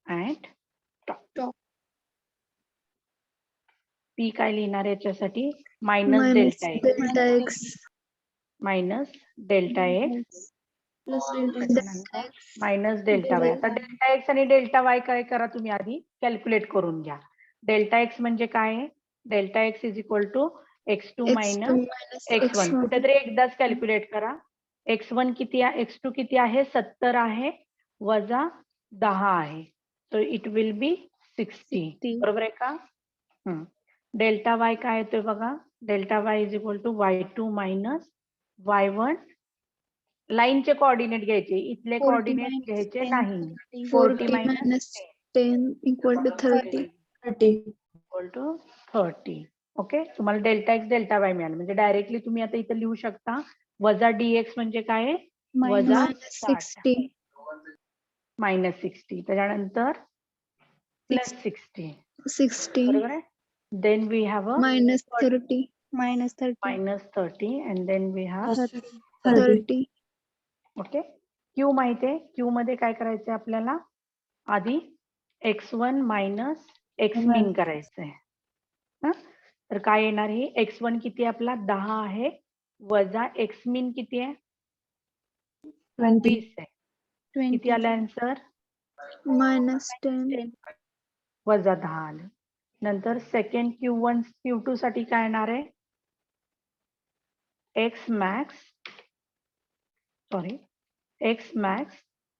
and Top. P काय लिहिणार याच्यासाठी? Minus delta x. Delta x minus delta x plus त्याच्यानंतर minus delta y. आता delta x आणि डेल्टा वाय काय करा तुम्ही आधी कॅल्क्युलेट करून घ्या. डेल्टा एक्स म्हणजे काय? Delta x is equal to x2 minus x1. कुठेतरी एकदाच कॅल्क्युलेट करा. x1 किती आहे? x2 किती आहे? 70 आहे वजा 10 आहे. So it will be 60. बरोबर आहे का? डेल्टा वाय काय येतोय बघा. Delta y is equal to y2 minus y1. लाईनचे कोऑर्डिनेट घ्यायचे, इथले 40 कोऑर्डिनेट minus घ्यायचे 10, नाही. 30. 40 40 minus minus 10 equal to 30. 30. Equal to 30. Okay. तुम्हाला डेल्टा एक्स डेल्टा वाय मिळालं म्हणजे डायरेक्टली तुम्ही आता इथं लिहू शकता वजा dx म्हणजे काय? वजा Minus 60. मायनस 60. त्याच्यानंतर प्लस 60. 60 बरोबर आहे. Then we have a minus 30. Minus 30. Minus 30 and then we have 30. Okay. Q माहिती आहे. क्यू मध्ये काय करायचंय आपल्याला? आधी x1 मायनस एक्स मिन करायचंय. तर काय येणार आहे? x1 किती आहे आपला? 10 आहे वजा एक्स मिन किती आहे? 20. 20 आहे. 20. किती आलं आन्सर? Minus 10. वजा 10 आलं. नंतर सेकंड Q1 Q2 साठी काय येणार आहे? x max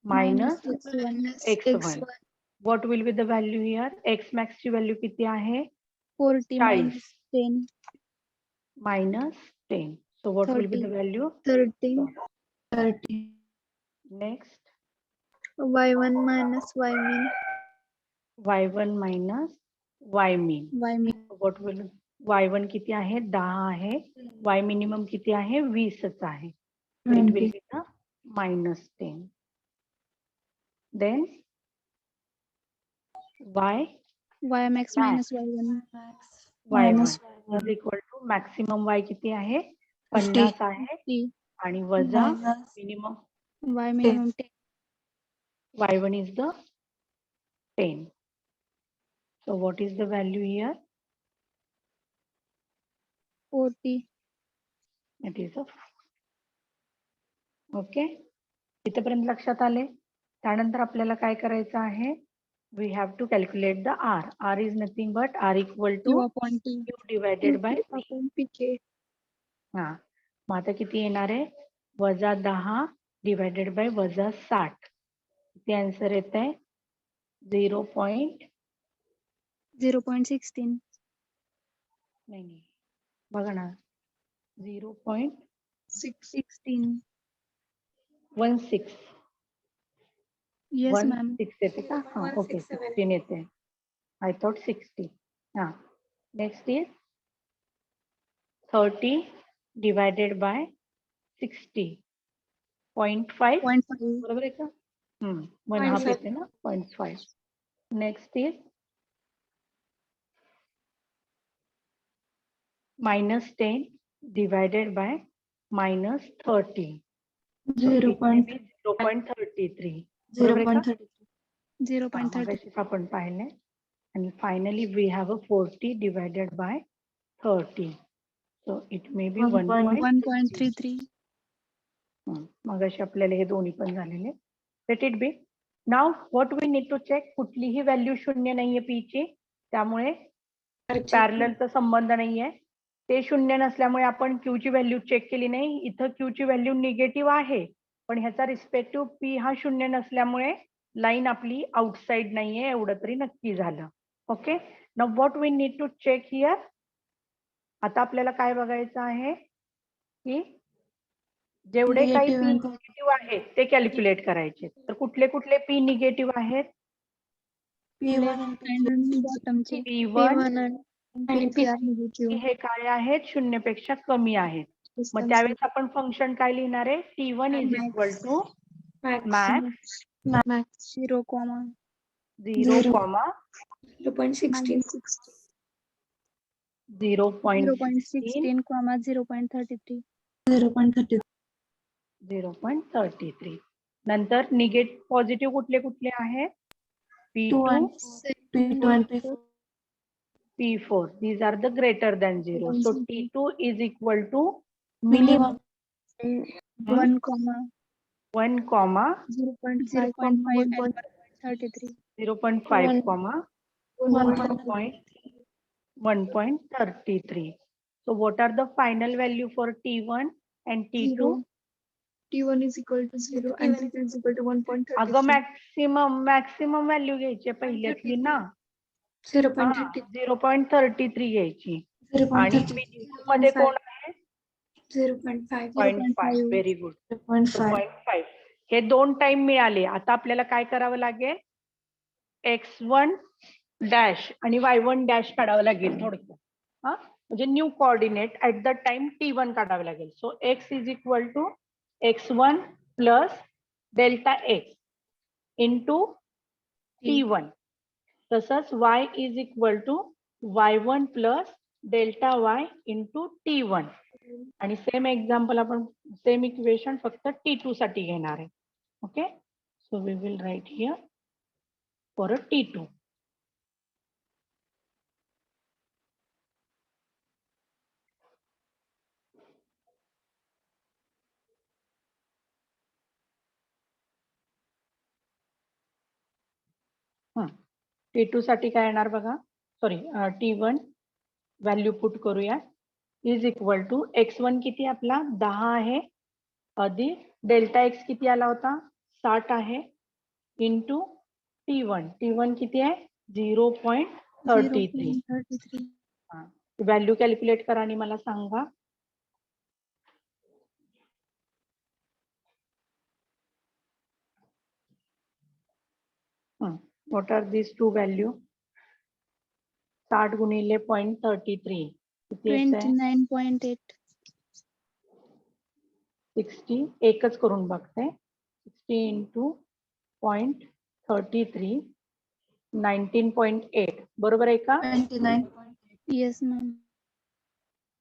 minus x1. What will be the value here? x max ची व्हॅल्यू किती आहे? 40 minus 10. minus 10. So what will be the 30. value? 30. 30. Next, y1 minus y min. y1 minus y min. Y min. What will y1 किती आहे? 10 आहे. y minimum किती आहे? 20च आहे. So it will 20. be the minus 10. Then Y max minus y1. y1 Minus is equal to maximum y किती आहे? 50. 50 आहे 50. आणि वजा Minus minimum Y minimum 10. y1 is the 10. So what is the value here? 40. It is a okay. इथपर्यंत लक्षात आले. त्यानंतर आपल्याला काय करायचं आहे? We have to calculate the R. R is nothing but R equal to Q upon T. Q divided by P. आपण pk. हा. मग आता किती येणार आहे? वजा 10 डिवायडेड बाय वजा 60. किती आन्सर येत आहे? 0.16. 0.16. नाही बघा ना. 0.16. 16. Yes, ma'am. 16 येते का? हा ओके. 16 येते. I thought 60. हा. Next is 30 divided by 60. 0.5. 0.5. बरोबर आहे का? 1/2 येते ना. 0.5. Next is -10 divided by -30. So it may be 0.33. बरोबर आहे का? 0.33. 0.30. मगाशीच आपण पाहिले. आणि finally we have a 40 divided by 30. So it may be 1.33. मगाशी आपल्याला हे दोन्ही पण झालेले. Let it be. Now what we need to check. कुठलीही व्हॅल्यू शून्य नाहीये पी ची. त्यामुळे पॅरललचा संबंध नाहीये. ते 0 नसल्यामुळे आपण Q ची व्हॅल्यू चेक केली नाही. इथं Q ची व्हॅल्यू निगेटिव्ह आहे, पण ह्याचा रिस्पेक्टिव्ह P हा 0 नसल्यामुळे लाईन आपली आउटसाइड नाहीये, एवढं तरी नक्की झालं. Okay, now what we need to check here. आता आपल्याला काय बघायचं आहे की जेवढे काही Negative P and निगेटिव्ह आहेत ते कॅल्क्युलेट करायचे. तर कुठले कुठले P निगेटिव्ह आहेत? P1 and P2. and bottomचे P1 आणि P are negative. हे काय आहेत? 0 पेक्षा कमी आहेत. मग त्यावेळेस आपण फंक्शन काय लिहिणार आहे? T1 is equal to max Max 0, 0, 0.16 0.16, 0.33. 0.30. 0.33. नंतर पॉझिटिव्ह कुठले कुठले आहेत? P2 P2, and P2 and P4. P4. These are the greater than 0. So T2 is equal to Minimum. 1, 1, 0.5 and 1.33. 0.5, 1.30. 1.33. So what are the final value for T1 and T2? T1 is equal to 0 and T2 is equal to 1.33. अगं maximum value घ्यायची पहिल्यातली ना. 0.30 0.33 घ्यायची. आणि 0.30. Minimum मध्ये कोण आहे? 0.5 0.5. Very good. 0.5. 0.5. हे 2 time मिळाले. आता आपल्याला काय करावं लागेल? x1 डॅश आणि y1 डॅश काढावं लागेल थोडक्यात. म्हणजे new coordinate at the time T1 काढावं लागेल. So x is equal to x1 plus delta x into T1. तसंच y is equal to y1 plus delta y into T1. आणि same example आपण same equation फक्त T2 साठी घेणार आहे. Okay, so we will write here for a T2. T2 साठी काय येणार बघा. सॉरी, T1 व्हॅल्यू पुट करूया. इज इक्वल टू x1 किती आपला 10 आहे, अधिक डेल्टा x किती आला होता 60 आहे, इंटू T1 किती आहे 0.33. 0.33. व्हॅल्यू कॅल्क्युलेट करा आणि मला सांगा. What are these two value? 60 गुणिले 0.33 किती येतंय? 29.8. 60 एकच करून बघते. 60 इंटू 0.33 19.8 बरोबर आहे का? 29. Yes, ma'am.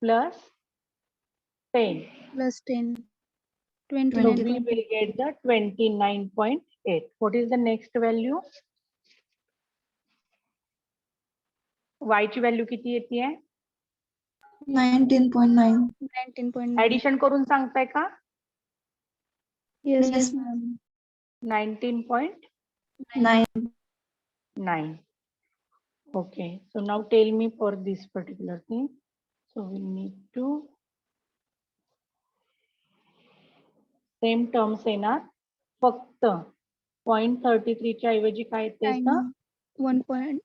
Plus 10. Plus 10. So 29. we will get the 29.8. What is the next value? Y ची व्हॅल्यू किती येते? 19.9. 19.9. ऍडिशन करून सांगताय का? Yes, Yes, ma'am. 19.9. 9. Okay, so now tell me for this particular thing. So we need to same terms येणार, फक्त 0.33 च्या ऐवजी काय येते? Time 0.5.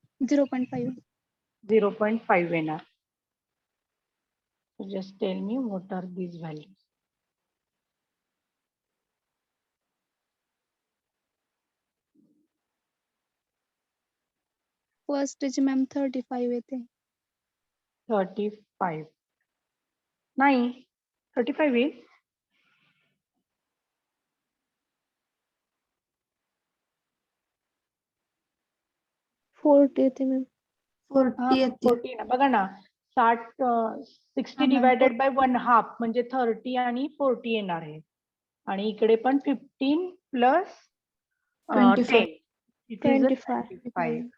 0.5 येणार. So just tell me what are these values. First is ma'am 35 येते. 35 नाही 35 येईल. 40 येते ma'am. 40 येते. 40 ना बघा ना 60 डिवायडेड बाय 1/2 म्हणजे 30 आणि 40 येणार आहे. आणि इकडे पण 15 plus 25. 10 it is 25.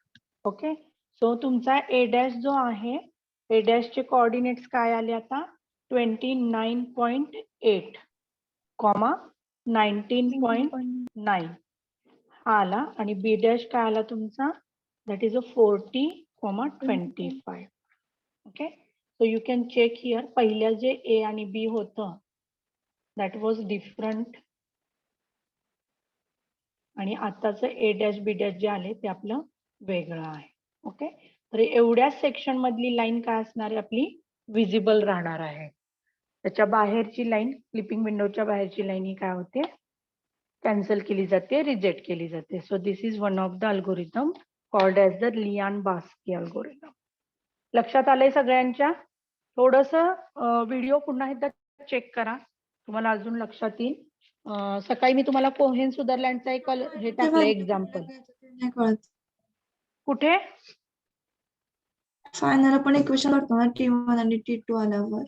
Okay, so तुमचा ए डॅश जो आहे ए डॅश चे कोऑर्डिनेट्स काय आले आता 29.8 कॉमा 19.9 हा आला. आणि बी डॅश काय आला तुमचा that is a 40, 25. Okay, so you can check here. पहिल्या जे ए आणि बी होतं दॅट वॉज डिफरंट, आणि आताचं ए डॅश बी डॅश जे आले ते आपलं वेगळं आहे. ओके, तर एवढ्याच सेक्शन मधली लाईन काय असणार आहे आपली, विजिबल राहणार आहे. त्याच्या बाहेरची लाईन, क्लिपिंग विंडोच्या बाहेरची लाईन ही काय होते, कॅन्सल केली जाते, रिजेक्ट केली जाते. So this is one of the algorithm called as the Liang Barsky algorithm. लक्षात आलंय सगळ्यांच्या? थोडस व्हिडिओ पुन्हा एकदा चेक करा, तुम्हाला अजून लक्षात येईल. सकाळी मी तुम्हाला कोहेन सुदरलँडचा एक हे टाकलं एक्झाम्पल. नाही कळत. कुठे? फायनल आपण इक्वेशन करतो ना T1 आणि T2 आल्यावर.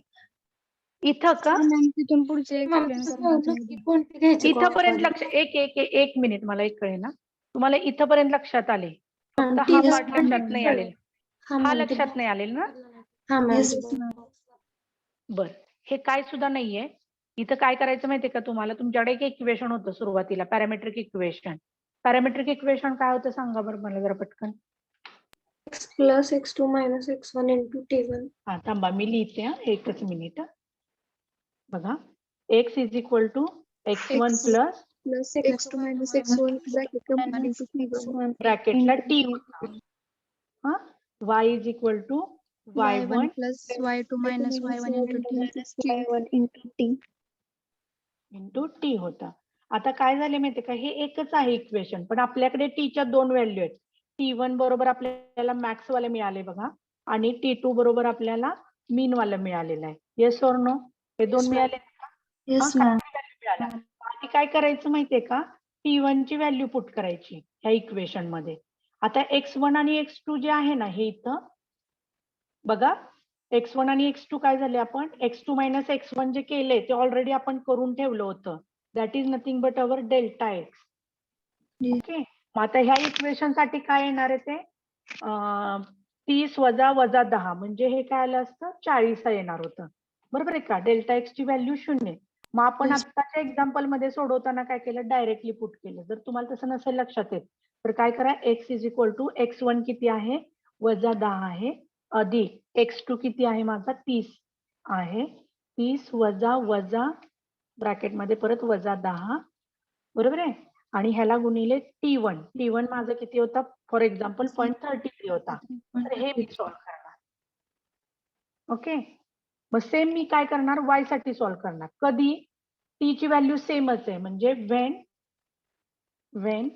इथं का? मॅम तिथून पुढचे मला explain तसं करणार नक्की नाही. कोणते घ्यायचे इथपर्यंत college लक्ष, एक मिनिट, मला एक कळे ना, तुम्हाला इथपर्यंत लक्षात आले, फक्त हा मध्ये? पार्ट लक्षात नाही आलेला. हा हा मॅम, लक्षात नाही आलेला ना? हा मॅम. Yes. बर, हे काय सुद्धा नाहीये. इथं काय करायचं माहितीये का तुम्हाला, तुमच्याकडे एक इक्वेशन होतं सुरुवातीला, पॅरामेट्रिक इक्वेशन. पॅरामेट्रिक इक्वेशन काय होतं सांगा बरं मला जरा पटकन. x plus x2 minus x1 into t1. हा थांबा, मी लिहिते हा, एकच मिनिट. बघा, x is equal to x1 X plus plus x2 minus x1 bracket complete into t1 ब्रॅकेटला into t, t2. हा, y is equal to y1 y1 plus y2 minus y1 into t into T होता. आता काय झाले माहितीये का, हे एकच आहे इक्वेशन, पण आपल्याकडे टीच्या दोन व्हॅल्यू आहेत. T1 बरोबर आपल्याला मॅक्स वाले मिळाले बघा, आणि T2 बरोबर आपल्याला मीन वाला मिळालेला आहे. Yes or no? हे दोन Yes, मिळाले. Yes, हा, ma'am. व्हॅल्यू मिळाल्या. आणि काय करायचं माहितीये का, T1 ची व्हॅल्यू पुट करायची ह्या इक्वेशन मध्ये. आता x1 आणि x2 जे आहे ना, हे इथं बघा, x1 आणि x2 काय झाले, आपण x2 मायनस x1 जे केले ते ऑलरेडी आपण करून ठेवलं होतं. That is nothing but our delta x. Yes. Okay, मग आता ह्या इक्वेशन साठी काय येणार आहे ते 30 वजा 10, म्हणजे हे काय आलं असतं 40 येणार होतं. बरोबर आहे का? डेल्टा एक्स ची व्हॅल्यू 0. मग आपण Yes. आत्ताच्या एक्झाम्पल मध्ये सोडवताना काय केलं, डायरेक्टली पुट केलं. जर तुम्हाला तसं नसेल लक्षात येत तर काय करा, x is equal to x1 किती आहे, -10 आहे, अधिक x2 किती आहे माझा 30 आहे, 30 वजा ब्रॅकेटमध्ये परत -10, बरोबर आहे, आणि ह्याला गुणिले T1 माझं किती होता, फॉर एक्झाम्पल 0.33 होता. तर हे मी सॉल्व्ह करणार. ओके, मग सेम मी काय करणार, y साठी सॉल्व्ह करणार. कधी? t ची व्हॅल्यू सेमच आहे, म्हणजे when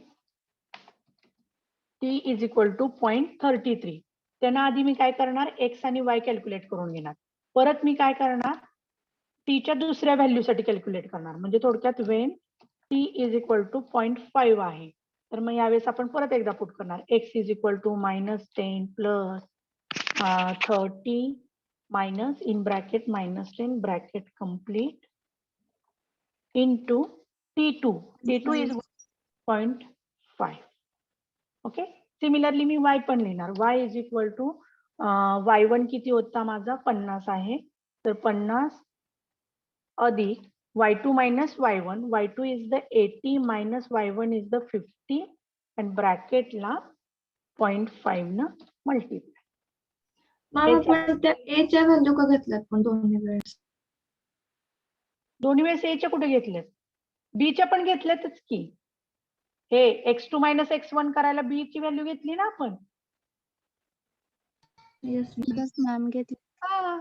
t is equal to 0.33. त्यांना आधी मी काय करणार, x आणि y कॅल्क्युलेट करून घेणार. परत मी काय करणार, t च्या दुसऱ्या व्हॅल्यू साठी कॅल्क्युलेट करणार. म्हणजे थोडक्यात when t is equal to 0.5 आहे, तर मग यावेळेस आपण परत एकदा पुट करणार, x is equal to -10 plus 30 minus in bracket -10 bracket complete into T2 is 0.5. Okay, similarly मी y पण लिहिणार, y is equal to y1 किती होता माझा 50 आहे, तर 50 अधिक y2 minus y1, y2 is the 80 minus y1 is the 50 and bracket ला 0.5 न मल्टिप्लाय. मॅम आपण त्या A च्या व्हॅल्यू का घेतल्यात पण दोन्ही वेळेस? दोन्ही वेळेस A च्या कुठे घेतलेत, B च्या पण घेतल्यातच की. हे x2 minus x1 करायला B ची व्हॅल्यू घेतली ना आपण. Yes, ma'am. Yes, ma'am. घेतली. हा,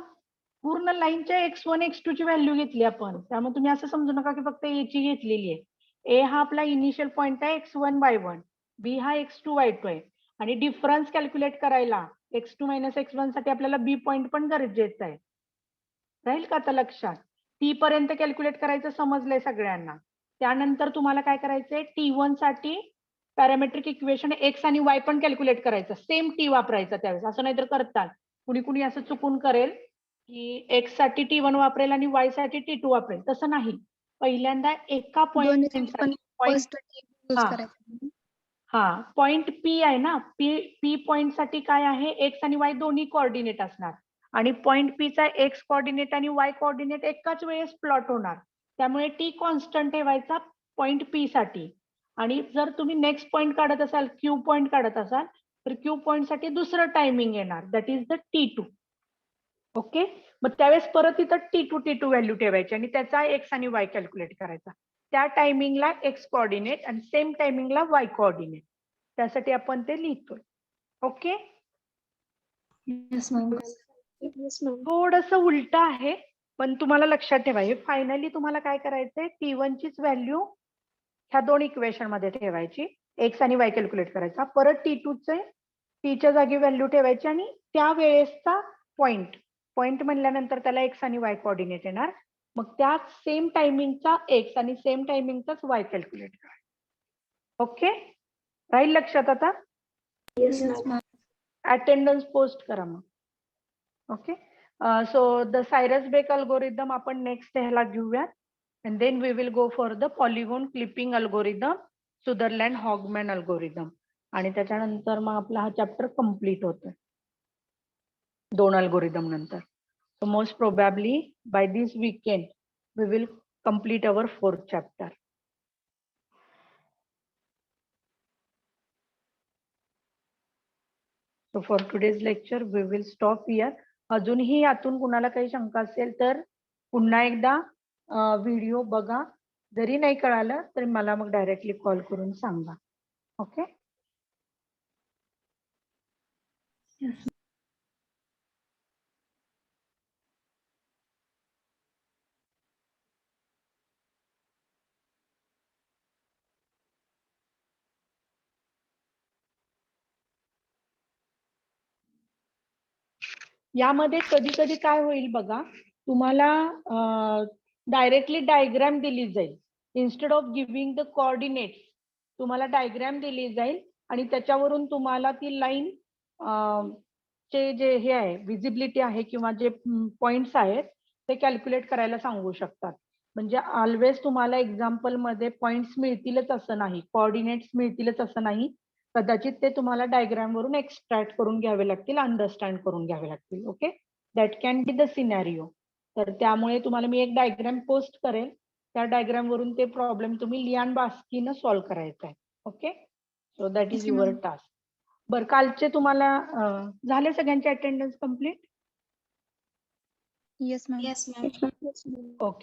पूर्ण लाईनच्या x1 x2 ची व्हॅल्यू घेतली आपण. त्यामुळे तुम्ही असं समजू नका की फक्त A ची घेतलेली आहे. A हा आपला इनिशियल पॉइंट आहे x1 y1, B हा x2 y2 आहे, आणि डिफरन्स कॅल्क्युलेट करायला x2 minus x1 साठी आपल्याला B पॉइंट पण गरजेचं आहे. राहील का आता लक्षात? T पर्यंत कॅल्क्युलेट करायचं समजलंय सगळ्यांना. त्यानंतर तुम्हाला काय करायचंय, T1 साठी पॅरामेट्रिक इक्वेशन x आणि y पण कॅल्क्युलेट करायचं. सेम T वापरायचा त्यावेळेस, असं नाहीतर करतात. कुणी असं चुकून करेल की x साठी T1 वापरेल आणि y साठी T2 वापरेल. तसं नाही, पहिल्यांदा एका दोन्ही पॉइंट पण first use हा. करायचं. हा, पॉइंट P आहे ना, P पॉइंट साठी काय आहे, x आणि y दोन्ही कोऑर्डिनेट असणार, आणि पॉइंट P चा x कोऑर्डिनेट आणि y कोऑर्डिनेट एकाच वेळेस प्लॉट होणार. त्यामुळे T कॉन्स्टंट ठेवायचा पॉइंट P साठी. आणि जर तुम्ही नेक्स्ट पॉइंट काढत असाल, Q पॉइंट काढत असाल, तर Q पॉइंट साठी दुसरं टायमिंग येणार, that is the T2. Okay, मग त्यावेळेस परत इथं T2 व्हॅल्यू ठेवायची आणि त्याचा एक्स आणि वाय कॅल्क्युलेट करायचा. त्या टायमिंगला एक्स कोऑर्डिनेट आणि सेम टायमिंगला वाय कोऑर्डिनेट, त्यासाठी आपण ते लिहितोय. Okay, yes ma'am. Yes ma'am. थोडस उलट आहे पण तुम्हाला लक्षात ठेवा, हे फायनली तुम्हाला काय करायचंय, T1 चीच व्हॅल्यू ह्या दोन इक्वेशन मध्ये ठेवायची, एक्स आणि वाय कॅल्क्युलेट करायचा, परत T2 चे टीच्या जागी व्हॅल्यू ठेवायची आणि त्या वेळेसचा पॉइंट म्हणल्यानंतर त्याला एक्स आणि वाय कोऑर्डिनेट येणार, मग त्या सेम टायमिंगचा एक्स आणि सेम टायमिंगचाच वाय कॅल्क्युलेट करा. ओके, राहील लक्षात आता. Yes yes ma'am. Ma'am. Attendance post करा मग. Okay, so the Cyrus Beck algorithm आपण नेक्स्ट ह्याला घेऊयात, and then we will go for the polygon clipping algorithm, Sutherland Hogman algorithm, आणि त्याच्यानंतर मग आपला हा चॅप्टर कम्प्लीट होतोय 2 अल्गोरिदम नंतर. So most probably by this weekend we will complete our 4th chapter. So for today's lecture we will stop here. अजूनही यातून कुणाला काही शंका असेल तर पुन्हा एकदा व्हिडिओ बघा, जरी नाही कळालं तरी मला मग डायरेक्टली कॉल करून सांगा. Okay, Yes. यामध्ये कधी कधी काय होईल बघा, तुम्हाला डायरेक्टली डायग्राम दिली जाईल, instead of giving the coordinates तुम्हाला डायग्राम दिली जाईल आणि त्याच्यावरून तुम्हाला ती लाईन चे जे हे आहे विजिबिलिटी आहे किंवा जे पॉइंट्स आहेत ते कॅल्क्युलेट करायला सांगू शकतात. म्हणजे ऑलवेज तुम्हाला एक्झाम्पल मध्ये पॉइंट्स मिळतीलच असं नाही, कोऑर्डिनेट्स मिळतीलच असं नाही, कदाचित ते तुम्हाला डायग्राम वरून एक्सट्रॅक्ट करून घ्यावे लागतील, अंडरस्टँड करून घ्यावे लागतील. Okay, that can be the scenario. तर त्यामुळे तुम्हाला मी एक डायग्राम पोस्ट करेल, त्या डायग्राम वरून ते प्रॉब्लेम तुम्ही लियान बास्कीनं सॉल्व्ह करायचा आहे. Okay, so that is Okay, your ma'am. Task. बरं, कालचे तुम्हाला झाले सगळ्यांचे attendance complete? Yes, ma'am. Yes, ma'am. Okay.